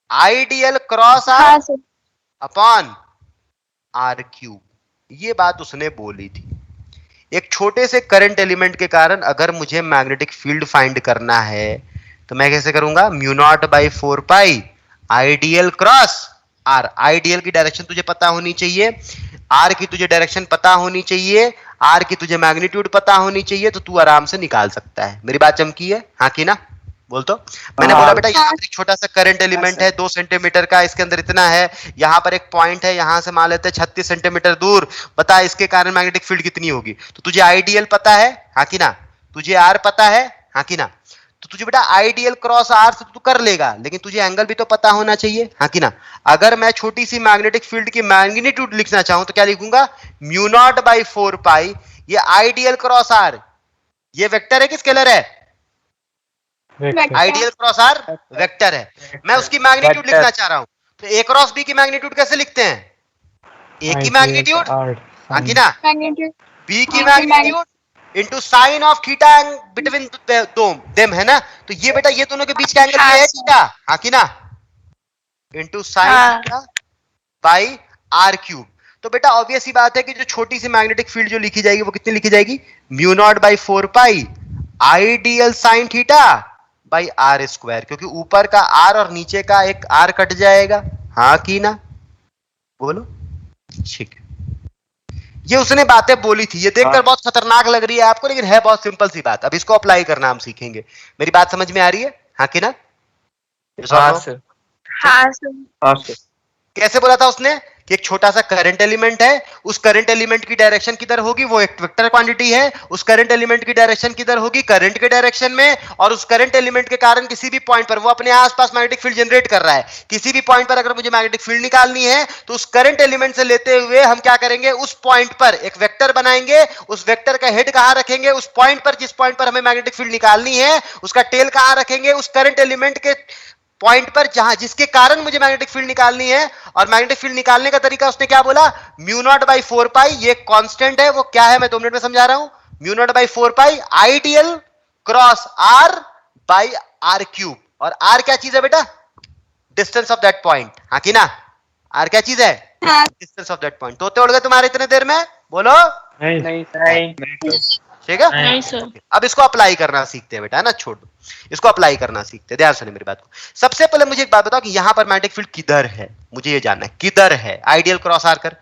IDL cross R upon R cube. ये बात उसने बोली थी। एक छोटे से करंट एलिमेंट के कारण अगर मुझे मैग्नेटिक फील्ड फाइंड करना है तो मैं कैसे करूंगा? Mu naught by 4 pi IDL cross R. IDL की डायरेक्शन तुझे पता होनी चाहिए। आर की तुझे डायरेक्शन पता होनी चाहिए, आर की तुझे मैग्नीट्यूड पता होनी चाहिए, तो तू आराम से निकाल सकता है। मेरी बात चमकी है? हाँ कि ना? बोल तो। मैंने बोला बेटा यहाँ पर एक छोटा सा करंट एलिमेंट है 2 सेंटीमीटर का, इसके अंदर इतना है, यहाँ पर एक पॉइंट है, यहां से मान लेते हैं 36 सेंटीमीटर दूर, बता इसके कारण मैग्नेटिक फील्ड कितनी होगी? तो तुझे आइडियल पता है, हाँ कि ना? तुझे आर पता है, हाँ कि ना? तो तुझे बेटा आइडियल क्रॉस आर से तू कर लेगा, लेकिन तुझे एंगल भी तो पता होना चाहिए, हाँ कि ना? अगर मैं छोटी सी मैग्नेटिक फील्ड की मैग्नीट्यूड लिखना चाहूं तो क्या लिखूंगा? म्यू नॉट बाई 4 पाई, ये आइडियल क्रॉस आर, ये वेक्टर है कि स्केलर है? आइडियल क्रॉस आर वेक्टर है। मैं उसकी मैग्नीट्यूड लिखना चाह रहा हूं, तो ए क्रॉस बी की मैग्नीट्यूड कैसे लिखते हैं? ए की मैग्नीट्यूड, हाँ कि ना? मैग्नीट्यूड बी की magnitude into sine of theta between them, है ना? तो ये बेटा ये दोनों के बीच का एंगल है थीटा, हाँ कि ना? Into sine theta by R cube. तो बेटा ऑब्वियस ही बात है कि जो छोटी सी मैग्नेटिक फील्ड जो लिखी जाएगी वो कितनी लिखी जाएगी? Mu naught by 4 pi IDL sine theta by R square, क्योंकि ऊपर का आर और नीचे का एक आर कट जाएगा, हाँ कि ना? बोलो। ठीक है, ये उसने बातें बोली थी, ये देखकर बहुत खतरनाक लग रही है आपको, लेकिन है बहुत सिंपल सी बात। अब इसको अप्लाई करना हम सीखेंगे। मेरी बात समझ में आ रही है, हाँ कि ना? हाँ सर। हाँ सर। हाँ सर। कैसे बोला था उसने कि एक छोटा सा करंट एलिमेंट है, उस करंट एलिमेंट की डायरेक्शन किधर होगी? वो एक वेक्टर क्वांटिटी है, उस करंट एलिमेंट की डायरेक्शन किधर होगी? करंट के डायरेक्शन में, और उस करंट एलिमेंट के कारण किसी भी पॉइंट पर वो अपने आसपास मैग्नेटिक फील्ड जनरेट कर रहा है। किसी भी पॉइंट पर अगर मुझे मैग्नेटिक फील्ड निकालनी है तो उस करंट एलिमेंट से लेते हुए हम क्या करेंगे? उस पॉइंट पर एक वेक्टर बनाएंगे, उस वेक्टर का हेड कहां रखेंगे? उस पॉइंट पर, जिस पॉइंट पर हमें मैग्नेटिक फील्ड निकालनी है उसका टेल कहां रखेंगे? उस करंट एलिमेंट के पॉइंट पर जहां जिसके कारण मुझे मैग्नेटिक फील्ड निकालनी है। और मैग्नेटिक फील्ड निकालने का तरीका उसने क्या बोला? म्यू नॉट बाई 4 पाई, ये कांस्टेंट है, वो क्या है मैं 2 मिनट में समझा रहा हूं। Mu naught by 4 pi IDL cross R by R cube. और आर क्या चीज है बेटा? डिस्टेंस ऑफ दैट पॉइंट, हाँ कि ना? आर क्या चीज है? Distance of that point. तोते उड़ गए तुम्हारे इतने देर में? बोलो नहीं ठीक है। नहीं सर। अब इसको अप्लाई करना सीखते हैं बेटा, है ना? छोड़ दो, इसको अप्लाई करना सीखते हैं। ध्यान सुनिए मेरी बात को। सबसे पहले मुझे एक बात बताओ कि यहां पर मैग्नेटिक फील्ड किधर है? मुझे ये जानना है किधर है। आइडियल क्रॉस आर कर,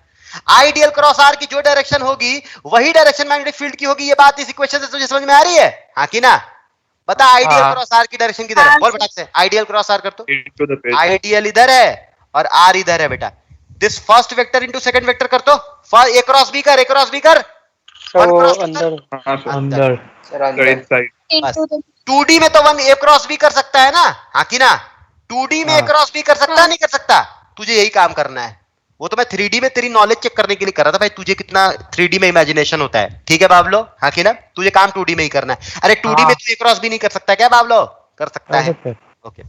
आइडियल क्रॉस आर की जो डायरेक्शन होगी वही डायरेक्शन मैग्नेटिक फील्ड की होगी। ये बात इस इक्वेशन से तुझे समझ में आ रही है, हाँ कि ना? बता आइडियल क्रॉस आर की डायरेक्शन किधर है? बोल बेटा से आइडियल क्रॉस आर कर। तो आइडियल इधर है और आर इधर है बेटा। This first vector into second vector कर। तो ए क्रॉस बी कर, ए क्रॉस बी कर। अंदर 2D में तो 1 ए क्रॉस बी कर सकता है ना, हाँ कि ना? 2D में ए क्रॉस बी कर सकता है, नहीं कर सकता? तुझे यही काम करना है। वो तो मैं 3D में तेरी नॉलेज चेक करने के लिए कर रहा था भाई, तुझे कितना 3D में इमेजिनेशन होता है। ठीक है बाबलो, हाँ कि ना? तुझे काम 2D में ही करना है। अरे 2D में तू ए क्रॉस बी नहीं कर सकता क्या बाबलो? कर सकता है। ओके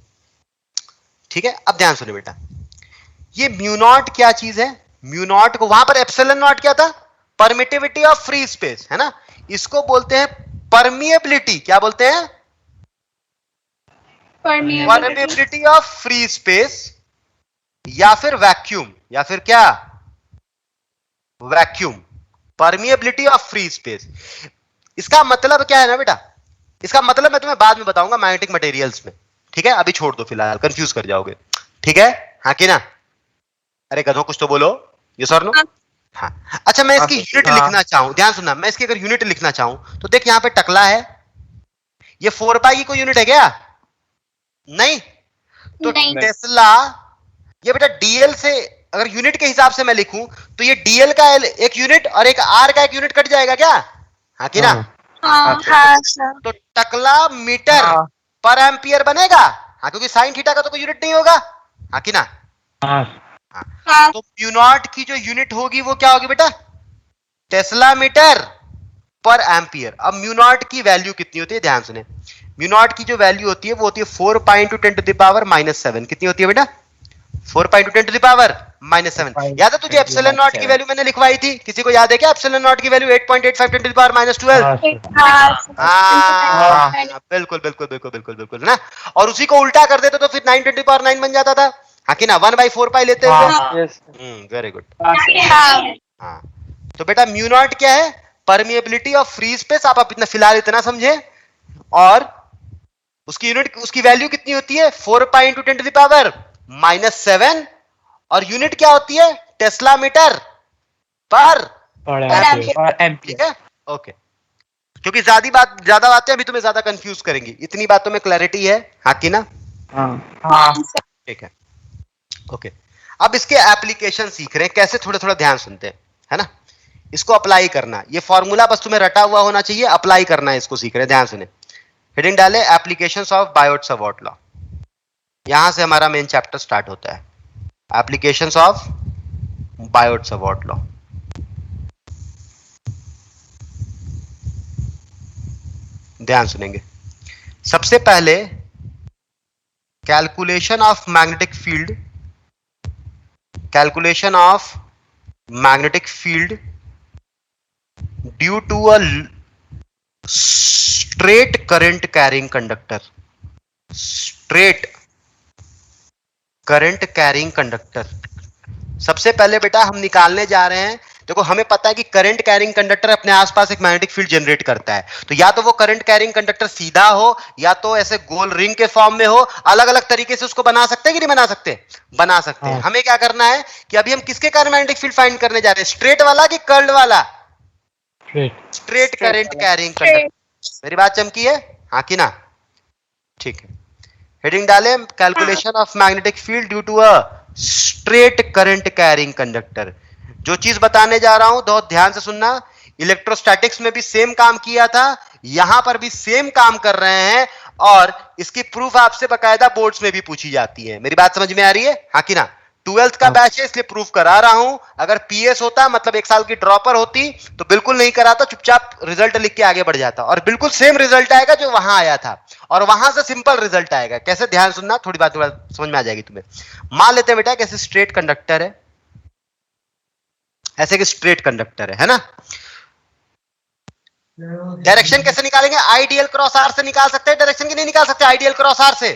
ठीक है। अब ध्यान सुनिए बेटा, ये म्यू नॉट क्या चीज है? म्यू नॉट को वहां पर एप्सिलॉन नॉट क्या था? परमिटिविटी ऑफ फ्री स्पेस, है ना? इसको बोलते हैं परमिएबिलिटी। क्या बोलते हैं? परमिएबिलिटी ऑफ फ्री स्पेस, या फिर वैक्यूम, या फिर क्या? Vacuum. Permeability of free space. इसका मतलब क्या है ना बेटा? इसका मतलब मैं तुम्हें बाद में बताऊंगा मैग्नेटिक मटेरियल्स में, ठीक है? अभी छोड़ दो फिलहाल, कंफ्यूज कर जाओगे, ठीक है? हाँ कि ना? अरे गधो कुछ तो बोलो, ये सर नो। हाँ अच्छा, मैं इसकी यूनिट लिखना चाहूं, ध्यान सुनना, मैं इसकी अगर यूनिट लिखना चाहूं तो देख यहां पे टकला है, ये 4 पाई की कोई यूनिट है क्या? नहीं। तो टेस्ला, ये बेटा डीएल से अगर यूनिट के हिसाब से मैं लिखूं तो ये डीएल का एक यूनिट और एक आर का एक यूनिट कट जाएगा क्या? हाँ कि ना? हाँ सर। तो टकला मीटर पर एम्पियर बनेगा, हाँ, क्योंकि साइन थीटा का तो कोई यूनिट नहीं होगा, हाँ कि ना? हाँ। तो म्यू नॉट की जो यूनिट होगी वो क्या होगी बेटा? Tesla metre per ampere. अब म्यू नॉट की वैल्यू कितनी होती है? ध्यान सुने, म्यू नॉट की जो वैल्यू होती है वो होती है 4 pi into 10 to the power -7। कितनी होती है बेटा? 4 pi into 10 to the power -7। याद है तुझे एप्सिलॉन नॉट की वैल्यू मैंने लिखवाई थी? किसी को याद है क्या एप्सिलॉन नॉट की वैल्यू? 8.85 10 to the power -12। हाँ बिल्कुल बिल्कुल बिल्कुल बिल्कुल बिल्कुल ना। और उसी को उल्टा कर देते तो फिर 9 10 टू द पावर 9 बन जाता था, हाँ कि ना? 1/4 पाई लेते हुए। Very good. हाँ तो बेटा म्यू नॉट क्या है? Permeability of free space. आप इतना फिलहाल इतना समझे। और उसकी यूनिट, उसकी वैल्यू कितनी होती है? 4 pi into 10 to the power -7। और यूनिट क्या होती है? Tesla metre per ampere. और ठीक एम्पियर। है, ओके। क्योंकि ज्यादा बातें अभी तुम्हें ज्यादा कंफ्यूज करेंगी, इतनी बातों में क्लैरिटी है, हाँ कि ना? हाँ ठीक है, ओके। अब इसके एप्लीकेशन सीख रहे हैं कैसे, थोड़ा थोड़ा ध्यान सुनते हैं, है ना? इसको अप्लाई करना, ये फॉर्मूला बस तुम्हें रटा हुआ होना चाहिए, अप्लाई करना है, इसको सीख रहे हैं, ध्यान सुने। हेडिंग डाले एप्लीकेशंस ऑफ बायोट-सावर्ट लॉ, यहां से हमारा मेन चैप्टर स्टार्ट होता है, एप्लीकेशंस ऑफ बायोट-सावर्ट लॉ। ध्यान सुनेंगे। सबसे पहले calculation of magnetic field, calculation of magnetic field due to a straight current carrying conductor, straight current carrying conductor. सबसे पहले बेटा हम निकालने जा रहे हैं, देखो हमें पता है कि करंट कैरिंग कंडक्टर अपने आसपास एक मैग्नेटिक फील्ड जनरेट करता है, तो या तो वो करंट कैरिंग कंडक्टर सीधा हो या तो ऐसे गोल रिंग के फॉर्म में हो, अलग अलग तरीके से उसको बना सकते हैं कि नहीं बना सकते? बना सकते हैं। हमें क्या करना है कि अभी हम किसके कारण मैग्नेटिक फील्ड फाइंड करने जा रहे हैं, स्ट्रेट वाला कि कर्ल्ड वाला? Straight current carrying conductor. मेरी बात चमकी है, हाँ कि ना? ठीक है, हेडिंग डाले calculation of magnetic field due to a straight current carrying conductor. जो चीज बताने जा रहा हूं बहुत ध्यान से सुनना, इलेक्ट्रोस्टैटिक्स में भी सेम काम किया था, यहां पर भी सेम काम कर रहे हैं, और इसकी प्रूफ आपसे बकायदा बोर्ड्स में भी पूछी जाती है। मेरी बात समझ में आ रही है, हाँ कि ना? 12th का बैच है इसलिए प्रूफ करा रहा हूं, अगर पीएस होता मतलब 1 साल की ड्रॉपर होती तो बिल्कुल नहीं कराता, चुपचाप रिजल्ट लिख के आगे बढ़ जाता, और बिल्कुल सेम रिजल्ट आएगा जो वहां आया था, और वहां से सिंपल रिजल्ट आएगा। कैसे, ध्यान सुनना, थोड़ी बात समझ में आ जाएगी तुम्हें। मान लेते हैं बेटा कैसे स्ट्रेट कंडक्टर है, ऐसे कि स्ट्रेट कंडक्टर है ना? डायरेक्शन कैसे निकालेंगे? आइडियल क्रॉस आर से निकाल सकते हैं डायरेक्शन, की नहीं निकाल सकते आइडियल क्रॉस आर से?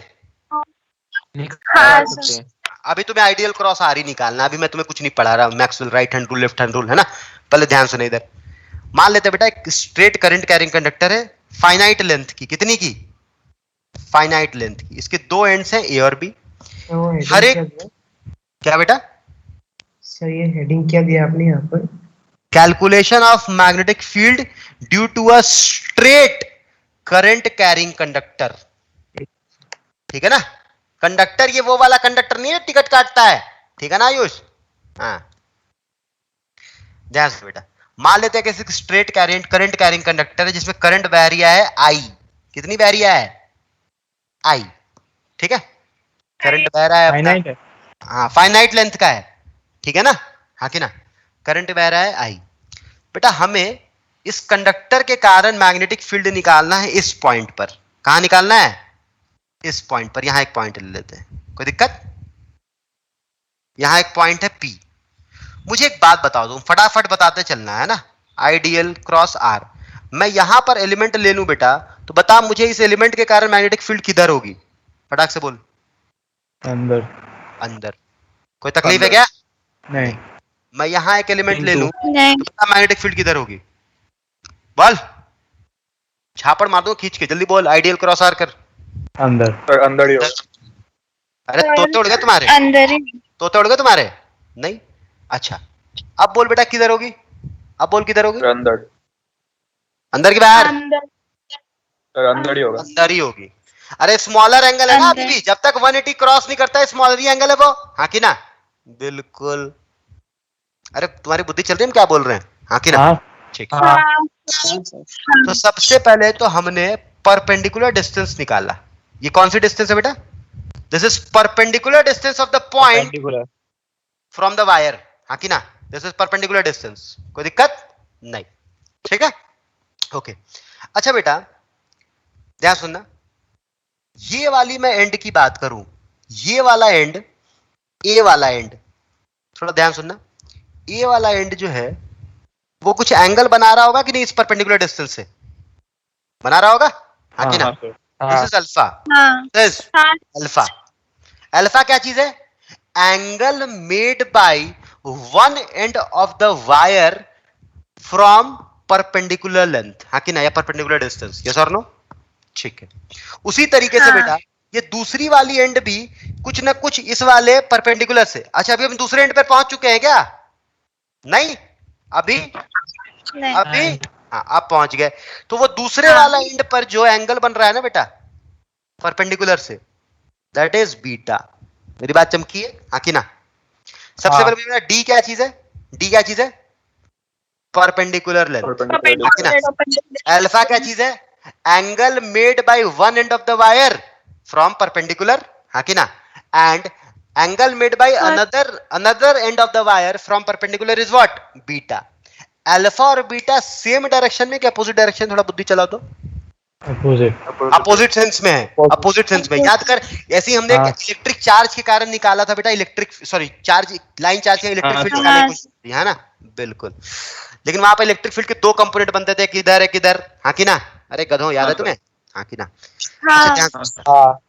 हाँ सर। अभी तुम्हें आइडियल क्रॉस आर ही निकालना, अभी मैं तुम्हें कुछ नहीं पढ़ा रहा, Maxwell right hand rule left hand rule, है ना? पहले ध्यान सुने इधर। मान लेते बेटा एक स्ट्रेट करंट कैरिंग कंडक्टर है, फाइनाइट लेंथ की, कितनी की? फाइनाइट लेंथ की। इसके दो एंड्स हैं ए और बी, हर एक, क्या बेटा? सर ये हेडिंग क्या दिया आपने यहाँ पर? Calculation of magnetic field due to a straight current carrying conductor. ठीक है ना? कंडक्टर ये वो वाला कंडक्टर नहीं है टिकट काटता है, ठीक है ना आयुष? हाँ, ध्यान से बेटा। मान लेते हैं कि स्ट्रेट करंट कैरिंग कंडक्टर है जिसमें करंट बह रहा है आई, कितनी बह रही है? आई, ठीक है? करंट बह रहा है अपना, हाँ फाइनाइट लेंथ का है, ठीक है ना? हाँ कि ना? करंट बह रहा है आई। बेटा हमें इस कंडक्टर के कारण मैग्नेटिक फील्ड निकालना है इस पॉइंट पर। कहां निकालना है? इस पॉइंट पर। यहां एक पॉइंट ले लेते हैं, कोई दिक्कत? यहां एक पॉइंट है P। मुझे एक बात बता दो, फटाफट बताते चलना है ना, आइडियल क्रॉस आर। मैं यहां पर एलिमेंट ले लूं बेटा, तो बता मुझे इस एलिमेंट के कारण मैग्नेटिक फील्ड किधर होगी? फटाक से बोल। अंदर। अंदर। कोई तकलीफ है क्या? नहीं। मैं यहां एक एलिमेंट ले लूं, नहीं। तो बता मैग्नेटिक फील्ड किधर होगी? बोल, छापड़ मार दो खींच के, जल्दी बोल। आइडियल क्रॉस आर कर। अंदर। सर अंदर ही होगा। अरे तोते उड़ गए तुम्हारे? अंदर ही। तोते उड़ गए तुम्हारे? नहीं? अच्छा, अब बोल बेटा किधर होगी? अब बोल किधर होगी? सर अंदर। अंदर की बाहर? अंदर। सर अंदर ही होगा। अंदर ही होगी। अरे स्मॉलर एंगल है ना अभी अंदर। भी, जब तक 180 क्रॉस नहीं करता है स्मॉलर ही एंगल है वो, हाँ कि ना? बिल्कुल। अरे तुम्हारी बुद्धि चल रही है, हम क्या बोल रहे हैं, हाँ कि ना? हाँ। ठीक। हाँ। तो सबसे पहले तो हमने परपेंडिकुलर डिस्टेंस निकाला। ये कौन सी डिस्टेंस है बेटा? This is perpendicular distance of the point from the wire, हाँ कि ना? This is perpendicular distance. कोई दिक्कत नहीं, ठीक है? ओके। अच्छा बेटा ध्यान सुनना, ये वाली मैं एंड की बात करूं, ये वाला एंड, ए वाला एंड, थोड़ा ध्यान सुनना। ए वाला एंड जो है वो कुछ एंगल बना रहा होगा कि नहीं? इस परपेंडिकुलर डिस्टेंस से बना रहा होगा, हाँ कि ना? This is alpha, this alpha. Alpha क्या चीज है? Angle made by one end of the wire from perpendicular length, हाँ कि ना? या परपेंडिकुलर डिस्टेंस, यस और नो? ठीक है। उसी तरीके से बेटा ये दूसरी वाली एंड भी कुछ ना कुछ इस वाले परपेंडिकुलर से। अच्छा अभी हम दूसरे एंड पर पहुंच चुके हैं क्या? नहीं, अभी नहीं अभी हाँ अब पहुंच गए। तो वो दूसरे वाला एंड पर जो एंगल बन रहा है ना बेटा परपेंडिकुलर से, दैट इज बीटा। मेरी बात चमकी है हाँ कि ना? सबसे हाँ। पहले मेरा डी क्या चीज है? डी क्या चीज है? Perpendicular length. अल्फा क्या चीज है? Angle made by one end of the wire from perpendicular, हाँ कि ना? And angle made by another end of the wire from perpendicular is what? Beta. Alpha और बीटा सेम डायरेक्शन में कि अपोजिट डायरेक्शन? थोड़ा बुद्धि चलाओ तो। अपोजिट। अपोजिट सेंस में है, अपोजिट सेंस में। याद कर, ऐसे ही हमने हाँ। इलेक्ट्रिक चार्ज के कारण निकाला था बेटा, electric sorry charge, line charge से इलेक्ट्रिक फील्ड निकालने की कोशिश की है ना? बिल्कुल। लेकिन वहां पर इलेक्ट्रिक फील्ड के दो कंपोनेंट बनते थे, किधर है किधर, हाँ कि ना? अरे गधों, याद है तुम्हें? हाँ कि ना?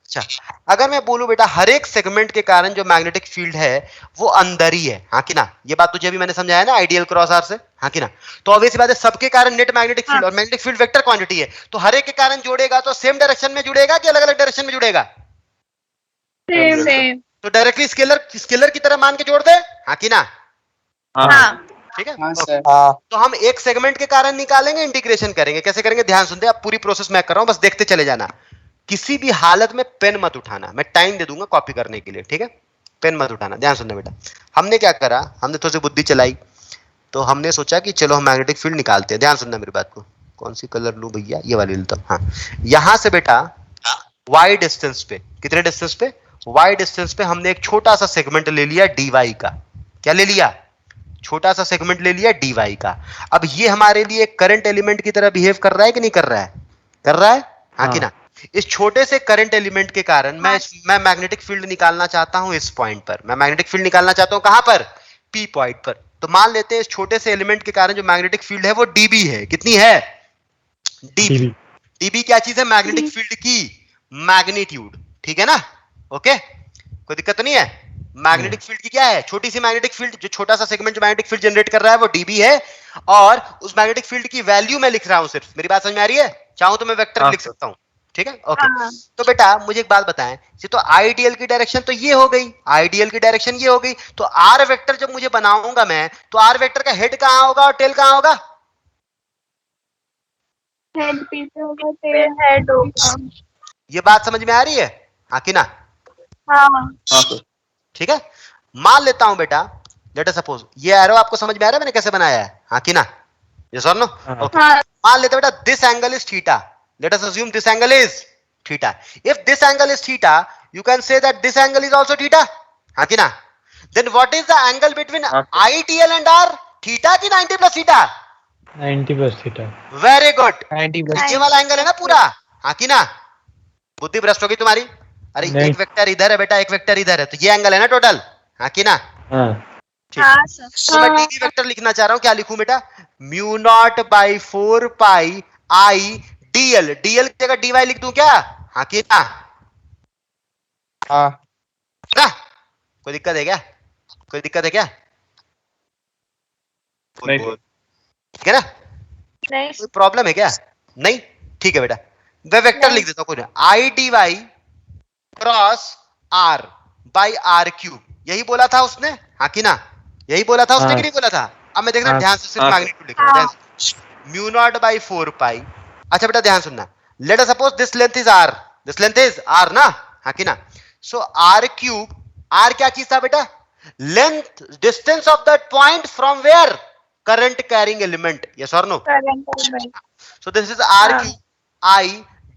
अच्छा, अगर मैं बोलूं बेटा हर एक सेगमेंट के कारण जो मैग्नेटिक फील्ड है वो अंदर ही है, हाँ कि ना? ये बात तुझे अभी मैंने समझाया ना आइडियल क्रॉस आर से, हाँ कि ना? तो ऑब्वियस बात है सबके कारण नेट मैग्नेटिक फील्ड, और मैग्नेटिक फील्ड वेक्टर क्वांटिटी है, तो हर एक के कारण जोड़ेगा तो सेम डायरेक्शन में जुड़ेगा कि अलग अलग डायरेक्शन में जुड़ेगा? सेम। तो डायरेक्टली स्केलर की तरह मान के जोड़ दे, हाँ कि ना? ठीक है। Okay. तो हम एक सेगमेंट के कारण निकालेंगे, इंटीग्रेशन करेंगे। कैसे करेंगे ध्यान सुनते, अब पूरी प्रोसेस मैं कर रहा हूं, बस देखते चले जाना। किसी भी हालत में पेन मत उठाना, मैं टाइम दे दूंगा कॉपी करने के लिए, ठीक है? पेन मत उठाना, ध्यान सुनना बेटा। हमने क्या करा, हमने थोड़ी सी बुद्धि चलाई, तो हमने सोचा कि चलो हम मैग्नेटिक फील्ड निकालते हैं। ध्यान सुनना मेरी बात को। कौन सी कलर लूं भैया? ये वाली लेता हूं। हाँ, यहां से बेटा वाई डिस्टेंस पे, कितने डिस्टेंस पे? वाई डिस्टेंस पे हमने एक छोटा सा सेगमेंट ले लिया dy का। क्या ले लिया? छोटा सा सेगमेंट ले लिया dy का। अब ये हमारे लिए करंट एलिमेंट की तरह बिहेव कर रहा है कि नहीं कर रहा है? कर रहा है, हाँ कि ना? इस छोटे से करंट एलिमेंट के कारण मैं मैग्नेटिक फील्ड निकालना चाहता हूं इस पॉइंट पर। मैं मैग्नेटिक फील्ड निकालना चाहता हूं कहां पर? P पॉइंट पर। तो मान लेते हैं इस छोटे से एलिमेंट के कारण जो मैग्नेटिक फील्ड है वो dB है। कितनी है? dB। dB क्या चीज है? मैग्नेटिक फील्ड की मैग्नीट्यूड, ठीक है ना? ओके, कोई दिक्कत नहीं है। मैग्नेटिक फील्ड की क्या है? छोटी सी मैग्नेटिक फील्ड, जो छोटा सा सेगमेंट जो मैग्नेटिक फील्ड जनरेट कर रहा है वो dB है, और उस मैग्नेटिक फील्ड की वैल्यू मैं लिख रहा हूं सिर्फ। मेरी बात समझ में आ रही है? चाहूं तो मैं वेक्टर लिख सकता हूं, ठीक है? ओके। तो बेटा मुझे एक बात बताएं, ये तो आईडीएल की डायरेक्शन तो ये हो गई, आईडीएल की डायरेक्शन ये हो गई, तो आर वेक्टर जब मुझे बनाऊंगा मैं, तो आर वेक्टर का हेड कहां होगा और टेल कहां होगा? हेड पीछे होगा, टेल हेड होगा। ये बात समझ में आ रही है, हाँ कि ना? हाँ। ठीक है। मान लेता हूं बेटा, लेट अस सपोज ये एरो आपको समझ में आ रहा है मैंने कैसे बनाया है, हाँ कि ना? यस और नो? ओके। मान लेते बेटा this angle is theta, let us assume this angle is theta. If this angle is theta, you can say that this angle is also theta, हाँ कि ना? Then what is the angle between ITL and R? Theta की 90 plus theta? 90 plus theta. Very good. 90 plus ये वाला एंगल है ना पूरा, हाँ कि ना? बुद्धि भ्रष्ट होगी तुम्हारी। अरे नहीं। एक वेक्टर इधर है बेटा, एक वेक्टर इधर है, तो ये एंगल है ना टोटल, हाँ कि ना? हाँ। ठीक है। तो मैं dv वेक्टर लिखना चाह रहा हूं, क्या लिखूं बेटा? Mu naught by 4 pi I dl, dl की जगह dy लिख दूं क्या, हाँ कि ना? हाँ। ना? कोई दिक्कत है क्या? कोई दिक्कत है क्या? नहीं। ठीक है ना? नहीं। कोई प्रॉब्लम है क्या? नहीं? ठीक है बेटा, मैं वेक्टर लिख देता हूं, कोई I D Y cross R by R cube. यही बोला था उसने, हाँ कि ना? यही बोला था उसने कि नहीं बोला था? अब मैं देख रहा हूं, ध्यान से सिर्फ मैग्नीट्यूड लिख रहा हूं। Mu naught by 4 pi. अच्छा बेटा ध्यान सुनना, let us suppose this length is R, this length is R ना, हाँ कि ना? सो आर क्यूब, आर क्या चीज था बेटा? Length, distance of that point from where? Current carrying element, yes और no? So this is R cube I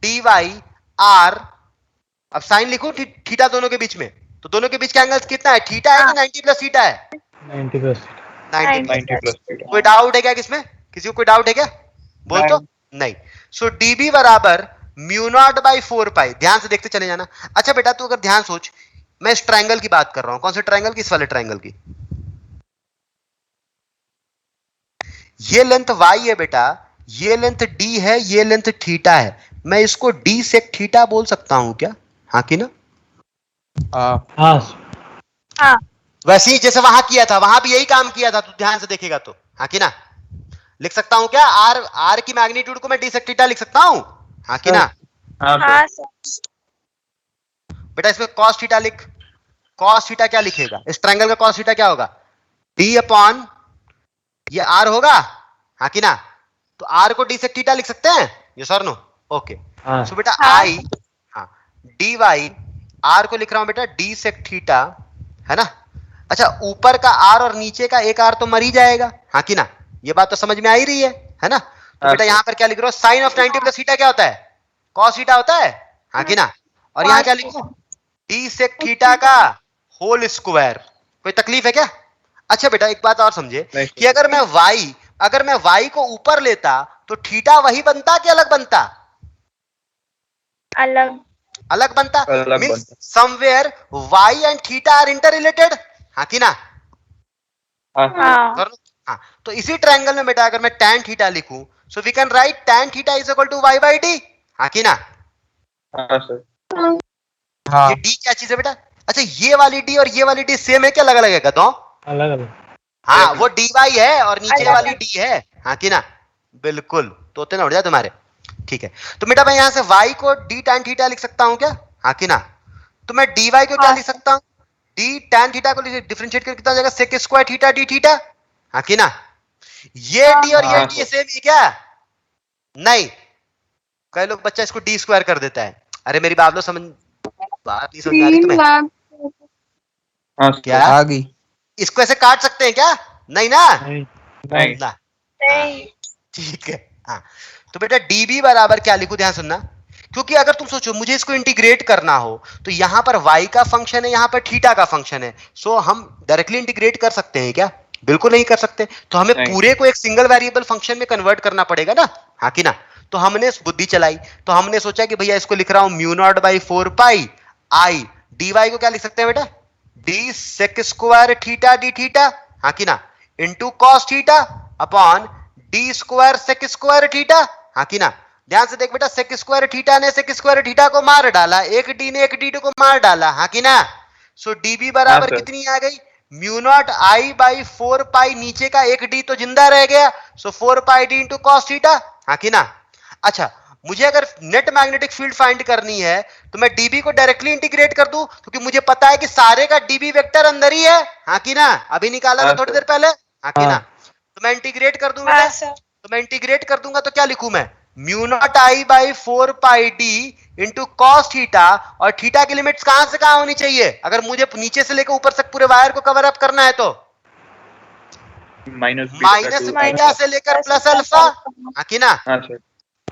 D Y R. अब साइन लिखूं थीटा दोनों के बीच में, तो दोनों के बीच का एंगल कितना है? थीटा है कि 90 प्लस थीटा है? 90 plus theta. 90 प्लस। कोई डाउट है क्या किसमें? किसी को कोई डाउट है क्या? बोल तो नहीं। सो dB बराबर म्यू नॉट बाई 4 पाई। ध्यान से देखते चले जाना। अच्छा बेटा तू अगर ध्यान सोच, मैं इस ट्रायंगल की बात कर रहा हूं। कौन से ट्रायंगल की? इस वाले ट्रायंगल की। ये लेंथ y है बेटा, ये लेंथ d है, ये लेंथ थीटा है। मैं इसको d सेक थीटा बोल सकता हूं क्या, हाँ कि ना? हाँ। वैसे ही जैसे वहां किया था, वहां भी यही काम किया था, तू ध्यान से देखेगा तो, हाँ कि ना? लिख सकता हूं क्या? आर की मैग्नीट्यूड को मैं d सेक थीटा लिख सकता हूं, हाँ कि ना? हाँ सर। बेटा इसमें cos थीटा लिख। cos थीटा क्या लिखेगा? इस ट्रायंगल का cos थीटा क्या होगा? d अपॉन ये आर होगा, हाँ कि ना? तो आर को डी सेक थीटा लिख सकते हैं, ये सर नो? ओके, हाँ सो बेटा हाँ। आई, हाँ, डी वाई, आर को लिख रहा हूं बेटा डी सेक थीटा, है ना? अच्छा, ऊपर का आर और नीचे का एक आर तो मर ही जाएगा, हाँ कि ना? ये बात तो समझ में आ ही रही है ना? तो बेटा यहाँ पर क्या लिख रहा हूं, साइन ऑफ 90 प्लस थीटा क्या होता है? कॉस थीटा होता है, हाँ कि ना? और यहाँ क्या लिखूं, डी सेक थीटा का होल स्क्वायर। कोई तकलीफ है क्या? अच्छा बेटा एक बात और समझे कि अगर मैं y को ऊपर लेता तो थीटा वही बनता कि अलग बनता? अलग बनता। Means somewhere y and theta are interrelated, हाँ कि ना? हाँ। हाँ, तो इसी ट्रायंगल में बेटा अगर मैं tan थीटा लिखूं, so we can write tan theta is equal to y by D, हाँ कि ना? हाँ सर। हाँ ये d क्या चीज है बेटा? अच्छा, ये वाली d और ये वाली d सेम है क्या अलग अलग है? कहता हूं अलग अलग। हाँ, वो dy है और नीचे अलग वाली d है, हाँ कि ना? बिल्कुल, तोते ना उड़ जाए तुम्हारे। ठीक है, तो बेटा मैं यहां से y को d tan थीटा लिख सकता हूं क्या, हाँ कि ना? तो मैं dy को क्या लिख सकता हूं? d tan थीटा को डिफरेंशिएट करके कितना हो जाएगा, sec square theta d theta, हाँ कि ना? ये d और ये d सेम है क्या? नहीं, कई लोग बच्चा इसको d स्क्वायर कर देता है। अरे मेरी बात लो, बात नहीं समझ आ रही 3 तुम्हें? लाख। हाँ क्या आ गई। इसको ऐसे काट सकते हैं क्या? नहीं ना? नहीं नहीं। ना, ठीक है। हाँ, तो बेटा db बराबर क्या लिखूं, ध्यान सुनना, क्योंकि अगर तुम सोचो मुझे इसको इंटीग्रेट करना हो तो यहां पर y का फंक्शन है, यहां पर थीटा का फंक्शन है, सो हम डायरेक्टली इंटीग्रेट कर सकते हैं क्या? बिल्कुल नहीं कर सकते। तो हमें नहीं। पूरे को एक सिंगल वेरिएबल फंक्शन में कन्वर्ट करना पड़ेगा ना, हाँ कि ना? तो हमने बुद्धि चलाई, तो हमने सोचा कि भैया इसको लिख रहा हूं mu naught by 4 pi I, dy को क्या लिख सकते हैं बेटा, D sec square theta D theta, हाँ कि ना? Into cos theta upon D square sec square theta, हाँ कि ना? ध्यान से देख बेटा, सेक स्क्वायर थीटा ने सेक स्क्वायर थीटा को मार डाला, एक डी ने एक डी को मार डाला, हाँ कि ना? सो डीबी बराबर सर। कितनी आ गई, म्यू नॉट आई बाई 4 पाई, नीचे का एक डी तो जिंदा रह गया, सो 4 पाई डी इंटू कॉस थीटा, हाँ कि ना? अच्छा, मुझे अगर नेट मैग्नेटिक फील्ड फाइंड करनी है तो मैं डीबी को डायरेक्टली इंटीग्रेट कर दूं, क्योंकि मुझे पता है कि सारे का डीबी वेक्टर अंदर ही है, हाँ कि ना? अभी निकाला था हाँ, थोड़ी सर। देर पहले, हाँ कि हाँ। ना? तो मैं इंटीग्रेट कर दूं हाँ बेटा, सर। तो मैं इंटीग्रेट कर दूंगा तो क्या लिखूं मैं, mu not I by 4 pi D into cos theta, और थीटा की लिमिट्स कहां से कहां होनी चाहिए अगर मुझे नीचे से लेकर ऊपर तक पूरे वायर को कवर अप करना है? तो माइनस बीटा से लेकर प्लस अल्फा, हाँ कि ना? हाँ सर।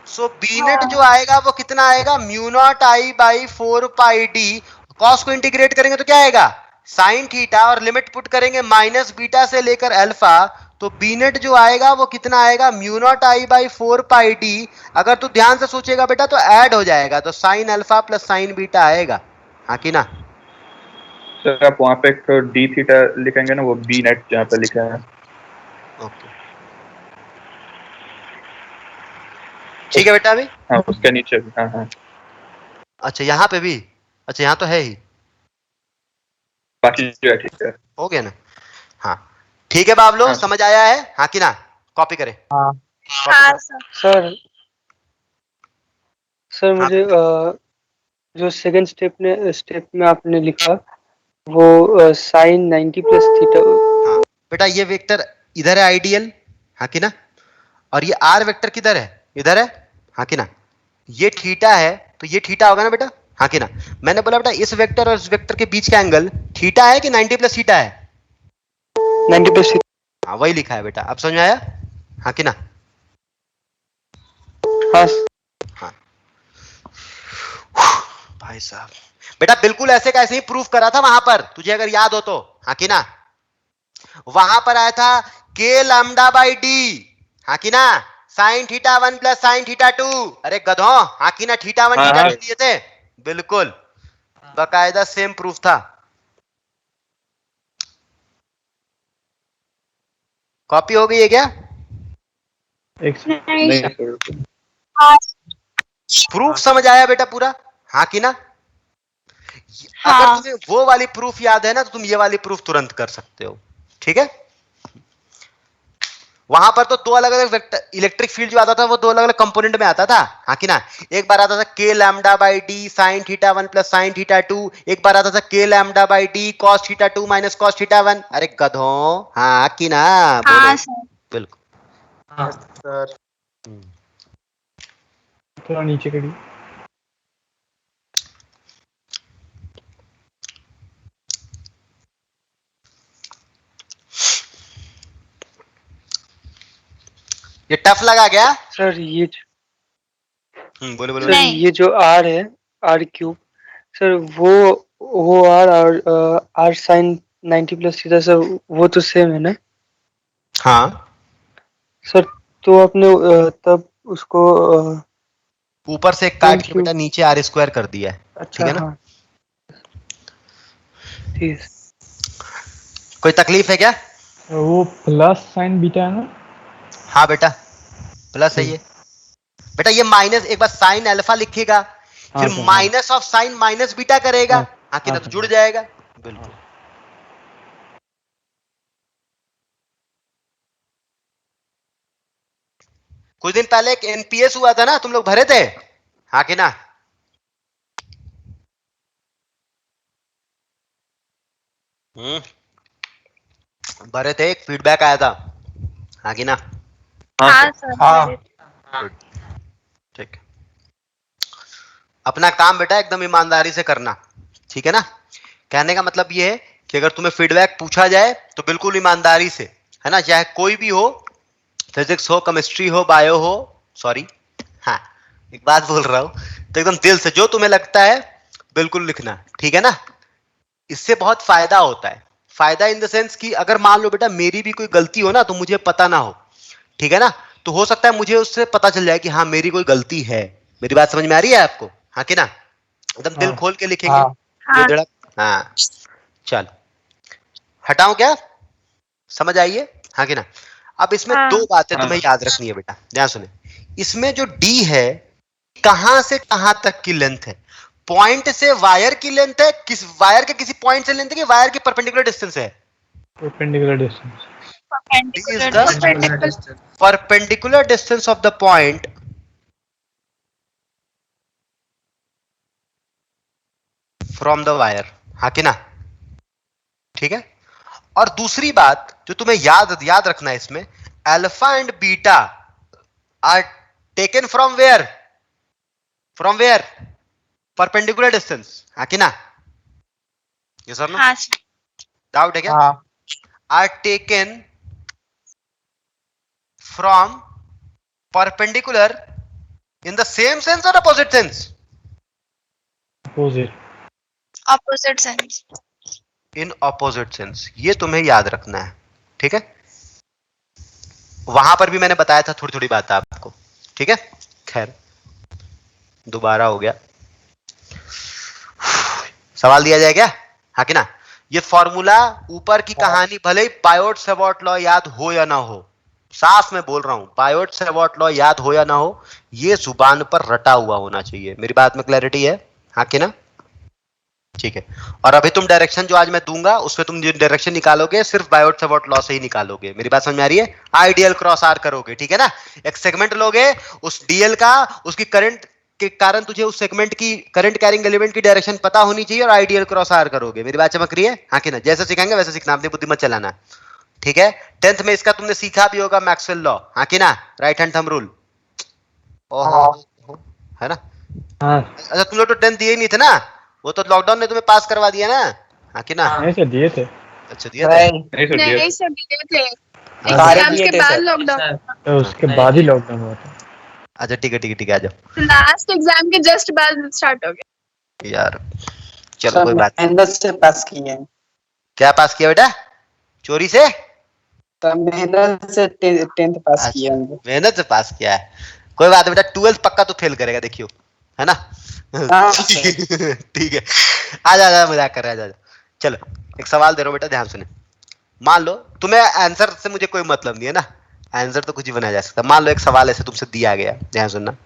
सो बी नेट जो आएगा वो कितना आएगा, mu not I by 4 pi D, cos को इंटीग्रेट करेंगे तो क्या आएगा, साइन थीटा, और लिमिट पुट करेंगे माइनस बीटा से लेकर अल्फा, तो बी नेट जो आएगा वो कितना आएगा, mu not I by 4 pi D. अगर तू ध्यान से सोचेगा बेटा तो ऐड हो जाएगा, तो sine alpha plus sign beta आएगा, हाँ कि ना? सर आप वहाँ पे एक डी थीटा लिखेंगे ना, वो बी नेट जहाँ पे लिखा है। ओके, ठीक है बेटा। अभी हाँ उसके नीचे भी। हाँ हाँ। अच्छा यहाँ पे भी, अच्छा यहाँ तो है ही, बाकी जो है ठीक है। हो गया ना? हाँ ठीक है बाबलो, हाँ। समझ आया है, हाँ कि ना? कॉपी करें। हाँ हाँ सर। सर हाँ। मुझे जो सेकंड स्टेप में आपने लिखा वो साइन 90 प्लस थीटा। हाँ बेटा, ये वेक्टर इधर है आइडियल, हाँ कि ना? और ये आर वेक्टर किधर है, इधर है, हाँ कि ना? ये थीटा है तो ये थीटा होगा ना बेटा, हाँ कि ना? मैंने बोला बेटा इस वेक्टर और इस वेक्टर के बीच का एंगल थीटा है कि 90 प्लस थीटा है? 90 प्लस। हाँ वही लिखा है बेटा, अब समझ में आया, हाँ कि ना? हाँ हाँ भाई साहब, बेटा बिल्कुल ऐसे का ऐसे ही प्रूफ करा था वहां पर, तुझे अगर याद हो तो, हाँ कि ना? वहां पर आया था के लैम्डा बाई डी, हाँ कि ना? Sine theta 1 plus sine theta 2, अरे गधो, हाँ कि ना? थीटा 1 थीटा 2 दिए थे, बिल्कुल बकायदा सेम प्रूफ था। कॉपी हो गई है क्या? एक नहीं नहीं सर। सर। प्रूफ समझ आया बेटा पूरा, हाँ कि ना? अगर हाँ। तुम्हें वो वाली प्रूफ याद है ना तो तुम ये वाली प्रूफ तुरंत कर सकते हो, ठीक है? वहां पर तो दो अलग अलग वेक्टर इलेक्ट्रिक फील्ड जो आता था वो दो अलग अलग कंपोनेंट में आता था, हाँ कि ना? एक बार आता था के lambda by D sine theta 1 plus sine theta 2, एक बार आता था के lambda by D cos theta 2 minus cos theta 1, अरे गधो, हाँ कि ना? हाँ सर। बिल्कुल हाँ सर थोड़ा नीचे करिए। ये टफ लगा क्या? सर ये बोले बोले सर नहीं। ये जो आर है, आर क्यूब, सर वो आर और R sine 90 plus theta, sir वो तो सेम है ना हाँ, सर? तो आपने तब उसको ऊपर से एक काट के क्यों? बेटा नीचे आर स्क्वायर कर दिया है, अच्छा ठीक है ना? हाँ ठीक है। कोई तकलीफ है क्या? वो प्लस साइन बीटा है ना? हाँ बेटा, प्लस है ये बेटा। ये माइनस, एक बार साइन अल्फा लिखेगा, हाँ फिर सर, हाँ। Minus of sine minus beta करेगा, हाँ, हाँ कि ना, हाँ तो सर, जुड़ हाँ। जाएगा। बिल्कुल। कुछ दिन पहले एक एनपीएस हुआ था ना, तुम लोग भरे थे, हाँ कि ना? भरे थे, एक फीडबैक आया था, हाँ कि ना? हाँ सर। हाँ ठीक। अपना काम बेटा एकदम ईमानदारी से करना, ठीक है ना? कहने का मतलब ये है कि अगर तुम्हें फीडबैक पूछा जाए तो बिल्कुल ईमानदारी से, है ना, चाहे कोई भी हो, फिजिक्स हो, केमिस्ट्री हो, बायो हो, सॉरी, हाँ एक बात बोल रहा हूं, तो एकदम दिल से जो तुम्हें लगता है बिल्कुल लिखना, ठीक है ना? इससे बहुत फायदा होता है। फायदा इन द सेंस कि अगर मान लो बेटा मेरी भी कोई गलती हो ना, तो मुझे पता ना हो, ठीक है ना, तो हो सकता है मुझे उससे पता चल जाए कि हाँ मेरी कोई गलती है। मेरी बात समझ में आ रही है आपको, हाँ कि ना? एकदम दिल हाँ। खोल के लिखेंगे, हाँ। हाँ। बेधड़क। हाँ चलो, हटाऊं क्या? समझ आइए, हाँ कि ना? अब इसमें हाँ। दो बातें तुम्हें याद रखनी है बेटा, ध्यान सुने। इसमें जो डी है, कहां से कहां तक की लेंथ है? पॉइंट से वायर की लेंथ है, किस वायर के किसी पॉइंट से लेंथ है कि वायर की परपेंडिकुलर डिस्टेंस है? Perpendicular distance. D is Perpendicular the distance. perpendicular distance of the point from the wire, हाँ कि ना? ठीक है। और दूसरी बात जो तुम्हें याद रखना है इसमें, alpha and beta are taken from where? From where? Perpendicular distance, हाँ कि ना? ये सर, नो हाँ डाउट है क्या? हाँ। R taken from perpendicular in the same sense और opposite sense? Opposite. opposite sense. In opposite sense, ये तुम्हें याद रखना है, ठीक है? वहां पर भी मैंने बताया था थोड़ी थोड़ी बात आपको, ठीक है? खैर दोबारा हो गया। सवाल दिया जाए क्या, हाँ कि ना? ये फॉर्मूला ऊपर की कहानी भले ही बायोट सेवर्ट लॉ याद हो या ना हो, साफ मैं बोल रहा हूं, बायोट सेवर्ट लॉ याद हो या ना हो, ये जुबान पर रटा हुआ होना चाहिए। मेरी बात में क्लैरिटी है, हाँ कि ना? ठीक है। और अभी तुम डायरेक्शन जो आज मैं दूंगा उसमें तुम जो डायरेक्शन निकालोगे सिर्फ बायोट सेवर्ट लॉ से ही निकालोगे। मेरी बात समझ में आ रही है? आइडियल क्रॉस आर करोगे, ठीक है ना? एक सेगमेंट लोगे, उस डीएल का, उसकी करंट के कारण तुझे उस सेगमेंट की करंट कैरिंग एलिमेंट की डायरेक्शन पता होनी चाहिए और आइडियल क्रॉस आर करोगे। मेरी बात चमक रही है, हाँ कि ना? जैसे सिखाएंगे वैसे सीखना, अपनी बुद्धि मत चलाना, ठीक है? 10th में इसका तुमने सीखा भी होगा, मैक्सवेल लॉ, हाँ कि ना? राइट हैंड थंब रूल, ओहो, है ना? हाँ अच्छा तुम लोग तो 10th दिए ही नहीं थे ना, वो तो लॉकडाउन ने तुम्हें पास करवा दिया ना, हाँ कि ना? नहीं सर, दिए थे। अच्छा दिया था? नहीं सर दिए थे, सारे एग्जाम्स दिए के थे बाद सर। लॉकडाउन। तो उसके बाद ही लॉकडाउन हुआ था। अच्छा ठीक है ठीक है ठीक है, आ जाओ लास्ट एग्जाम के जस्ट बाद स्टार्ट हो गया। यार, चलो कोई बात। मेहनत से पास किए हैं। क्या पास किया बेटा? चोरी से? तो मेहनत से 10th पास किए हैं। मेहनत से पास किया है, कोई बात नहीं बेटा, 12th पक्का तो फेल करेगा, देखियो, है ना? हाँ, ठीक है, आ जा, मजाक कर रहा है, आ जा। चलो एक सवाल दे रहा हूं बेटा, ध्यान सुने। मान लो तुम्हें आंसर से मुझे कोई मतलब नहीं है ना, आंसर तो कुछ ही बनाया जा सकता। मान लो एक सवाल ऐसे तुमसे दिया गया, ध्यान सुनना।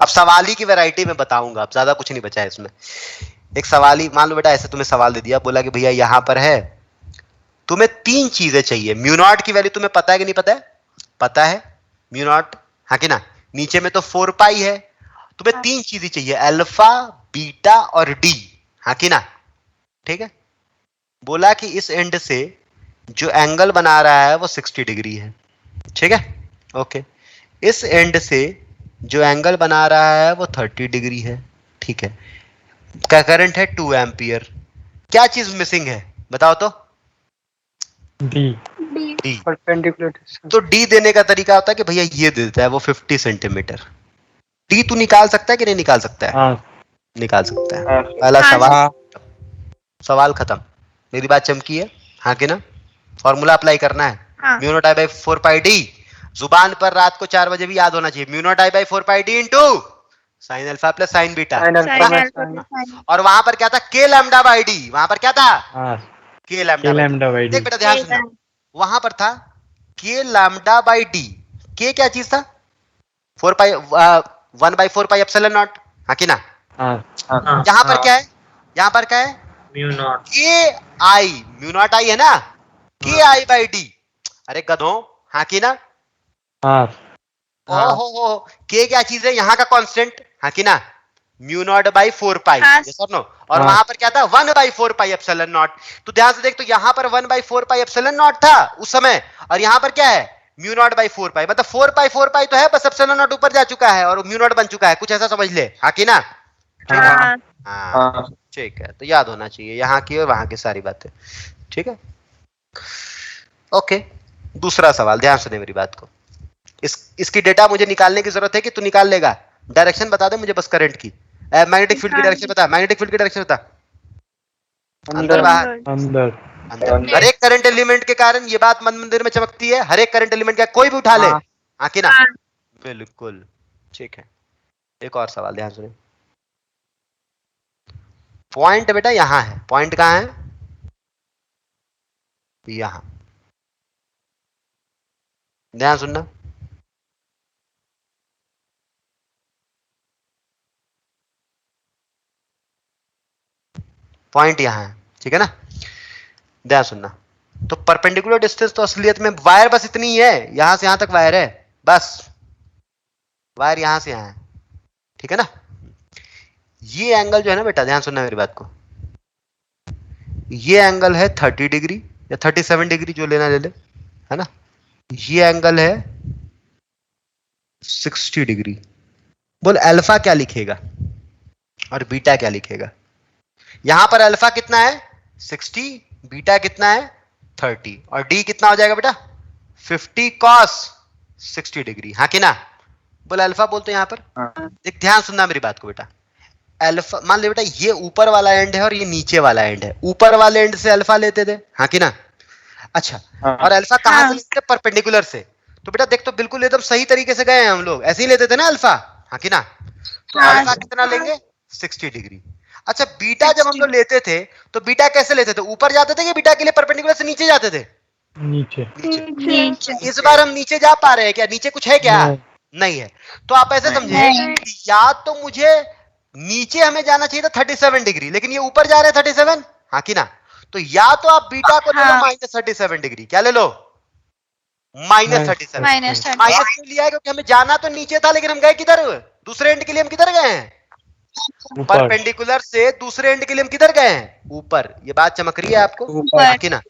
अब सवाल ही की वैरायटी में बताऊंगा, अब ज्यादा कुछ नहीं बचा है इसमें। एक सवाल ही, मान लो बेटा ऐसे तुम्हें सवाल दे दिया, बोला कि भैया यहां पर है, तुम्हें 3 चीजें चाहिए। म्यू नॉट की वैल्यू तुम्हें पता है कि नहीं पता है? पता है म्यू नॉट, हाँ कि ना? नीचे में तो 4 पाई है, तुम्हें 3 चीजें चाहिए, अल्फा, बीटा और डी, हाँ कि ना? ठीक है। बोला कि इस एंड से जो एंगल बना रहा है वो 60 डिग्री है, ठीक है, ओके। इस एंड से जो एंगल बना रहा है वो 30 डिग्री है, ठीक है। का करंट है 2 एम्पियर। क्या चीज मिसिंग है बताओ तो? डी। डी। Perpendicular distance. तो डी देने का तरीका होता है कि भैया ये देता है वो 50 सेंटीमीटर। डी तू निकाल सकता है कि नहीं निकाल सकता है? हाँ निकाल सकता है। पहला हाँ, सवाल, सवाल खत्म। मेरी बात चमकी है? हाँ कि ना? फॉर्मूला अप्लाई करना है। हाँ। Mu not I by 4 pi D, जुबान पर रात को 4 बजे भी याद होना चाहिए। Mu not I by 4 pi D into sine alpha plus sign beta. और वहां पर क्या था? के लैम्डा बाई डी। वहां पर क्या था? हाँ के लैम्डा लैम्डा बाई डी। देख बेटा ध्यान सुनना, वहां पर था के लैम्डा बाई डी। के क्या चीज था? 4 पाई 1 बाई 4 पाई एप्सिलॉन नॉट, हाँ कि ना? हाँ यहाँ पर क्या है? यहाँ पर क्या है? Mu naught. के आई, म्यू नॉट आई है ना, के आई बाई डी। अरे गधों, हाँ कि ना? हाँ ओहो, के क्या चीज है? यहाँ का कांस्टेंट, हाँ कि ना? म्यू नॉट बाई 4 पाई, हाँ। यस और नो? और हाँ। वहां पर क्या था? 1 बाई 4 पाई एप्सिलॉन नॉट। तो ध्यान से देख, तो यहाँ पर 1 बाई 4 पाई एप्सिलॉन नॉट था उस समय, और यहाँ पर क्या है? म्यू नॉट बाई 4 पाई। मतलब 4 पाई तो है, बस एप्सिलॉन नॉट ऊपर जा चुका है और म्यू नॉट बन चुका है, कुछ ऐसा समझ ले, हाँ कि ना? हाँ। हाँ ठीक है, तो याद होना चाहिए यहाँ की और वहां की सारी बातें, ठीक है, ओके। दूसरा सवाल, ध्यान सुने मेरी बात को। इसकी डेटा मुझे निकालने की जरूरत है कि तू निकाल लेगा? डायरेक्शन बता दे मुझे बस करंट की। मैग्नेटिक फील्ड की डायरेक्शन बता, मैग्नेटिक फील्ड की डायरेक्शन बता। अंदर बाहर? अंदर। अंदर। हर एक करंट एलिमेंट के कारण ये बात मन मंदिर में चमकती है। हर एक करंट एलिमेंट का कोई भी उठा ले, हाँ कि ना? बिल्कुल ठीक है। एक और सवाल ध्यान सुने। पॉइंट बेटा यहां है। पॉइंट कहां है? यहां। ध्यान सुनना। पॉइंट यहां है, ठीक है ना? ध्यान सुनना। तो परपेंडिकुलर डिस्टेंस तो असलियत में वायर बस इतनी ही है, यहां से यहां तक वायर है, बस वायर यहां से यहां है, ठीक है ना? ये एंगल जो है ना बेटा, ध्यान सुनना मेरी बात को, ये एंगल है 30 डिग्री या 37 डिग्री, जो लेना ले ले, है ना? ये एंगल है 60 डिग्री। बोल अल्फा क्या लिखेगा और बीटा क्या लिखेगा? यहां पर अल्फा कितना है? 60, बीटा कितना है? 30, और डी कितना हो जाएगा बेटा? 50 cos 60 डिग्री, हाँ कि ना? बोल अल्फा बोल तो यहां पर देख, ध्यान सुनना मेरी बात को बेटा। अल्फा मान ले बेटा, ये ऊपर वाला एंड है और ये नीचे वाला एंड है। ऊपर वाले एंड से अल्फा लेते थे, हाँ कि ना? अच्छा, और अल्फा कहां से लेते थे? परपेंडिकुलर से। तो बेटा देख, तो बिल्कुल एकदम सही तरीके से गए हैं हम लोग, ऐसे ही लेते थे ना अल्फा, हाँ कि ना? तो अल्फा कितना लेंगे? 60 डिग्री। अच्छा, बीटा जब हम लोग लेते थे तो बीटा कैसे लेते थे? ऊपर जाते थे कि बीटा के लिए परपेंडिकुलर से नीचे जाते थे? नीचे। नीचे। इस बार हम नीचे जा पा रहे हैं क्या? नीचे कुछ है क्या? नहीं है। तो आप ऐसे समझे कि या तो मुझे नीचे हमें जाना चाहिए था 37 डिग्री, लेकिन ये ऊपर जा रहे हैं 37, हाँ कि ना? तो या तो आप बीटा को ले लो -37 डिग्री। क्या ले लो? -37। माइनस क्यों लिया है? क्योंकि हमें जाना तो नीचे था, लेकिन हम गए किधर? दूसरे एंड के लिए हम किधर गए हैं? परपेंडिकुलर से दूसरे एंड के लिए हम किधर गए हैं? ऊपर। ये बात चमक रही है आपको, हाँ कि ना?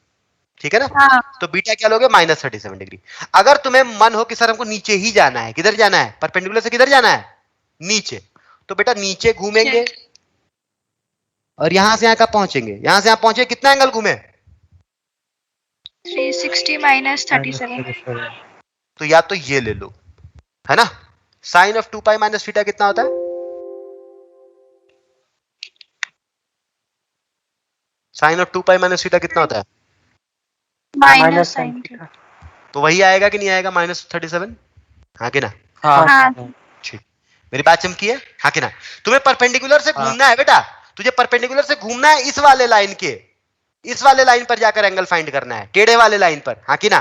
ठीक है ना? तो बीटा क्या लोगे? -37 डिग्री। अगर तुम्हें मन हो कि सर हमको नीचे ही जाना है, किधर जाना है? परपेंडिकुलर से किधर जाना है? नीचे। तो बेटा नीचे घूमेंगे और यहां से यहां कब पहुंचेंगे? यहां से यहां पहुंचे, कितना एंगल घूमे? 360 माइनस 37। तो या तो ये ले लो, है ना? Sine of 2 pi minus theta कितना होता है? Sine of 2 pi minus theta कितना होता है? Minus sine theta. तो वही आएगा कि नहीं आएगा? -37, हाँ कि ना? हाँ। ठीक, मेरी बात चमकी है, हाँ कि ना? तुम्हें परपेंडिकुलर से घूमना है बेटा, तुझे परपेंडिकुलर से घूमना है इस वाले लाइन के, इस वाले लाइन पर जाकर एंगल फाइंड करना है, टेढ़े वाले लाइन पर, हाँ कि ना?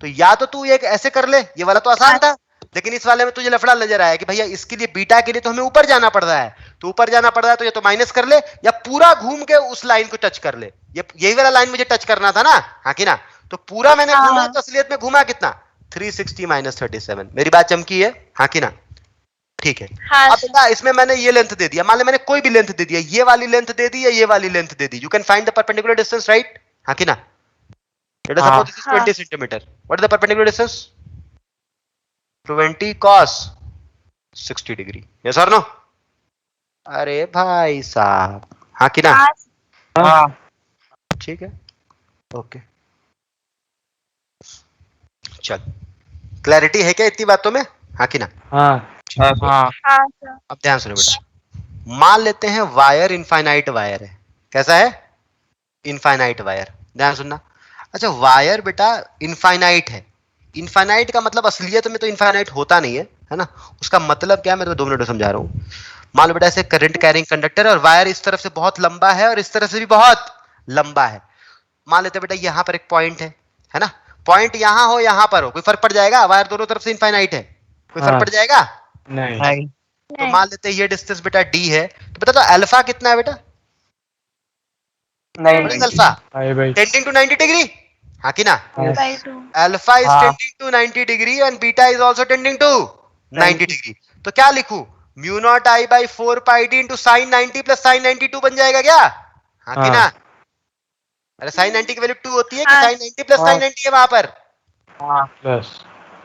तो या तो तू एक ऐसे कर ले, ये वाला तो आसान था, लेकिन इस वाले में तुझे लफड़ा नजर आया कि भैया इसके लिए बीटा के लिए तो हमें ऊपर जाना पड़ रहा है। तो ऊपर जाना पड़ रहा है तो या तो माइनस कर ले या पूरा घूम के उस लाइन को टच कर ले। यही वाला लाइन मुझे टच करना था ना, हाँ कि ना? तो पूरा मैंने घूमा, तो असलियत में घूमा कितना? 360 माइनस 37। मेरी बात चमकी है, हाँ कि ना? ठीक है। अब बेटा इसमें मैंने ये लेंथ दे दिया, मान ले मैंने कोई भी लेंथ दे दिया, ये वाली लेंथ दे दी या ये वाली length they the. You can find the perpendicular distance, right? हाँ कि ना? Let us suppose this is 20 centimeter. What is the perpendicular distance? 20 cos 60 degree, yes और नो? अरे भाई साहब, हाँ कि ना? हाँ ठीक है, ओके, चल, क्लैरिटी है क्या इतनी बातों में, हाँ कि ना? हाँ हाँ सर। अब ध्यान सुनो बेटा, मान लेते हैं वायर इनफाइनाइट वायर है, कैसा है? इनफाइनाइट वायर, ध्यान सुनना। अच्छा, वायर बेटा इनफाइनाइट है, इनफाइनाइट का मतलब असलियत में तो इनफाइनाइट होता नहीं है ना? उसका मतलब क्या है, मैं तो 2 मिनट में समझा रहा हूं। मान लो बेटा ऐसे करंट कैरिंग कंडक्टर, और वायर इस तरफ से बहुत लंबा है और इस तरफ से भी बहुत लंबा है। मान लेते बेटा यहां पर एक पॉइंट है ना? पॉइंट यहां हो यहां पर हो, कोई फर्क पड़ जाएगा? वायर दोनों तरफ से इनफाइनाइट है, कोई फर्क हाँ। पड़ जाएगा? नहीं तो मान लेते हैं ये डिस्टेंस बेटा d है, तो बता दो अल्फा कितना है बेटा? नहीं What is alpha? आई भाई Tending to 90 degree, हाँ कि ना? by 2. Alpha is हाँ। tending to 90 degree and beta is also tending to 90 degree. तो क्या लिखूं? Mu not I by 4 pi D into sine 90 plus sign 92 बन जाएगा क्या? हाँ कि हाँ। ना? अरे साइन 90 की वैल्यू 2 होती है कि हाँ। साइन 90 प्लस साइन 90 है वहां पर? प्लस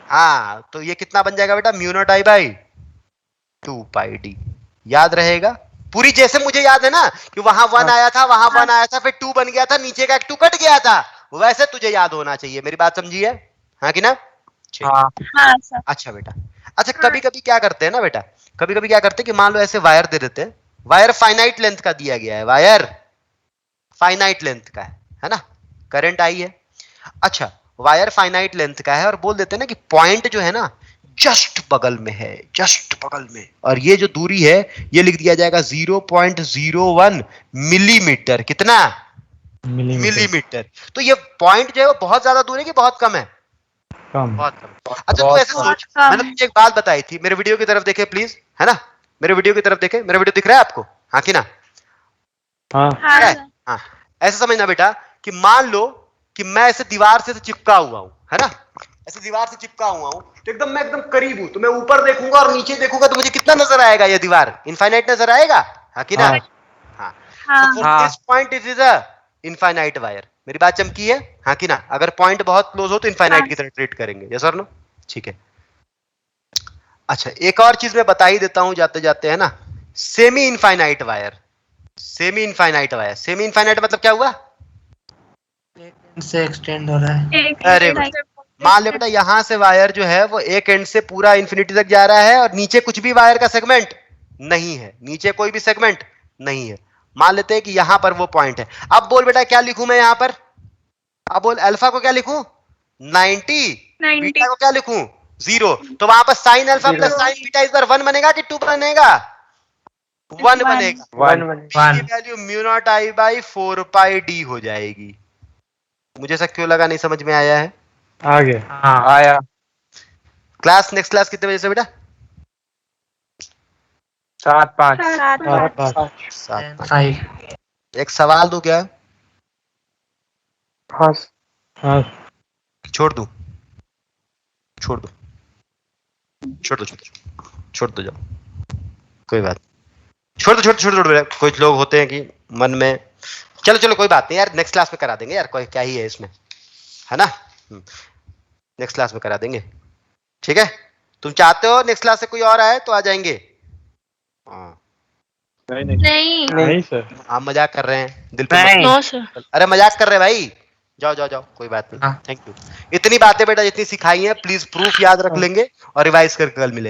हाँ, तो ये कितना बन जाएगा बेटा? Mu not I by 2 pi D. याद रहेगा पूरी, जैसे मुझे याद है ना कि वहां 1 आया था, वहां 1 आया था, फिर 2 बन गया था, नीचे का एक 2 कट गया था, वैसे तुझे याद होना चाहिए। मेरी बात समझी है, हाँ कि ना? ठीक। हाँ सर। अच्छा बेटा, अच्छा कभी कभी क्या करते हैं ना बेटा, कभी कभी क्या करते हैं कि मान लो ऐसे वायर दे देते हैं, वायर फाइनाइट लेंथ का दिया गया है, वायर फाइनाइट लेंथ का है ना? करंट आई है, अच्छा वायर फाइनाइट लेंथ का है, और बोल देते हैं ना कि पॉइंट जो है ना जस्ट बगल में है, जस्ट बगल में, और ये जो दूरी है ये लिख दिया जाएगा 0.01 मिलीमीटर। कितना? मिलीमीटर। तो ये पॉइंट जो है वो बहुत ज्यादा दूर है कि बहुत कम है? कम बहुत कम। अच्छा तू ऐसे सोच, कम। मैंने तुझे एक बात बताई थी, मेरे वीडियो की तरफ देखे प्लीज, है ना? मेरे वीडियो की तरफ देखे, मेरा वीडियो दिख रहा है आपको, हाँ कि ना? हाँ हाँ है? सर। हाँ, ऐसे समझना बेटा कि मान लो कि मैं ऐसे दीवार से चिपका हुआ हूं, है ना? ऐसे दीवार से चिपका हुआ हूं, तो एकदम मैं एकदम करीब हूं, तो मैं ऊपर देखूंगा और नीचे देखूंगा, तो मुझे कितना नजर आएगा? ये दीवार इनफाइनाइट नजर आएगा, हाँ कि ना? हाँ। हाँ। हाँ। So for this point it is a infinite wire। मेरी बात चमकी है, हाँ कि ना? अगर पॉइंट बहुत क्लोज हो तो इनफाइनाइट की तरह ट्रीट करेंगे, यस और नो? ठीक है। अच्छा एक और चीज मैं बता ही देता हूं जाते जाते, है ना? Semi infinite wire, semi infinite wire, semi infinite मतलब क्या हुआ? से एक्सटेंड हो रहा है। एक अरे मान ले बेटा यहां से वायर जो है वो एक एंड से पूरा इंफिनिटी तक जा रहा है, और नीचे कुछ भी वायर का सेगमेंट नहीं है, नीचे कोई भी सेगमेंट नहीं है। मान लेते हैं कि यहां पर वो पॉइंट है। अब बोल बेटा क्या लिखूं मैं यहां पर? अब बोल अल्फा को क्या लिखूं? 90, 90। बीटा को क्या लिखूं? 0। तो वहां पर sine alpha plus sign beta इस बार 1 बनेगा कि 2 बनेगा? 1 बनेगा। 1 की value mu not I by 4 pi D हो जाएगी। मुझे ऐसा क्यों लगा नहीं समझ में आया है? आगे हाँ आया। क्लास नेक्स्ट क्लास कितने बजे से बेटा? 7-5 7। 5 एक सवाल दूं क्या? हाँ हाँ छोड़ दूं? छोड़ दो, छोड़ दो, छोड़ दो, जाओ, कोई बात, छोड़ दो, छोड़ दो। कुछ लोग होते हैं कि मन में, चलो चलो कोई बात नहीं यार, नेक्स्ट क्लास में करा देंगे यार, कोई क्या ही है इसमें, है ना? नेक्स्ट क्लास में करा देंगे, ठीक है? तुम चाहते हो नेक्स्ट क्लास से कोई और आए तो आ जाएंगे? हाँ, नहीं। नहीं सर आप मजाक कर रहे हैं, दिल पे नहीं। No sir. अरे मजाक कर रहे हैं भाई, जाओ जाओ जाओ, कोई बात नहीं, हाँ। Thank you. इतनी बातें बेटा जितनी सिखाई हैं प्लीज प्रूफ याद रख लेंगे और रिवाइज करके कल मिलेंगे।